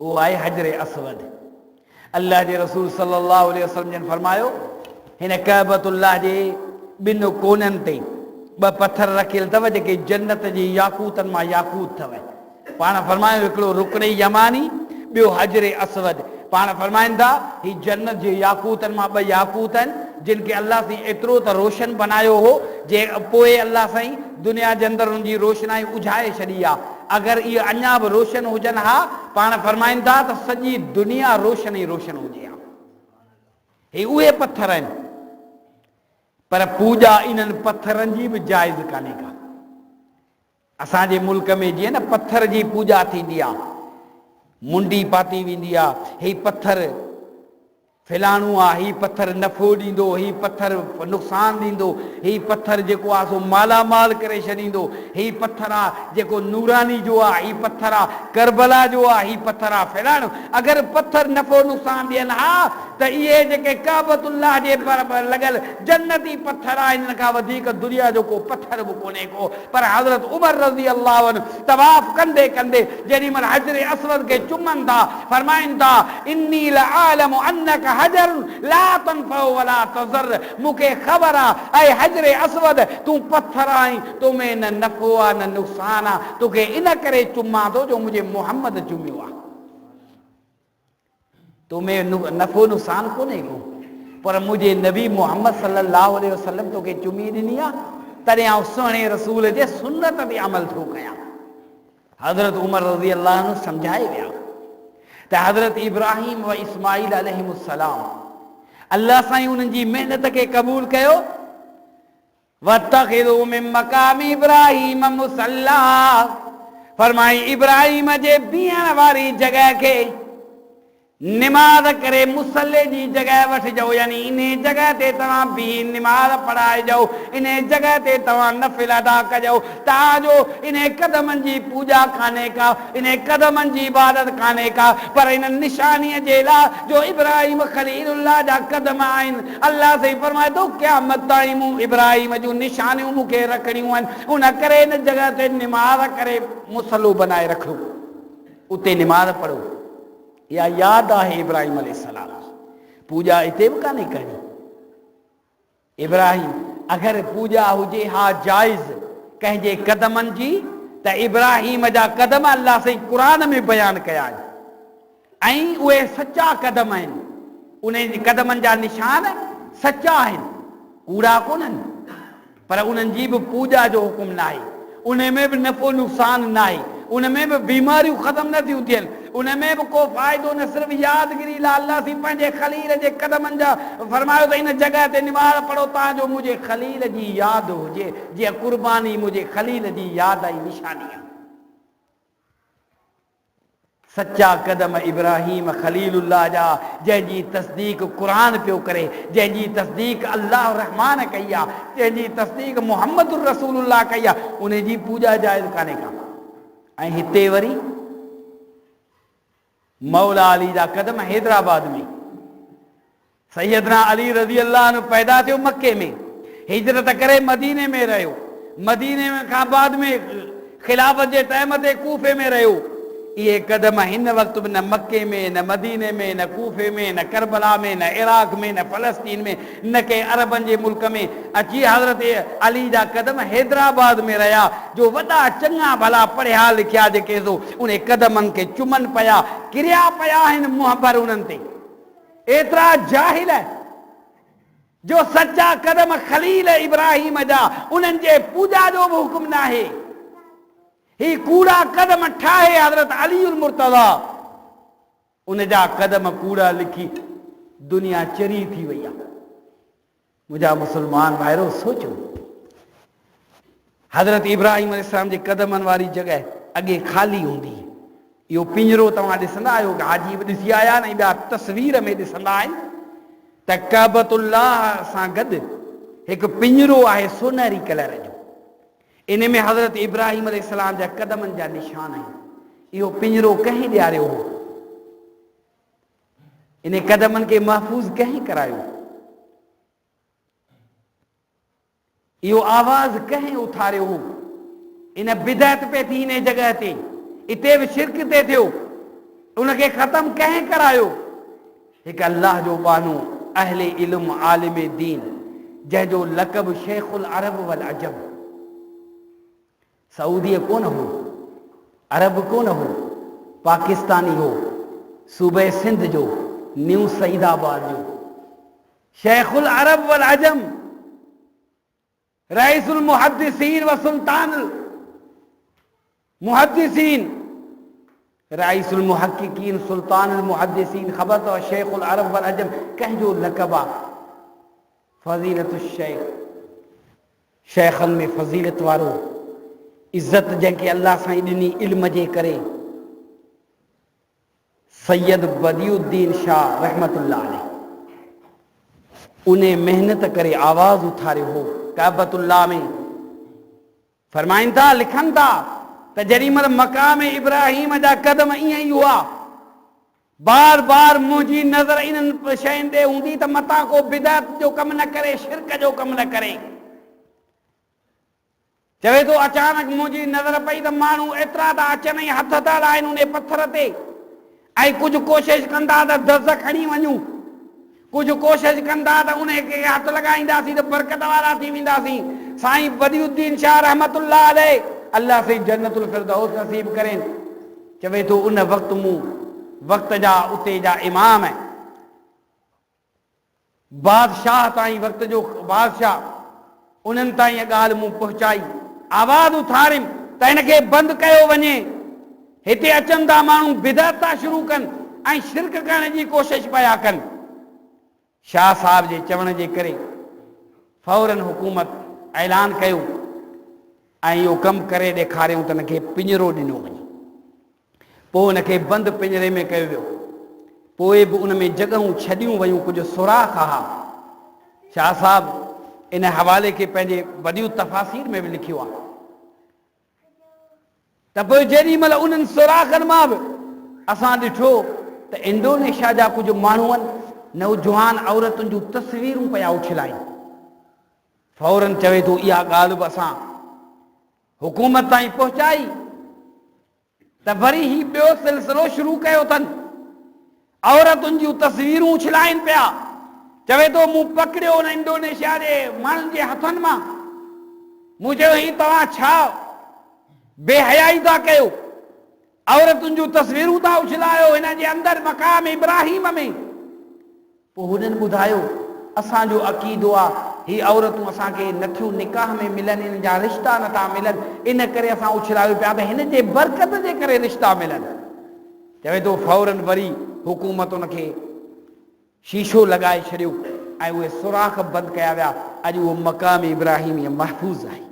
उहो आहे हजरे असवद। अल्लाह जे रसूल सल्लल्लाहु अलैहि वसल्लम जन फरमायो हिन काबतुल्लाह जे ॿिनि कोननि ते ॿ पत्थर रखियल अथव जेके जन्नत जी याकूतनि मां याकूत अथव। पाण फरमायो हिकिड़ो रुकने यमानी, ॿियो हजरे असवद। पाण फरमाइनि था ही जन्नत जे याकूतनि मां ॿ याकूत आहिनि जिन खे अल्लाह साईं एतिरो त रोशन बनायो हो जे पोइ अल्लाह साईं दुनिया जे अंदरि हुनजी रोशनाई उझाए छॾी आहे। अगरि इहे अञा बि रोशन हुजनि हा, पाण फरमाइनि था त सॼी दुनिया रोशन ई रोशन हुजे हा। हे उहे पत्थर आहिनि, पर पूॼा इन्हनि पत्थरनि जी बि जाइज़ कान्हे का। असांजे मुल्क में जीअं न पत्थर जी पूॼा थींदी आहे, मुंडी पाती वेंदी आहे, ही पत्थर फिलाणो आहे, ही पत्थर नफ़ो ॾींदो, ही पत्थर नुक़सानु ॾींदो, ही पत्थर जेको आहे सो मालामाल करे छॾींदो, ही पत्थर आहे जेको नूरानी जो आहे, ही पत्थर आहे करबला जो आहे, ही पत्थर आहे फिलाणो। अगरि पत्थर नफ़ो नुक़सानु ॾियनि हा त इहे जेके काबतुल्लाह जे लॻल जन्नती पत्थर आहे, हिन खां वधीक दुनिया जो को पत्थर बि कोन्हे को। पर हज़रत उमर रज़ी अल्लाह अन्हु तवाफ़ कंदे कंदे जेॾी महिल हजरे असवद खे चुमनि था, फरमाइनि था इन्नी लअअलमु अन्नका हजर ला तनफउ वला तज़र, मूंखे ख़बर आहे ऐं हजरे असवद तूं पत्थर आहीं, तोमें न नफ़ो आहे न नुक़सानु आहे, तोखे इन करे चुमां थो जो मुंहिंजे मोहम्मद चुमियो आहे। तोमें नफ़ो नुक़सानु कोन्हे को, पर मुंहिंजे नबी मोहम्मद सल्लल्लाहु अलैहि वसल्लम तोखे चुमी ॾिनी आहे, तॾहिं आउं सुहिणे रसूल जे सुन्नत ते अमल थो कयां। हज़रत उमर रज़ी अल्लाह अन्हु सम्झाए विया त हज़रत इब्राहिम व इस्माइल अलैहिस्सलाम अल्लाह साईं उन्हनि जी महिनत खे क़बूल कयो। वत्तख़िज़ू मिन मक़ाम इब्राहिम मुसल्ला, फरमाई इब्राहिम जे बीहण वारी जॻह खे निमाज़ करे मुसल्ले जी जॻह वठिजो, यानी इन जॻह ते तव्हां बीह निमाज़ पढ़ाइजो, इन जॻह ते तव्हां नफ़िल अदा कजो, तव्हांजो इन क़दमनि जी पूॼा कान्हे का, इन क़दमनि जी इबादत कान्हे का, पर इन निशानीअ जे लाइ जो इब्राहिम ख़लीलुल्लाह जा क़दम आहिनि। अल्लाह से फरमाए थो क़यामत ताईं मूं इब्राहिम जूं निशानियूं मूंखे रखणियूं आहिनि, उन करे इन जॻह ते निमाज़ करे मुसलो बनाए रखो, उते निमाज़ पढ़ो। या यादि आहे इब्राहिम अलैहिस्सलाम, पूॼा हिते बि कान्हे करणी। इब्राहिम अगरि पूॼा हुजे हा जाइज़ कंहिंजे क़दमनि जी, त इब्राहिम जा क़दम अल्लाह साईं क़ुरान में बयानु कया आहिनि ऐं उहे सचा क़दम आहिनि, उन क़दमनि जा निशान सचा आहिनि, कूड़ा कोन्हनि, पर उन्हनि जी बि पूॼा जो हुकुम न आहे, उन में बि नफ़ो नुक़सानु न आहे, उन में बि बीमारियूं ख़तमु न थियूं थियनि, उन में बि को फ़ाइदो न, सिर्फ़ु यादगिरी लाइ अल्लाह साईं पंहिंजे ख़लील जे क़दमनि जा फरमायो त इन जॻह ते निमाज़ पढ़ो तव्हांजो मुंहिंजे ख़लील जी यादि हुजे, जीअं क़ुर्बानी मुंहिंजे ख़लील जी यादि आई निशानी आहे। सच्चा क़दम इब्राहिम ख़लीलुल्लाह जा, जंहिंजी तस्दीक क़ुरान पियो करे, जंहिंजी तस्दीक अल्लाह रहमान कई आहे, जंहिंजी तस्दीक मुहम्मद रसूलुल्लाह कई आहे, उन जी पूॼा जाइज़ कान्हे का। ऐं हिते वरी मौला अली जा क़दम हैदराबाद में, सैयदना अली रज़ी अल्लाह अन्हु पैदा थियो मके में, हिजरत करे मदीने में रहियो, मदीने में खां बाद में खिलाफत जे टाइम ते कूफे में रहियो। ये कदम हिन वक्त न मक्के में, न मदीने में, न कूफे में, न करबला में, न इराक में, न फलस्तीन में, न के अरबन जे मुल्क में अची हज़रत अली जा कदम हैदराबाद में रहा, जो वॾा चङा भला पढ़िया लिखिया जेके सो उन कदमनि खे चुमनि पिया, किरिया पिया आहिनि मुंहं भर उन्हनि ते। एतिरा जाहिल जो सच्चा कदम खलील इब्राहिम जा, उन्हनि जे पूजा जो बि हुकुम न आहे। ही कूड़ा कदम ठाहे हज़रत अली उल मुर्तज़ा, उन जा कदम कूड़ा लिखी दुनिया चरी थी वई आहे। मुंहिंजा मुसलमान भाइरो सोचो, हज़रत इब्राहिम अलैहिस्सलाम जे कदमनि वारी जॻह अॻे ख़ाली हूंदी। इहो पिंजरो तव्हां ॾिसंदा आहियो, हाजी बि ॾिसी आया न, ॿिया तस्वीर में ॾिसंदा आहिनि त काबतुल्लाह सां गॾु हिकु पिंजरो आहे सोनहरी कलर जो। इन में हज़रत इब्राहिम अलैहिस्सलाम जा कदमनि जा निशान आहिनि। इहो पिंजरो कंहिं ॾियारियो हो? इन कदमनि खे महफ़ूज़ कंहिं करायो? इहो आवाज़ कंहिं उथारियो हो? इन बिदअत पे थी इन जॻह ते, इते बि शिरक ते थियो, उनखे ख़तम कंहिं करायो? हिकु अल्लाह जो बानो अहले इल्म आलिम दीन, जंहिंजो लक़ब शेखुल अरब वल अजब। सऊदी कोन हो, अरब कोन हो, पाकिस्तानी हो, सूबे सिंध जो, न्यू सईदाबाद जो, शेखुल अरब वल अजम, रईसुल मुहद्दिसीन व सुल्तानुल मुहद्दिसीन, रईसुल मुहक्किकीन सुल्तानुल मुहद्दिसीन। ख़बर अथव शेखुल अरब वल अजम कंहिंजो लक़ब आहे? फज़ीलतुश शेख, शेखनि में फज़ीलत वारो, इज़त जंहिंखे अल्लाह साईं ॾिनी इल्म जे करे। सैयद बदियुद्दीन शाह रहमतुल्लाह अलैह, उन मेहनत करे आवाज़ उथारियो हो काबतुल्लाह में। फरमाइनि था, लिखनि था त जेॾी महिल मक़ाम इब्राहिम जा कदम ईअं ई हुआ, बार बार मुंहिंजी नज़र इन्हनि शयुनि ते हूंदी त मतां को बिदअत जो कमु न करे, शिरक जो कमु न करे। चवे थो अचानक मुंहिंजी नज़र पई त माण्हू एतिरा था अचनि, हथ था लाहिनि उन पथर ते, ऐं कुझु कोशिशि कंदा त दज़ खणी वञूं, कुझु कोशिशि कंदा त उन खे हथ लॻाईंदासीं त बरकत वारा थी वेंदासीं। साईं बदियुद्दीन शाह रहमतुल्लाह अलैह, अल्लाह से जन्नतुल फिरदौस नसीब करें। चवे थो उन वक़्तु मूं वक़्त जा उते जा इमाम बादशाह ताईं, वक़्त जो बादशाह, उन्हनि ताईं इहा ॻाल्हि मूं पहुचाई, आवाज़ उथारिम त हिनखे बंदि कयो वञे। हिते अचनि था माण्हू बिदअत था शुरू कनि ऐं शिरक करण जी कोशिशि पिया कनि। शाह साहब जे चवण जे करे फौरन हुकूमत ऐलान कयो ऐं इहो कमु करे ॾेखारियऊं त हिनखे पिंजरो ॾिनो वञे। पोइ हुनखे बंदि पिंजरे में कयो वियो। पोइ बि उन में जॻहियूं छॾियूं वयूं, कुझु सुराख हा। शाह साहब इन हवाले खे पंहिंजे वॾियूं तफ़ासीर में बि लिखियो आहे त पोइ जेॾी महिल उन्हनि सुराखनि मां बि असां ॾिठो त इंडोनेशिया जा कुझु माण्हू आहिनि, नौजवान औरतुनि जूं तस्वीरूं पिया उछलाइनि। फौरन चवे थो इहा ॻाल्हि बि असां हुकूमत ताईं पहुचाई त वरी ही ॿियो सिलसिलो शुरू कयो अथनि, औरतुनि जूं तस्वीरूं उछलाइनि पिया। चवे थो मूं पकड़ियो उन इंडोनेशिया जे माण्हुनि जे हथनि मां, मूं चयो ही तव्हां छा बेहयाई था कयो, औरतुनि जूं तस्वीरूं था उछलायो हिन जे अंदरि मक़ाम इब्राहिम में। पोइ हुननि ॿुधायो असांजो अक़ीदो आहे ही औरतूं असांखे नथियूं निकाह में मिलनि, इन जा रिश्ता नथा मिलनि, इन करे असां उछलायो पिया त हिन जे बरकत जे करे रिश्ता मिलनि। चवे थो फौरन वरी हुकूमत उनखे शीशो लॻाए छॾियो ऐं उहे सुराख बंदि कया विया। अॼु उहो मक़ाम इब्राहिमी महफ़ूज़ आहे।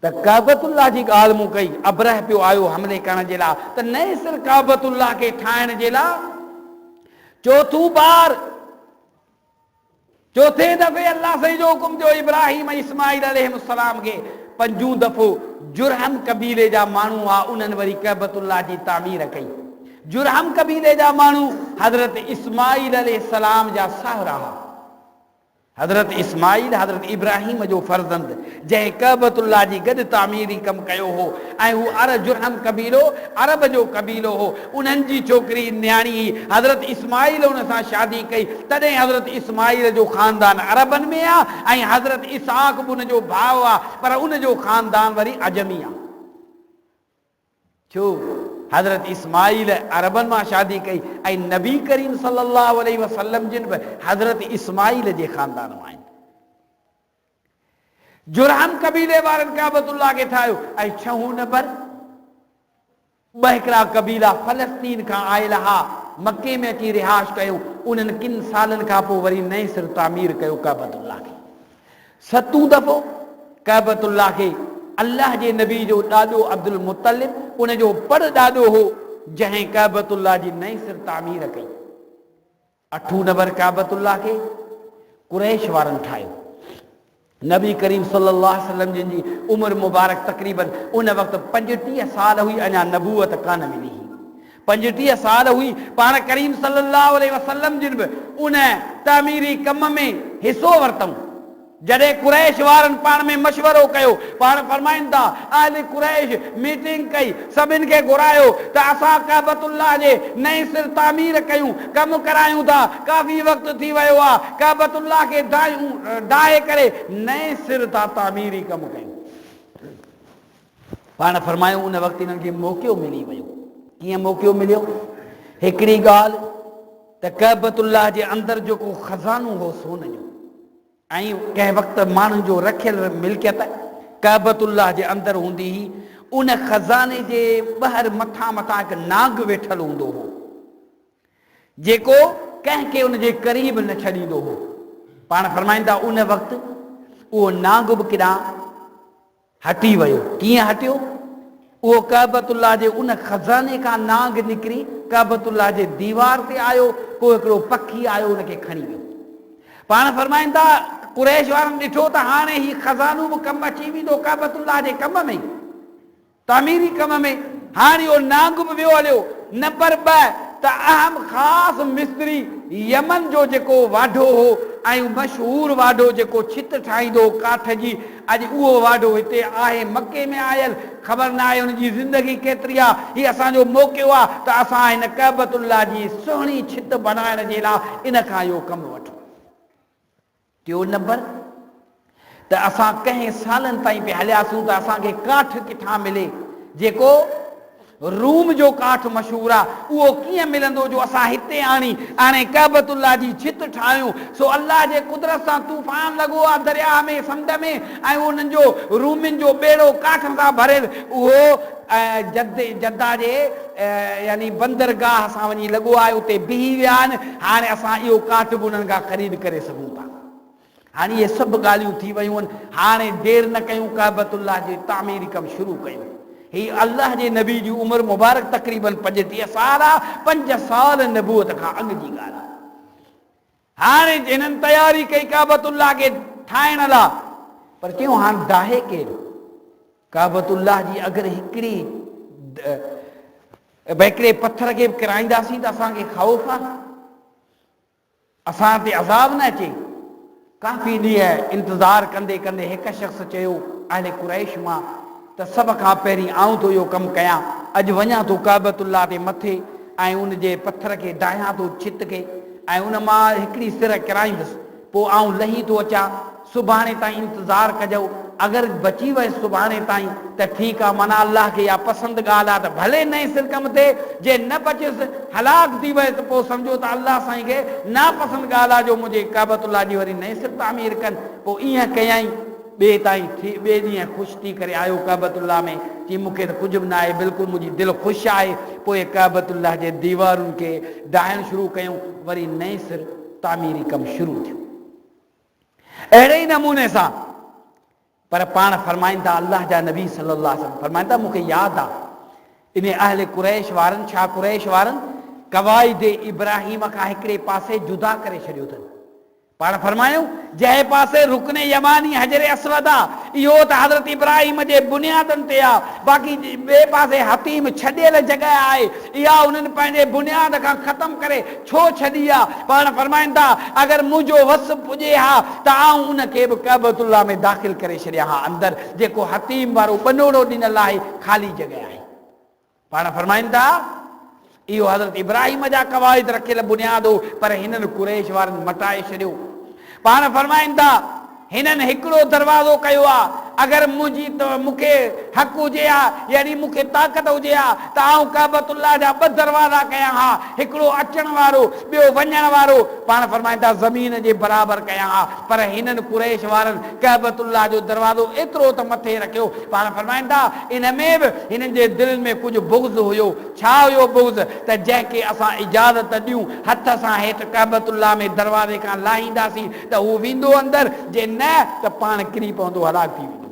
त काबतुल्लाह जी ॻाल्हि मूं कई, अबरह पियो आयो हमले करण जे लाइ, त नए सिर काबतुल्लाह खे ठाहिण जे लाइ चौथों बार, चौथे दफ़े अल्लाह साईं जो हुकुम जो इब्राहिम ऐं इस्माइल अलैहिस्सलाम खे पंजूं दफ़ो जुरहम कबीले जा माण्हू हुआ, उन्हनि वरी काबतुल्लाह जी तामीर कई। जुरहम कबीले जा माण्हू हज़रत इस्माइल अलैहिस्सलाम जा साहुरा हुआ। हज़रत इस्माइल हज़रत इब्राहिम जो फर्ज़ंद जंहिं काबतुल्लाह जी गॾु तामीरी कमु कयो हो ऐं हू जुरहम कबीलो अरब जो कबीलो हो। उन्हनि जी छोकिरी न्याणी हज़रत इस्माइल उन सां शादी कई। तॾहिं हज़रत इस्माइल जो ख़ानदान अरबनि में आहे ऐं हज़रत इसहाक़ बि उन जो भाउ आहे, पर उन जो ख़ानदान वरी अजमी आहे। छो हज़रत इस्माइल अरबन मां शादी कई ऐं नबी करीम सल्लल्लाहु अलैहि वसल्लम जिन बि हज़रत इस्माइल जे ख़ानदान मां आहिनि। जुरहम कबीले वारनि काबतुल्लाह खे ठाहियो ऐं 6 नंबर ॿ हिकिड़ा कबीला फ़लस्तीन खां आयल हा, मके में अची रिहाश कयो। उन्हनि किन सालनि खां पोइ वरी नए सिर तामीर कयो काबतुल्लाह खे। 7 दफ़ो काबतुल्लाह खे अल्लाह जे नबी जो ॾाॾो अब्दुल मुत्तलिब उन जो पर ॾाॾो हो जंहिं काबतुल्लाह जी नई सिर तामीर कई। 8 नंबर काबतुल्लाह खे कुरैश वारनि ठाहियो। नबी करीम सल्लल्लाहु अलैहि वसल्लम जिन जी उम्र मुबारक तक़रीबन उन वक़्तु 35 साल हुई, अञा नबूअत कान मिली हुई। 35 साल हुई। पाण करीम सल्लल्लाहु अलैहि वसल्लम जिन बि उन तामीरी कम में हिसो वरितऊं। जॾहिं कुरैश वारनि पाण में मशवरो कयो, पाण फरमाइनि था अहले कुरैश मीटिंग कई, सभिनि खे घुरायो त असां काबतुल्लाह जे नई सिर तामीर कयूं, कमु करायूं था। काफ़ी वक़्तु थी वियो आहे, काबतुल्लाह खे डाहे करे नए सिर था तामीरी कमु कयूं। पाण फरमायूं उन वक़्तु इन्हनि खे मौक़ो मिली वियो। कीअं मौक़ो मिलियो? हिकिड़ी ॻाल्हि त काबतुल्लाह जे अंदरि जेको खज़ानो हो सोन जो ऐं कंहिं वक़्तु माण्हुनि जो रखियल मिल्कियत काबतुल्लाह जे अंदरि हूंदी हुई। उन खज़ाने जे ॿाहिरि मथां हिकु नाग वेठल हूंदो हो जेको कंहिंखे उन जे क़रीब न छॾींदो हो। पाण फरमाईंदा उन वक़्तु उहो नाग बि केॾां हटी वियो। कीअं हटियो? उहो काबतुल्लाह जे उन खज़ाने खां नाग निकिरी काबतुल्लाह जे दीवार ते आयो। पोइ हिकिड़ो पखी आयो उनखे खणी वियो। पाण फरमाईंदा कुरैश वारनि ॾिठो त हाणे ही खज़ानो बि कमु अची वेंदो काबतुल्लाह जे कम में, तामीरी कम में। हाणे इहो नाग बि वियो हलियो। नंबर 2 त अहम ख़ासि मिस्त्री यमन जो जेको वाढो हो ऐं मशहूरु वाढो जेको छित ठाहींदो काठ जी, अॼु उहो वाढो हिते आहे मके में आयल। ख़बर न आहे हुनजी ज़िंदगी केतिरी आहे। हीअ असांजो मौक़ो आहे त असां हिन काबतुल्लाह जी सुहिणी छित बनाइण जे लाइ इन खां इहो कमु वठूं। 3 नंबर त असां कंहिं सालनि ताईं पिया हलियासीं त असांखे काठ किथां मिले जेको रूम जो काठ मशहूरु आहे। उहो कीअं मिलंदो जो असां हिते हाणे काबतुल्लाह जी छित ठाहियूं। सो अल्लाह जे कुदरत सां तूफ़ान लॻो आहे दरिया में, समुंड में, ऐं उन्हनि जो रूमिन जो बेड़ो काठ सां भरियल। उहो जद्दा जे यानी बंदरगाह सां वञी लॻो आहे, उते बीही विया आहिनि। हाणे असां इहो काठ बि उन्हनि खां ख़रीद करे सघूं था। हाणे इहे सभु ॻाल्हियूं थी वियूं आहिनि। हाणे देरि न कयूं, काबतुल्लाह जी तामीरी कमु शुरू कयूं। ही अल्लाह जे नबी जी उमिरि मुबारक तक़रीबन 35 साल आहे। 5 साल नबूअत खां अॻु जी ॻाल्हि आहे। हाणे हिननि तयारी कई काबतुल्लाह खे ठाहिण लाइ, पर चयूं हाणे डाहे केरु? काबतुल्लाह जी अगरि हिकिड़े पथर खे किराईंदासीं त असांखे ख़ौफ़ आहे, असां ते अज़ाब न अचे। काफ़ी ॾींहं इंतज़ारु कंदे कंदे हिकु शख़्स चयो अहले कुरैश मां त सभ खां पहिरीं आऊं थो इहो कमु कयां। अॼु वञा थो काबतुल्लाह ते मथे ऐं उन जे पथर खे डाहियां थो छित खे ऐं उन मां हिकिड़ी सिर किराईंदुसि। पोइ आऊं लही थो अचां। सुभाणे ताईं इंतज़ारु कजो। अगरि बची वयसि सुभाणे ताईं त ठीकु आहे, माना अल्लाह खे इहा पसंदि ॻाल्हि आहे त भले नए सिर कमु थिए। जे न बचियसि हलाक थी वियसि त पोइ सम्झो त अल्लाह साईं खे नापसंदि ॻाल्हि आहे जो मुंहिंजे काबतुल्लाह जी वरी नए सिर तामीर कनि। पोइ ईअं कयईं। ॿिए ॾींहुं ख़ुशि थी करे आयो काबतुल्लाह में। चई मूंखे त कुझु बि न आहे, बिल्कुलु मुंहिंजी दिलि ख़ुशि आहे। पोइ काबतुल्लाह जे दीवारुनि खे डाहिणु शुरू कयूं। वरी नए सिर तामीरी कमु शुरू थियो। अहिड़े ई नमूने सां पर पाण फरमाईंदा अल्लाह जा नबी सल्लल्लाहु अलैहि वसल्लम फरमाईंदा मूंखे यादि आहे इन अहले कुरैश वारनि, छा कुरैश वारनि कवाइद इब्राहिम खां हिकिड़े पासे जुदा करे छॾियो अथनि। पाण फरमायूं जंहिं पासे रुकने यमानी हजरे अस्वद आहे इहो त हज़रत इब्राहिम जे बुनियादनि ते आहे। बाक़ी ॿिए पासे हतीम छॾियल जॻह आहे, इहा उन्हनि पंहिंजे बुनियाद खां ख़तमु करे छो छॾी आहे? पाण फरमाइनि था अगरि मुंहिंजो वस पुॼे हा त आऊं उनखे बि काबतुल्लाह में दाख़िल करे छॾिया हा अंदरि, जेको हतीम वारो बनोड़ो ॾिनल आहे, ख़ाली जॻह आहे। पाण फरमाइनि था इहो हज़रत इब्राहिम जा क़वाइद रखियल बुनियाद हो, पर हिननि कुरैश वारनि मटाए छॾियो। पाण फरमाइनि था हिननि हिकिड़ो दरवाज़ो कयो आहे, अगरि मूंखे हक़ हुजे हा, यानी मूंखे ताक़त हुजे हा त आऊं काबतुल्लाह जा 2 दरवाज़ा कया हा, हिकिड़ो अचण वारो, ॿियो वञण वारो। पाण फरमाइनि था ज़मीन जे बराबरि कया हा, पर हिननि कुरैश वारनि काबतुल्लाह जो दरवाज़ो एतिरो त मथे रखियो। पाण फरमाइनि था इन में बि हिननि जे दिलि में कुझु बुग़्ज़ हुयो। छा हुयो बुग़्ज़? त जंहिंखे असां इजाज़त ॾियूं हथ सां हेठि काबतुल्लाह में दरवाज़े खां लाहींदासीं त हू वेंदो अंदरि, जे न त पाण किरी पवंदो, हलाक थी वेंदो।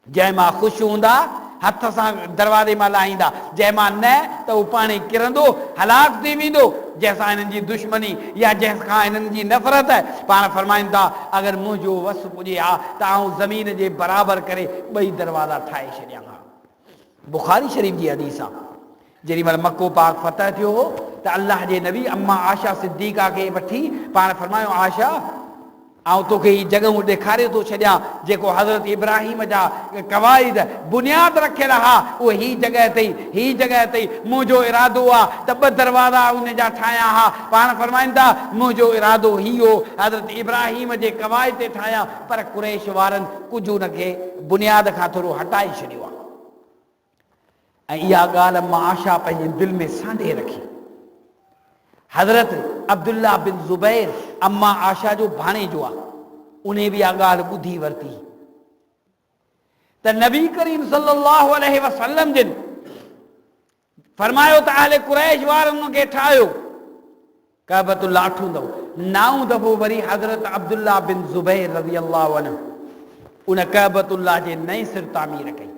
जंहिं मां ख़ुशि हूंदा हथ सां दरवाज़े मां लाहींदा, जंहिं मां न त उहो पाण ई किरंदो, हलाक थी वेंदो। जंहिंसां हिननि जी दुश्मनी या जंहिंखां हिननि जी नफ़रत आहे। पाण फरमाइनि था अगरि मुंहिंजो वस पुॼे हा त आऊं ज़मीन जे बराबरि करे 2 दरवाज़ा ठाहे छॾियां हा। बुखारी शरीफ़ जी हदीस आहे, जेॾी महिल मको पाक फतह थियो हो त अल्लाह जे नबी अम्मा आशा सिद्दीक़ा खे वठी पाण फरमायो आशा ऐं तोखे हीअ जॻहियूं ॾेखारे थो छॾियां जेको हज़रत इब्राहिम जा क़वाइद बुनियाद रखियल हा, उहो हीअ जॻह अथई, हीअ जॻह अथई। मुंहिंजो इरादो आहे त 2 दरवाज़ा उन जा ठाहियां हा। पाण फरमाइनि था मुंहिंजो इरादो ही हो, हज़रत इब्राहिम जे क़वाइद ते ठाहियां, पर कुरैश वारनि कुझु उनखे बुनियाद खां थोरो हटाए छॾियो आहे। ऐं इहा ॻाल्हि मां आशा पंहिंजे दिलि में सांढे रखी। हज़रत अब्दुल्ला बिन ज़ुबैर अम्मा आशा जो भाणे जो आहे, उन बि इहा ॻाल्हि ॿुधी वरिती त नबी करीम सल्लल्लाहु अलैहि वसल्लम जिन फरमायो त अहले कुरैश वारनि उनखे ठाहियो काबतुल्लाह 8 दफ़ो। 9 दफ़ो वरी हज़रत अब्दुल्ला बिन ज़ुबैर रज़ियल्लाहु अन्हु उन काबतुल्लाह जे नए सिर तामीर कई।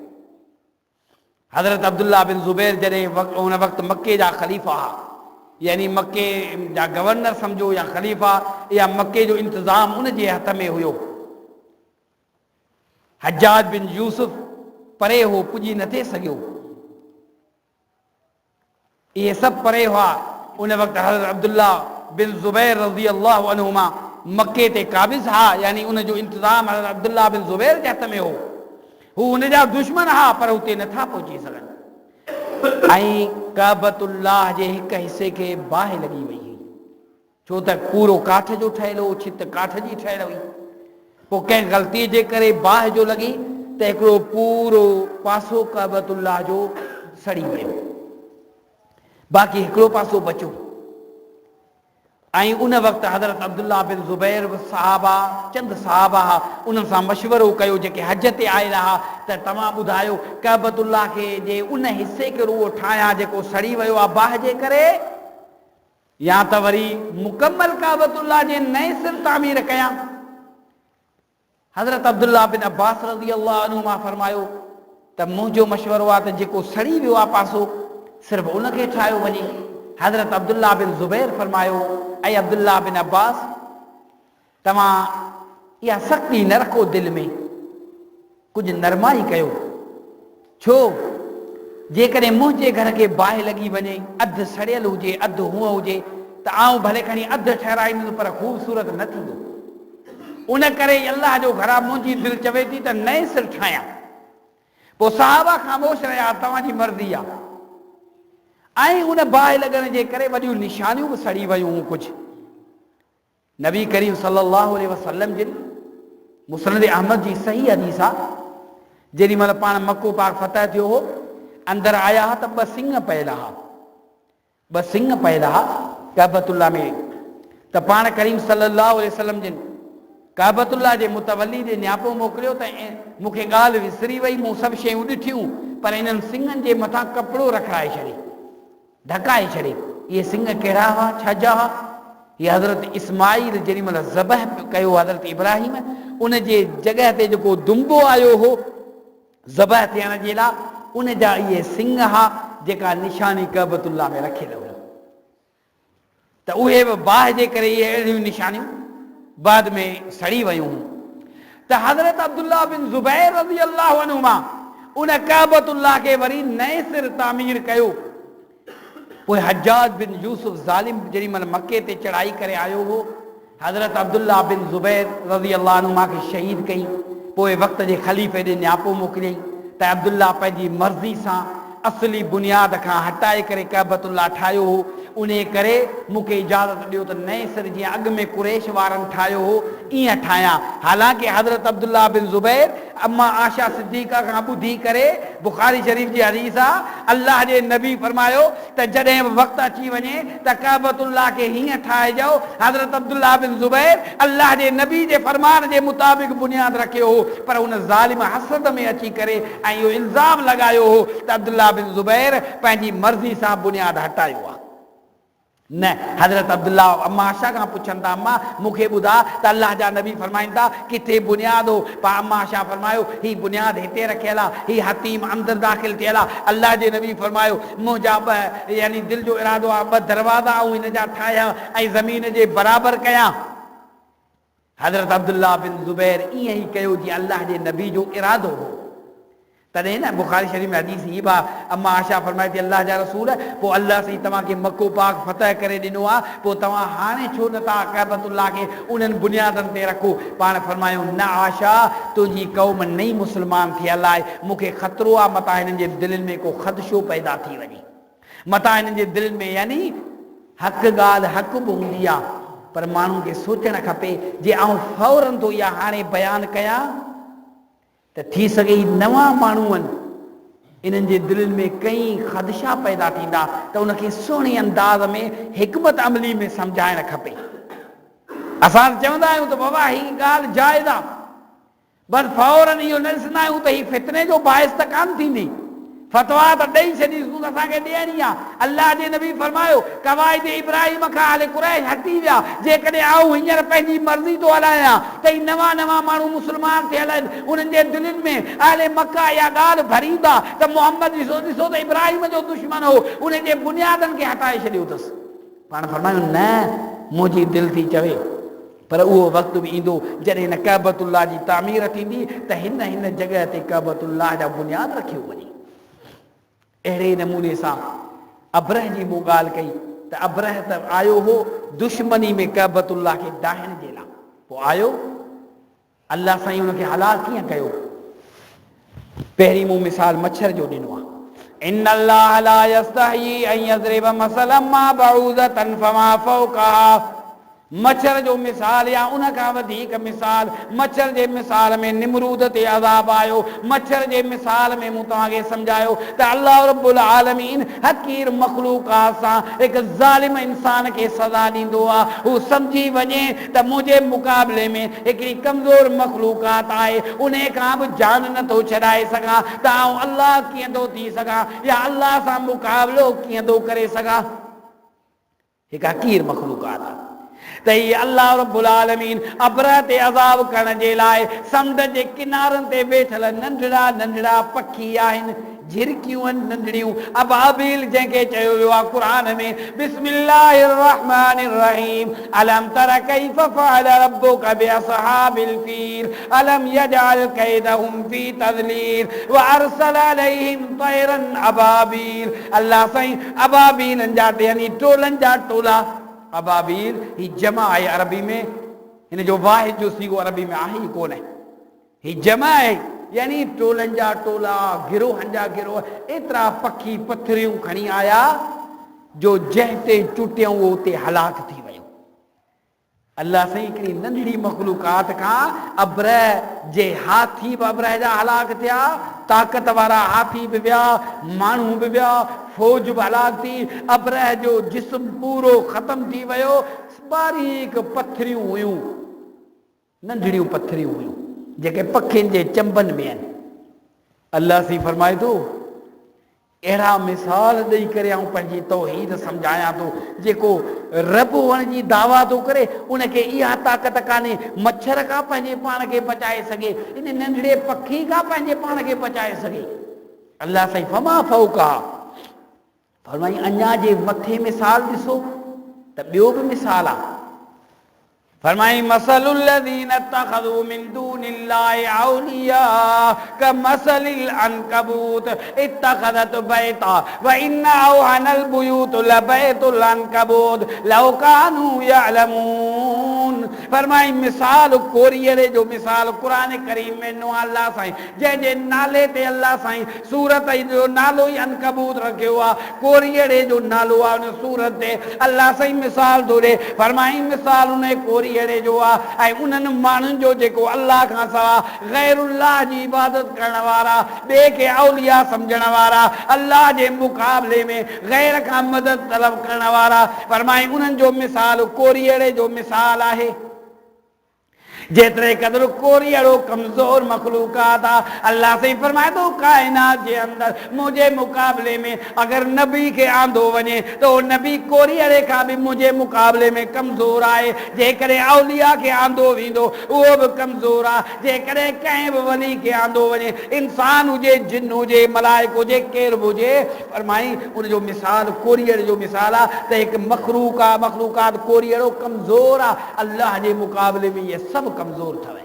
हज़रत अब्दुल्ला बिन ज़ुबैर जॾहिं उन वक़्तु मके जा ख़लीफ़ा हुआ, यानी मके जा गवर्नर समझो या ख़लीफ़ा, या मके जो इंतज़ाम उन जे हथ में हुयो। हज्जाज बिन यूसुफ परे हो, पुॼी न थे सघियो। इहे सभु परे हुआ। उन वक़्तु हज़रत अब्दुल्ला बिन ज़ुबैर रज़ियल्लाहु अन्हुमा मके ते क़ाबिज़ हा, यानी उन जो इंतज़ाम हज़रत अब्दुल्ला बिन ज़ुबैर जे हथ में हो। हू उन जा दुश्मन हा, पर हुते नथा पहुची सघनि। ऐं काबतुल्लाह जे हिक हिसे खे बाहि लॻी वई हुई, छो त पूरो काठ जो ठहियल हो, छित काठ जी ठहियल हुई। पोइ कंहिं ग़लतीअ जे करे बाहि जो लॻी त हिकिड़ो पूरो पासो काबतुल्लाह जो सड़ी वियो, बाक़ी हिकिड़ो पासो बचियो। ऐं उन वक़्तु हज़रत अब्दुल्ला बिन ज़ुबैर साहबा, चंद साहबा उन्हनि सां मशवरो कयो जेके हज ते आयल हा, त तव्हां ॿुधायो काबतुल्लाह खे जे उन हिसे खे उहो ठाहियां जेको सड़ी वियो आहे बाहि जे करे, या त वरी मुकमल काबतुल्लाह जे नए सिर तामीर कयां। हज़रत अब्दुल्ला बिन अब्बास रज़ियल्लाहु अन्हु मां फरमायो त मुंहिंजो मशवरो आहे त जेको सड़ी वियो आहे पासो सिर्फ़ु उनखे ठाहियो वञे। हज़रत अब्दुल्ला बिन ज़ुबैर फरमायो ऐं अब्दुल्ला बिन अब्बास तव्हां इहा सख़्ती न रखो दिलि में, कुझु नरमाई कयो। छो जेकॾहिं मुंहिंजे घर खे बाहि लॻी वञे, अधु सड़ियल हुजे अधु हूअं हुजे, त आऊं भले खणी अधु ठहिराईंदुसि पर ख़ूबसूरत न थींदो। उन करे अल्लाह जो घर आहे, मुंहिंजी दिलि चवे थी त नए सिर ठाहियां। पोइ साहबा ख़ामोश रहिया, तव्हांजी मर्ज़ी आहे। ऐं उन बाहि लॻण जे करे वॾियूं निशानियूं बि सड़ी वियूं हुयूं कुझु। नबी करीम सल्लल्लाहु अलैहि वसल्लम जिन मुस्नद अहमद जी सही हदीस आहे, जेॾी महिल पाण मको पाक फतह थियो हो, अंदरि आया हा त 2 सिंह पयल हा, 2 सिंह पयल हा काबतुल्लाह में। त पाण करीम सल्लल्लाहु अलैहि वसल्लम जिन काबतुल्लाह जे मुतवली जे न्यापो मोकिलियो त मूंखे ॻाल्हि विसरी वई, मूं सभु शयूं ॾिठियूं, पर इन्हनि सिंहनि जे मथां कपिड़ो रखाए छॾे, ढकाए छॾे। इहे सिंह कहिड़ा हुआ, छाजा हुआ? हीअ हज़रत इस्माईल जेॾी महिल ज़बह कयो हज़रत इब्राहिम, उन जे जॻह ते जेको दुंबो आयो हो ज़बह थियण जे लाइ, उन जा इहे सिंह हा जेका निशानी काबतुल्लाह में रखियल हुई। त उहे बि बाहि जे करे इहे अहिड़ियूं निशानियूं बाद में सड़ी वयूं त हज़रत अब्दुल्ला बिन ज़ुबैर रज़ी अल्लाहु अन्हुमा उन काबतुल्लाह के वरी नए सिर तामीर कयो। पोइ हज्जाज बिन यूसुफ ज़ालिम जेॾी महिल मके ते चढ़ाई करे आयो हो, हज़रत अब्दुल्ला बिन ज़ुबैर रज़ी अल्लाहु अन्हुमा खे शहीद कई। पोइ वक़्त जे ख़लीफ़े ॾे न्यापो मोकिलियईं त अब्दुल्ला पंहिंजी मर्ज़ी सां असली बुनियाद खां हटाए करे काबतुल्लाह ठाहियो हो। उन करे मूंखे इजाज़त ॾियो त नए सिर जीअं अॻु में कुरैश वारनि ठाहियो हो ईअं ठाहियां। हालांकि हज़रत अब्दुल्ला बिन ज़ुबैर अम्मा आशा सिद्दीक़ा खां ॿुधी करे बुखारी शरीफ़ जी हदीस आहे, अल्लाह जे नबी फरमायो त जॾहिं वक़्तु अची वञे त काबतुल्लाह खे हीअं ठाहिजो। हज़रत अब्दुल्ला बिन ज़ुबैर अल्लाह जे नबी जे फरमान जे मुताबिक़ बुनियाद रखियो हो, पर उन ज़ालिम हसद में अची करे ऐं इहो इल्ज़ाम लॻायो हो त अब्दुल्ला बिन ज़ुबैर पंहिंजी मर्ज़ी सां बुनियाद हटायो आहे। न, हज़रत अब्दुल्ला अम्मा आशा खां पुछनि था, अम्मा मूंखे ॿुधा त अल्लाह जा नबी फरमाइनि था किथे बुनियाद हो? पा अम्मा आशा फरमायो ही बुनियाद हिते रखियल आहे, ही हतीम अंदरि दाख़िल थियल आहे। अल्लाह जे नबी फरमायो मुंहिंजा ॿ यानी दिलि जो इरादो आहे ॿ दरवाज़ा ऐं हिन जा ठाहियां ऐं ज़मीन जे बराबरि कयां। हज़रत अब्दुल्ला बिन ज़ुबैर ईअं ई कयो जीअं अल्लाह जे नबी जो इरादो हो। तॾहिं न बुखारी शरीफ़ में हदीस ही बा, अम्मा आशा फरमाए थी अल्लाह जा रसूल पोइ अल्लाह साईं तव्हांखे मको पाक फतह करे ॾिनो आहे, पोइ तव्हां हाणे छो नथा काबतुल्लाह खे उन्हनि बुनियादनि ते रखो? पाण फरमायूं न आशा, तुंहिंजी क़ौम नई मुस्लमान थियल आहे, मूंखे ख़तरो आहे मतां हिननि जे दिलनि में को ख़दशो पैदा थी वञे, मतां हिननि जे दिलनि में यानी हक़ ॻाल्हि हक़ बि हूंदी आहे, पर माण्हुनि खे सोचणु खपे जे आउं फौरन थो इहा हाणे बयानु कयां त थी सघे नवां माण्हू आहिनि, इन्हनि जे दिलनि में कई ख़दशा पैदा थींदा त उनखे सुहिणे अंदाज़ में हिकमत अमली में सम्झाइणु खपे। असां चवंदा आहियूं त बाबा हीअ ॻाल्हि जाइज़ आहे, बसि फौरन इहो न ॾिसंदा आहियूं त हीअ फितने जो बाहिस त कान थींदी, फतवा त ॾेई छॾीसूं असांखे ॾियणी आहे। अल्लाह जे नबी फरमायो कवाइद इब्राहिम खां हाले कुरैश हटी विया, जेकॾहिं आऊं हींअर पंहिंजी मर्ज़ी थो हलायां त ही नवां नवां माण्हू मुस्लमान थियल आहिनि, उन्हनि जे दिलनि में आले मका इहा ॻाल्हि भरींदा त मोहम्मद ॾिसो त इब्राहिम जो दुश्मन हो, उनजे बुनियादनि खे हटाए छॾियो अथसि। पाण फरमायूं न, मुंहिंजी दिलि थी चवे, पर उहो वक़्तु बि ईंदो जॾहिं हिन काबतुल्लाह जी तामीर थींदी त हिन हिन जॻह ते काबतुल्लाह जा बुनियाद रखियो वञे। अहिड़े नमूने सां अबरह जी मूं ॻाल्हि कई त अबरह त आयो हो दुश्मनी में काबतुल्लाह खे डाहिण जे लाइ, पोइ आयो अल्लाह साईं हुनखे हलाक कीअं कयो? पहिरीं मूं मिसाल मच्छर जो ॾिनो आहे, इन अल्लाह ला यस्तही अन यज़रिब मसलन मा बऊदतन फमा फौकहा। मच्छर जो मिसाल या उन खां वधीक मिसाल, मच्छर जे मिसाल में निमरूद ते अज़ाब आयो, मच्छर जे मिसाल में मूं तव्हांखे सम्झायो त अल्लाह रब्बुल आलमीन हक़ीर मख़लूक़ात सां हिकु ज़ालिम इंसान खे सज़ा ॾींदो आहे। हू सम्झी वञे त मुंहिंजे मुक़ाबले में हिकिड़ी कमज़ोर मख़लूक़ात आहे, उन खां बि जान नथो छॾाए सघां त आउं अल्लाह कीअं थो थी सघां या अल्लाह सां मुक़ाबिलो कीअं थो करे सघां? हिकु हक़ीर मख़लूक़ात आहे त ही अल्लाह रब्बुल आलमीन अबरह ते अज़ाब करण जे लाइ समुंड जे किनारनि ते वेठल नंढड़ा नंढड़ा पखी आहिनि, झिरकियूं आहिनि नंढड़ियूं, अबाबील जंहिंखे चयो वियो आहे क़ुरान में बिस्मिल्लाहिर रहमानिर रहीम, अलम तर कैफ फअल रब्बुका बिअसहाबिल फील अलम यजअल कैदहुम फी तज़लील व अरसल अलैहिम तैरन अबाबील। अल्लाह साईं अबाबीलनि जा यानी टोलनि जा टोला, अबाबील ही जमा आहे अरबी में, हिन जो वाहिद जो सीगो अरबी में आहे ई कोन्हे, ही जमा आहे यानी टोलनि जा टोला, गिरोहनि जा गिरोह, एतिरा पखी पथरियूं खणी आया जो जंहिं ते चुटियूं उहो उते हलाक थी वियो। अल्लाह साईं हिकिड़ी नंढड़ी मख़लूक़ात खां अबरह जे हाथी बि अबरह जा हलाक थिया, ताक़त वारा हाथी बि विया, माण्हू बि विया, फौज बि हलाक थी, अबरह जो जिस्म पूरो ख़तम थी वियो, बारीक पथरियूं हुयूं, नंढड़ियूं पथरियूं हुयूं जेके पखियुनि जे चंबनि में आहिनि। अल्लाह साईं फरमाए थो अहिड़ा मिसाल ॾेई करे आऊं पंहिंजी तौहीद सम्झायां थो, जेको रब हुअण जी दावा थो करे उनखे इहा ताक़त कान्हे मच्छर खां पंहिंजे पाण खे बचाए सघे, इन नंढड़े पखी खां पंहिंजे पाण खे बचाए सघे। अल्लाह साईं फमा फौका फरमाई अञा जे मथे मिसाल ॾिसो त ॿियो बि मिसाल आहे, फरमाई मसलुल्लज़ीना इत्तख़ज़ू मिन दूनिल्लाहि औलिया कमसलिल अनकबूत इत्तख़ज़त बैता व इन्ना औहनल बुयूत लबैतुल अनकबूत लौ कानू यअलमून। फरमाई मिसाल कोरियरे जो मिसाल कुरान करीम में नो अल्लाह साईं जे नाले ते अल्लाह साईं सूरत जो नालो ही अनकबूत रखियो आ, कोरियरे जो नालो आ उन सूरत ते अल्लाह साईं मिसाल दो ॾे। फरमाई मिसाल उन कोरियरे जो आ ऐं उन्हनि माण्हुनि जो जेको अल्लाह खां सवा गैरुल्लाह जी इबादत करण वारा, ॿिए खे औलिया सम्झण वारा, अल्लाह जे मुक़ाबले में गैर खां मदद तलब करण वारा। फरमाई उन्हनि जो मिसाल कोरियरे जो मिसाल आहे जेतिरे क़दुरु कोरियरो कमज़ोर मखलूकात आ। अल्लाह से फरमाए थो काइनात जे अंदर मुंहिंजे मुक़ाबले में अगरि नबी खे आंदो वञे त उहो नबी कोरियरे खां बि मुंहिंजे मुक़ाबले में कमज़ोर आहे। जेकॾहिं औलिया खे आंदो वेंदो उहो बि कमज़ोर आहे। जेकॾहिं कंहिं बि वली खे आंदो वञे, इंसान हुजे, जिन हुजे, मलाइक हुजे, केरु बि हुजे, फरमाई उनजो मिसाल कोरियर जो मिसाल आहे त हिकु मखलूक आहे, मखलूकात कोरियरो कमज़ोर आहे। अल्लाह जे मुक़ाबले में इहे सभु कमजोर थवे।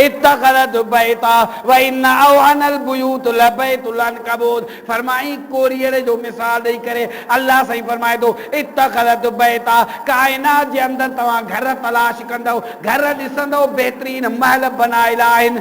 इत्तख़ज़त बैता व इन्ना औहनल बुयूत लबैतुल अनकबूत। फरमाई कोरियर जो मिसाल ॾेई करे अल्लाह साईं फरमाए थो इत्तख़ज़त बैता, काइनात जे अंदरि तव्हां घर तलाश कंदव, घर ॾिसंदव, बहितरीन महल बनायल आहिनि,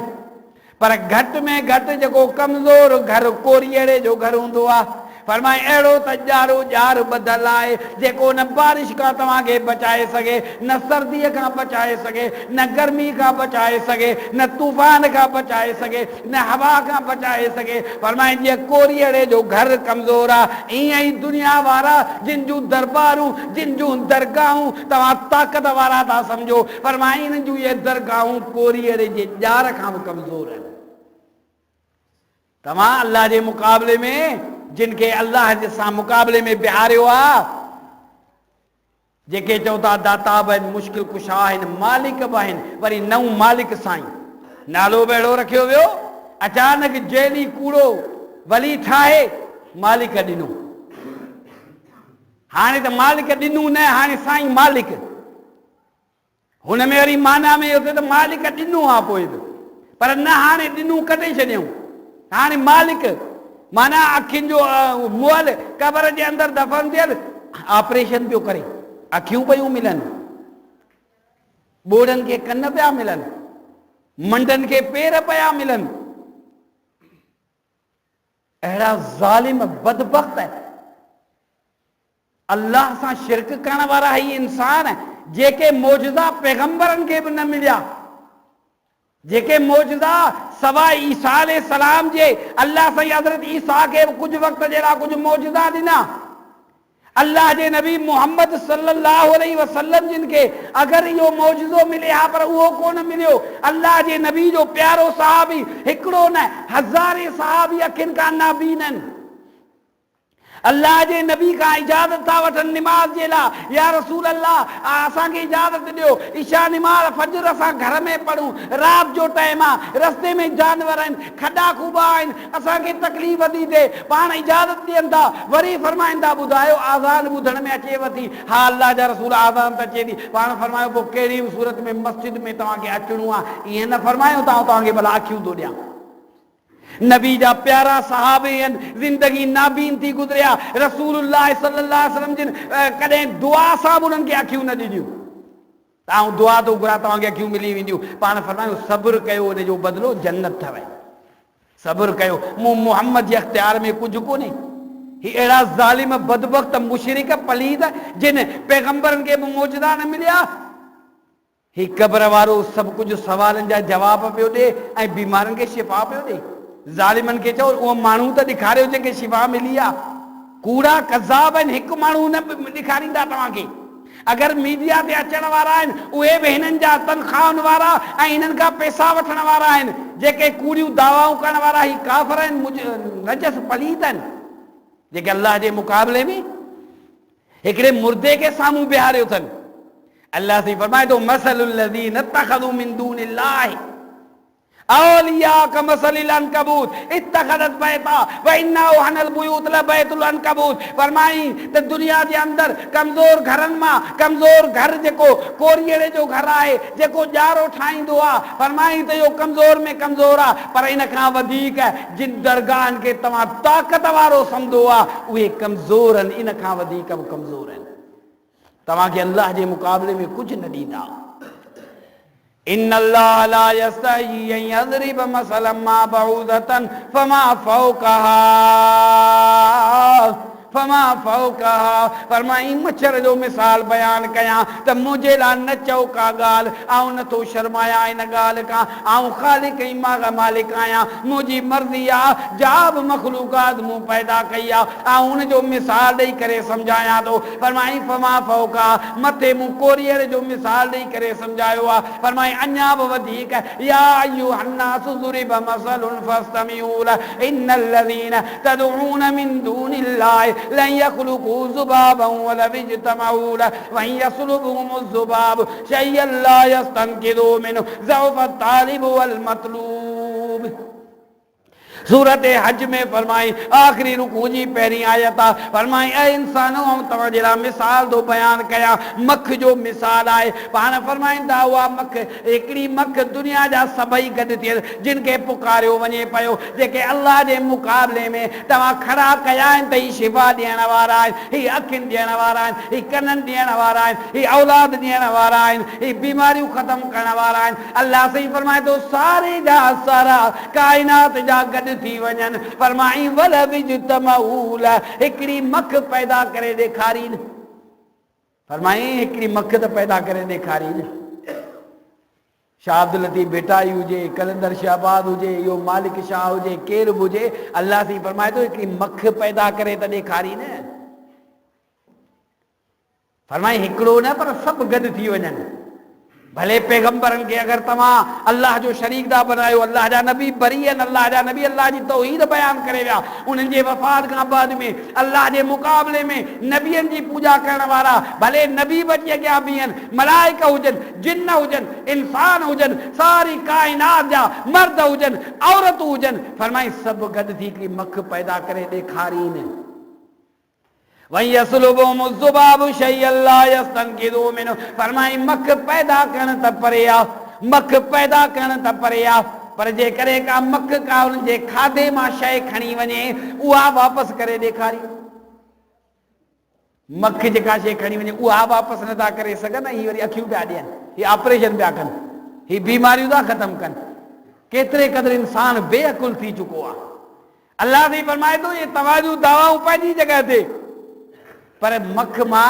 पर घटि में घटि जेको कमज़ोर घर कोरियरे जो घर हूंदो आहे। फरमाए अहिड़ो त ॼारो ॼार ॿधल आहे जेको न बारिश खां तव्हांखे बचाए सघे, न सर्दीअ खां बचाए सघे, न गर्मी खां बचाए सघे, न तूफ़ान खां बचाए सघे, न हवा खां बचाए सघे। फरमाए जीअं कोरियरे जो घर कमज़ोर आहे, ईअं ई दुनिया वारा जिन जूं दरबारूं, जिन जूं दरगाहूं तव्हां ताक़त वारा था सम्झो, फरमाए इन जूं इहे दरगाहूं कोरियरे जे ॼार खां बि कमज़ोर आहिनि। तव्हां अल्लाह जे मुक़ाबले में जिनके अल्लाह जे सां मुक़ाबले में बिहारियो आहे, जेके चओ था दाता बि आहिनि, मुश्किल कुशा आहिनि, मालिक बि आहिनि, वरी नओं मालिक साईं नालो बि अहिड़ो रखियो वियो, अचानक जेली कूड़ो वली ठाहे मालिक ॾिनो। हाणे त मालिक ॾिनू न, हाणे साईं मालिक, हुन में वरी माना में हुते त मालिक ॾिनो आहे पोइ बि, पर न हाणे ॾिनू कढे छॾियऊं, हाणे मालिक माना अखियुनि जो मुअल कबर जे अंदरि दफ़न थियल, ऑपरेशन पियो करे, अखियूं पियूं मिलनि, ॿोड़नि खे कन पिया मिलनि, मंडनि खे पेर पिया मिलनि। अहिड़ा ज़ालिम बदबख्त अल्लाह सां शिरक करण वारा ही इंसान जेके मौजूदा पैगंबरनि खे बि न मिलिया, जेके मौजूदा सवाइ ईसा अलैहिस्सलाम जे अल्लाह साईं हज़रत ईसा खे कुझु वक़्त जहिड़ा कुझु मौजूदा ॾिना, अल्लाह जे नबी मोहम्मद सल्लल्लाहु अलैहि वसल्लम जिन खे अगरि इहो मौजूदो मिले हा, पर उहो कोन मिलियो। अल्लाह जे नबी जो प्यारो सहाबी हिकिड़ो न, हज़ारे सहाबी अखियुनि खां नाबीन आहिनि। अल्लाह जे नबी का इजाज़त था वठनि निमाज़ जे लाइ, या रसूल अल्लाह असांखे इजाज़त ॾियो, ईशा निमाज़ फजर असां घर में पढ़ूं, राति जो टाइम आहे, रस्ते में जानवर आहिनि, खॾा खूबा आहिनि, असांखे तकलीफ़ थी थिए, पाण इजाज़त ॾियनि था, वरी फरमाइनि था ॿुधायो आज़ान ॿुधण में अचेव थी? हा अल्लाह जा रसूल आज़ान त अचे थी। पाण फरमायो पोइ कहिड़ी बि सूरत में मस्जिद में तव्हांखे अचिणो आहे, ईअं न फरमायो तव्हांखे भला अखियूं थो ॾियां। नबी जा प्यारा सहाबे आहिनि, ज़िंदगी नाबीन थी गुज़रिया, रसूलुल्लाह सल्लल्लाहु अलैहि वसल्लम जिन कॾहिं दुआ सां बि उन्हनि खे अखियूं न ॾिनियूं। तव्हां दुआ थो घुरा तव्हांखे अखियूं मिली वेंदियूं। पाण फरमायो सब्र कयो, उन जो बदिलो जन्नत अथव। सब्र कयो, मूं मोहम्मद जे अख़्तियार में कुझु कोन्हे। ही अहिड़ा ज़ालिम बदबख्त मुशरिक पलीद जिन पैगंबरनि खे बि मौजूदा न मिलिया, ही क़ब्र वारो सभु कुझु सवालनि जा जवाब पियो ॾे ऐं बीमारनि खे शिफ़ा पियो ॾे। ज़ालिमनि खे चओ उहो माण्हू त ॾेखारियो जंहिंखे शिफ़ा मिली आहे। कूड़ा कज़ाब आहिनि, हिकु माण्हू न ॾेखारींदा तव्हांखे। अगरि मीडिया ते अचण वारा आहिनि उहे बि हिननि जा तनख़्वाहनि वारा ऐं हिननि खां पैसा वठण वारा आहिनि। जेके कूड़ियूं दावाऊं करण वारा ही काफ़िर आहिनि, नजस पलीत आहिनि, जेके अल्लाह जे मुक़ाबले में हिकिड़े मुर्दे खे साम्हूं बीहारियो अथनि। अल्लाह साईं फरमाए थो मसलुल्लज़ीना इत्तख़ज़ू मिन दूनिल्लाहि, औलिया का मसलिल अनकबूत इत्तखदत बैता व इन्ना वहनल बुयूत लबैतुल अनकबूत। फरमाई त दुनिया जे अंदर कमजोर घरन मां कमजोर घर जेको कोरियड़े जो घर आहे जेको जारो ठाहींदो आहे, फरमाई त यो कमजोर में कमजोर आहे, पर इन खां वधीक जिन दरगाहन के तव्हां ताक़त वारो समझो आहे उहे कमजोर आहिनि, इन खां वधीक बि कमजोर आहिनि। तव्हांखे अल्लाह जे मुक़ाबले में कुझु न ॾींदा। इन्नल्लाह ला यस्तही अन यज़रिब मसलन मा बऊदतन फमा फौकहा फमा फौकहा। फरमाई मच्छर जो मिसाल बयान कयां त मुझे ला न चओ का ॻाल्हि, आऊं नथो शर्माया इन ॻाल्हि खां, आऊं ख़ालिक ऐं मालिक आहियां, मुंहिंजी मर्ज़ी आहे जा बि मख़लूक़ात मूं पैदा कई आहे आऊं उन जो मिसाल ॾेई करे सम्झायां थो। फरमाई फमा फौका, मथे मूं कोरियर जो मिसाल ॾेई करे सम्झायो आहे। फरमाई अञा बि वधीक, या अय्युहन्नासु ज़ुरिब मसलुन फस्तमिऊ लह इन्नल्लज़ीना तदऊन मिन दूनिल्लाहि लन यख़्लुक़ू ज़ुबाबन वलौ इज्तमऊ लह व यसलुबहुमुज़ ज़ुबाब शय्यन ला यस्तनक़िज़ू मिन्हु ज़अफ़त तालिब वल मतलूब। सूरत हज में फरमाई आखिरी रुकू जी पहिरीं आयत आहे। फरमाई ऐ इंसानो तव्हां जे लाइ मिसाल थो बयान कयां, मख जो मिसाल आहे। पाण फरमाईंदा उहा मख हिकिड़ी मख दुनिया जा सभई गॾु थियनि जिन खे पुकारियो वञे पियो, जेके अल्लाह जे मुक़ाबले में तव्हां खड़ा कया आहिनि त ही शिफ़ा ॾियण वारा आहिनि, ही अखियुनि ॾियण वारा आहिनि, ही कननि ॾियण वारा आहिनि, ही औलाद ॾियण वारा आहिनि, ही बीमारियूं ख़तमु करण वारा आहिनि। अल्लाह सही फरमाए थो सारे जा सारा काइनात जा गॾु थी वञनि। फरमाई वलौ इज्तमऊ लह, हिकिड़ी मख पैदा करे ॾेखारी न। फरमाई हिकिड़ी मख त पैदा करे ॾेखारी न। शाह अब्दुल लतीफ़ बेटाई हुजे, कलंदर शहबाद हुजे, इहो मालिक शाह हुजे, केर बि हुजे, अल्लाह साईं फरमाए थो हिकिड़ी मख पैदा करे त ॾेखारी न। फरमाई हिकिड़ो न पर सभु गॾु थी वञनि। भले पैगंबरनि खे अगरि तव्हां अल्लाह जो शरीक था बनायो, अल्लाह जा नबी बरी आहिनि, अल्लाह जा नबी अल्लाह जी तौहीद बयान करे विया, उन्हनि जे वफ़ात खां बाद में अल्लाह जे मुक़ाबले में नबियनि जी पूजा करण वारा भले नबी बि अची अॻियां बीहनि, मलाइका हुजनि, जिन्न हुजनि, इंसान हुजनि, सारी काइनात जा मर्द हुजनि, औरतूं हुजनि, फरमाई सभु गॾु थी हिकिड़ी मख पैदा करे ॾेखारीनि। फरमाई मख पैदा करण त परे आहे, मख पैदा करण त परे आहे, पर जेकॾहिं का मख का उन्हनि जे खाधे मां शइ खणी वञे उहा वापसि करे ॾेखारी। मख जेका शइ खणी वञे उहा वापसि नथा करे सघनि, हीअ वरी अखियूं पिया ॾियनि, हीअ ऑपरेशन पिया कनि, हीअ बीमारियूं था ख़तमु कनि। केतिरे क़दुरु इंसान बेअकुल थी चुको आहे। अल्लाह बि फरमाए थो इहे तव्हां जूं दवाऊं पंहिंजी जॻह ते, पर मख मां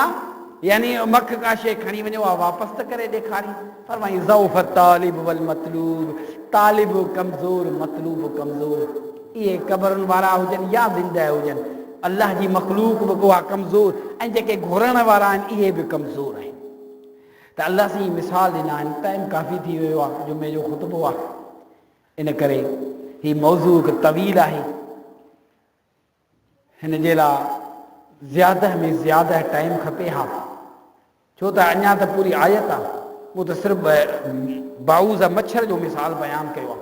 यानी मख का शइ खणी वञो आहे वापसि त करे ॾेखारी। फरमाई ज़ौफ़ तालिब वल मतलूब, तालिब कमज़ोर मतलूब कमज़ोर। इहे क़बरुनि वारा हुजनि या ज़िंदा हुजनि, अल्लाह जी मख़लूक बि उहा कमज़ोर ऐं जेके घुरण वारा आहिनि इहे बि कमज़ोर आहिनि। त अल्लाह साईं मिसाल ॾिना आहिनि। टाइम काफ़ी थी वियो आहे, जुमे जो ख़ुतबो आहे, इन करे हीअ मौज़ू हिकु तवील आहे, हिन जे लाइ ज़्यादा में ज़्यादा टाइम खपे। हा, छो त अञा त पूरी आयत आहे, उहो त सिर्फ़ु बाऊज़ मच्छर जो मिसाल बयानु कयो आहे।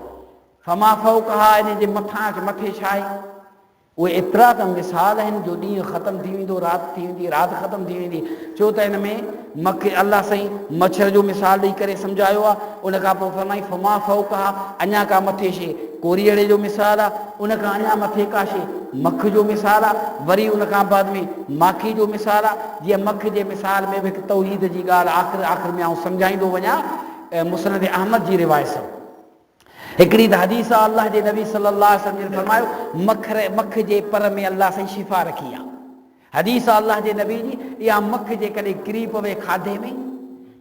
फमा फौकहा, इन जे मथां मथे छा आहे, उहे एतिरा त मिसाल आहिनि जो ॾींहुं ख़तमु थी वेंदो, राति थी वेंदी, राति ख़तमु थी वेंदी। छो त हिन में मख अल्लाह साईं मच्छर जो मिसाल ॾेई करे सम्झायो आहे। उन खां पोइ फरमाई फमा फौकहा, अञा का मथे शइ कोरीअड़े जो मिसाल आहे, उन खां अञा मथे का शइ मख जो मिसाल आहे, वरी उन खां बाद में माखी जो मिसाल आहे। जीअं मख जे मिसाल में बि हिकु तौहीद जी ॻाल्हि आख़िर में आउं सम्झाईंदो वञा। मुस्नद अहमद जी रिवायत सां हिकिड़ी त हदीस आहे, अल्लाह जे नबी सल्लल्लाहु अलैहि वसल्लम फरमायो मख जे पर में अल्लाह साईं शिफ़ा रखी आहे। हदीस आहे अल्लाह जे नबी जी, इहा मख जे कॾहिं किरी पवे खाधे में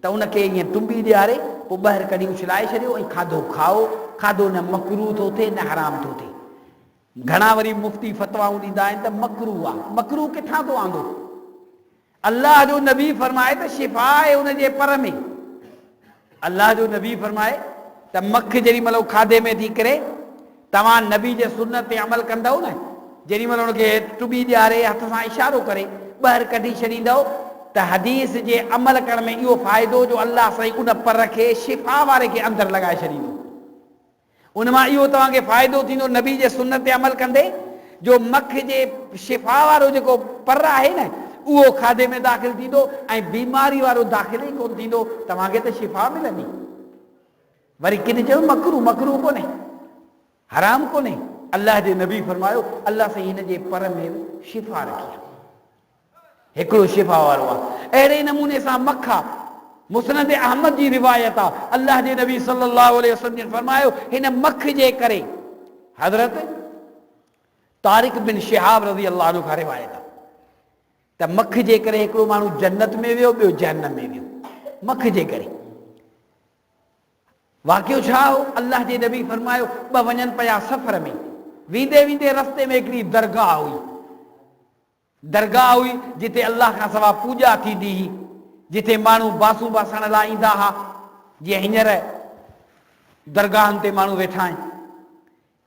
त उनखे ईअं टुंबी ॾियारे पोइ ॿाहिरि कढी उछलाए छॾियो ऐं खाधो खाओ। खाधो न मकरू थो थिए न हराम थो थिए। घणा वरी मुफ़्ती फतवाऊं ॾींदा आहिनि त मकरू आहे। मकरू किथां थो आंदो? अल्लाह जो नबी फरमाए त शिफ़ा आहे उन जे पर में। अल्लाह जो नबी फरमाए त मख जेॾी महिल खाधे में थी करे तव्हां नबी जे सुन्नत ते अमल कंदव न, जेॾी महिल हुनखे टुॿी ॾियारे हथ सां इशारो करे ॿाहिरि कढी छॾींदव त हदीस जे अमल करण में इहो फ़ाइदो जो अल्लाह साईं उन पर खे शिफ़ा वारे खे अंदरि लॻाए छॾींदो। उन मां इहो तव्हांखे फ़ाइदो थींदो नबी जे सुन्नत ते अमल कंदे, जो मख जे शिफ़ा वारो जेको पर आहे न उहो खाधे में दाख़िल थींदो ऐं बीमारी वारो दाख़िल ई कोन थींदो, तव्हांखे त शिफ़ा मिलंदी। वरी किन चयो मकरू, मकरू कोन्हे, हराम कोन्हे। अल्लाह जे नबी फरमायो अल्लाह साईं हिन जे पर में शिफ़ा रखी आहे, हिकिड़ो शिफ़ा वारो आहे। अहिड़े नमूने सां मख आहे, मुस्नद अहमद जी रिवायत आहे, अल्लाह जे नबी सल्लल्लाहु अलैहि वसल्लम फरमायो हिन मख जे करे, हज़रत तारिक बिन शिहाब रज़ी अल्लाह अन्हु खां रिवायत आहे त मख जे करे हिकिड़ो माण्हू जन्नत में वियो, ॿियो जहन्नम में वियो, मख जे करे। वाक़ियो छा हो? अल्लाह जे नबी फरमायो ॿ वञनि पिया सफ़र में, वेंदे वेंदे रस्ते में हिकिड़ी दरगाह हुई, दरगाह हुई जिते अल्लाह खां सवाइ पूॼा थींदी हुई, जिते माण्हू बासूं बासण लाइ ईंदा हुआ, जीअं हींअर दरगाहनि ते माण्हू वेठा आहिनि,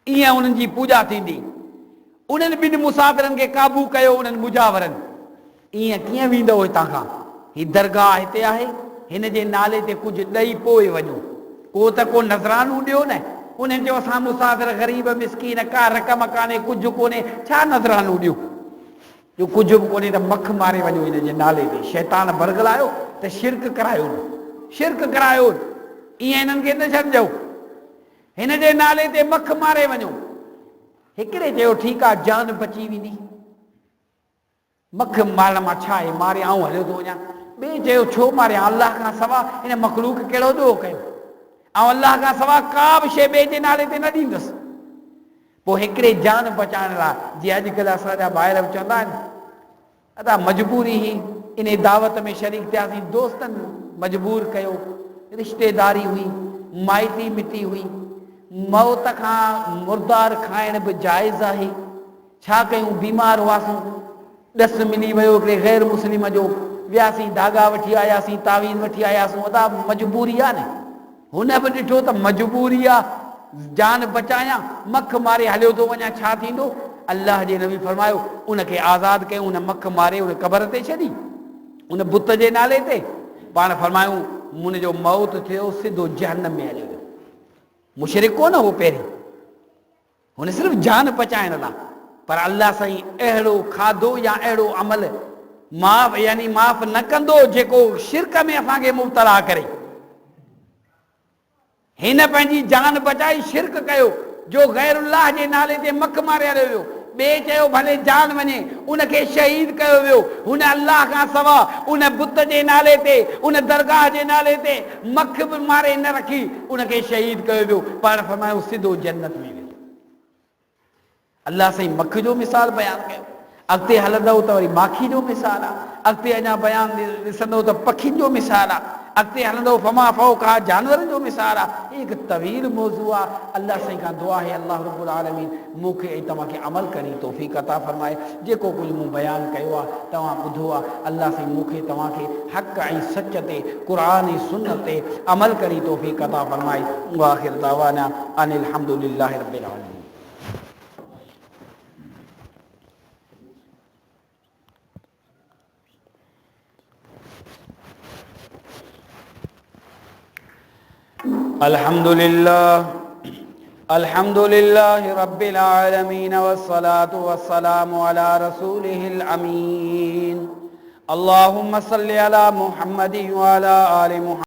ईअं उन्हनि जी पूॼा थींदी। उन्हनि ॿिनि मुसाफ़िरनि खे काबू कयो, उन्हनि मुजावरनि, ईअं कीअं वेंदो हितां खां, हीअ दरगाह हिते आहे, हिन जे नाले ते कुझु ॾेई पोइ वञो, को त को नज़रानो ॾियो न। उन्हनि चयो असां मुसाफ़िर ग़रीब मिसकीन, का रक़म कान्हे, कुझु कोन्हे, छा नज़रानो ॾियो, जो कुझु बि कोन्हे त मख मारे वञो हिन जे नाले ते। शैतान बरगलायो त शिरक करायो, शिरक करायो, ईअं हिननि खे न छॾिजो, हिन जे नाले ते मख मारे वञो। हिकिड़े चयो ठीकु आहे, जान बची वेंदी, मख मारण मां छा आहे, मारे आऊं हलियो थो वञा। ॿिए चयो छो मारियां, अलाह खां सवाइ हिन मखलूक कहिड़ो ॾोह कयो, ऐं अलाह खां सवाइ का बि शइ ॿिए जे नाले ते न ॾींदुसि। पोइ हिकिड़े जान बचाइण लाइ, जीअं अॼुकल्ह असांजा ॿाहिरि चवंदा आहिनि अदा मजबूरी ही, इन दावत में शरीक थियासीं, दोस्तनि मजबूर कयो, रिश्तेदारी हुई, माइटी मिटी हुई, मौत खां मुर्दार खाइण बि जाइज़ आहे, छा कयूं, बीमार हुआसीं, ॾस मिली वियो हिकिड़े ग़ैर मुस्लिम जो, वियासीं धागा वठी आयासीं, तावीज़ वठी आयासीं, अदा मजबूरी आहे न। हुन बि ॾिठो त मजबूरी आहे, जान बचायां, मख मारे हलियो थो वञा, छा थींदो? अल्लाह जे नबी फरमायो उनखे आज़ादु कयूं, उन मख मारे उन क़बर ते छॾी, उन बुत जे नाले ते। पाण फरमायूं मुंहिंजो मौत थियो, सिधो जहन्नम में हलियो वियो। मुशरिक कोन हो पहिरीं, हुन सिर्फ़ु जान बचाइण लाइ, पर अल्लाह साईं अहिड़ो खाधो या अहिड़ो अमल माफ़ यानी माफ़ न कंदो जेको शिरक में असांखे मुब्तला करे। हिन पंहिंजी जान बचाई, शिरक कयो, जो गैरुल्लाह जे नाले ते मख मारे हलियो वियो। ॿिए चयो भले जान वञे, उनखे शहीद कयो वियो, हुन अल्लाह खां सवाइ उन बुत जे नाले ते, उन दरगाह जे नाले ते मख बि मारे न रखी, उनखे शहीद कयो वियो। पाण फरमायो सिधो जन्नत में वियो। अल्लाह साईं मख जो मिसाल बयानु कयो, अॻिते हलंदव त वरी माखी जो मिसाल आहे, अॻिते अञा बयानु ॾिसंदव त पखियुनि जो मिसाल आहे, अॻिते हलंदव फमा फौका जानवरनि जो मिसाल आहे। हिकु तवील मौज़ू आहे। अल्लाह साईं खां दुआ आहे अल्लाह रब्बुल आलमीन मूंखे ऐं तव्हांखे अमल करी तौफ़ीक़ अता फरमाए। जेको कुझु मूं बयानु कयो आहे तव्हां ॿुधो आहे, अल्लाह साईं मूंखे तव्हांखे हक़ ऐं सच ते, क़ुरान ऐं सुन्नत ते अमल करी तौफ़ीक़ अता फरमाए। वाखिर दावाना अनिल हम्दुलिल्लाहि रब्बिल आलमीन। अल्हम्दुलिल्लाह रब्बिल आलमीन वस्सलातु वस्सलामु अला रसूलिहिल अमीन। अल्लाहुम्मा सल्लि अला मुहम्मदिन व अला आलि मुहम्मद।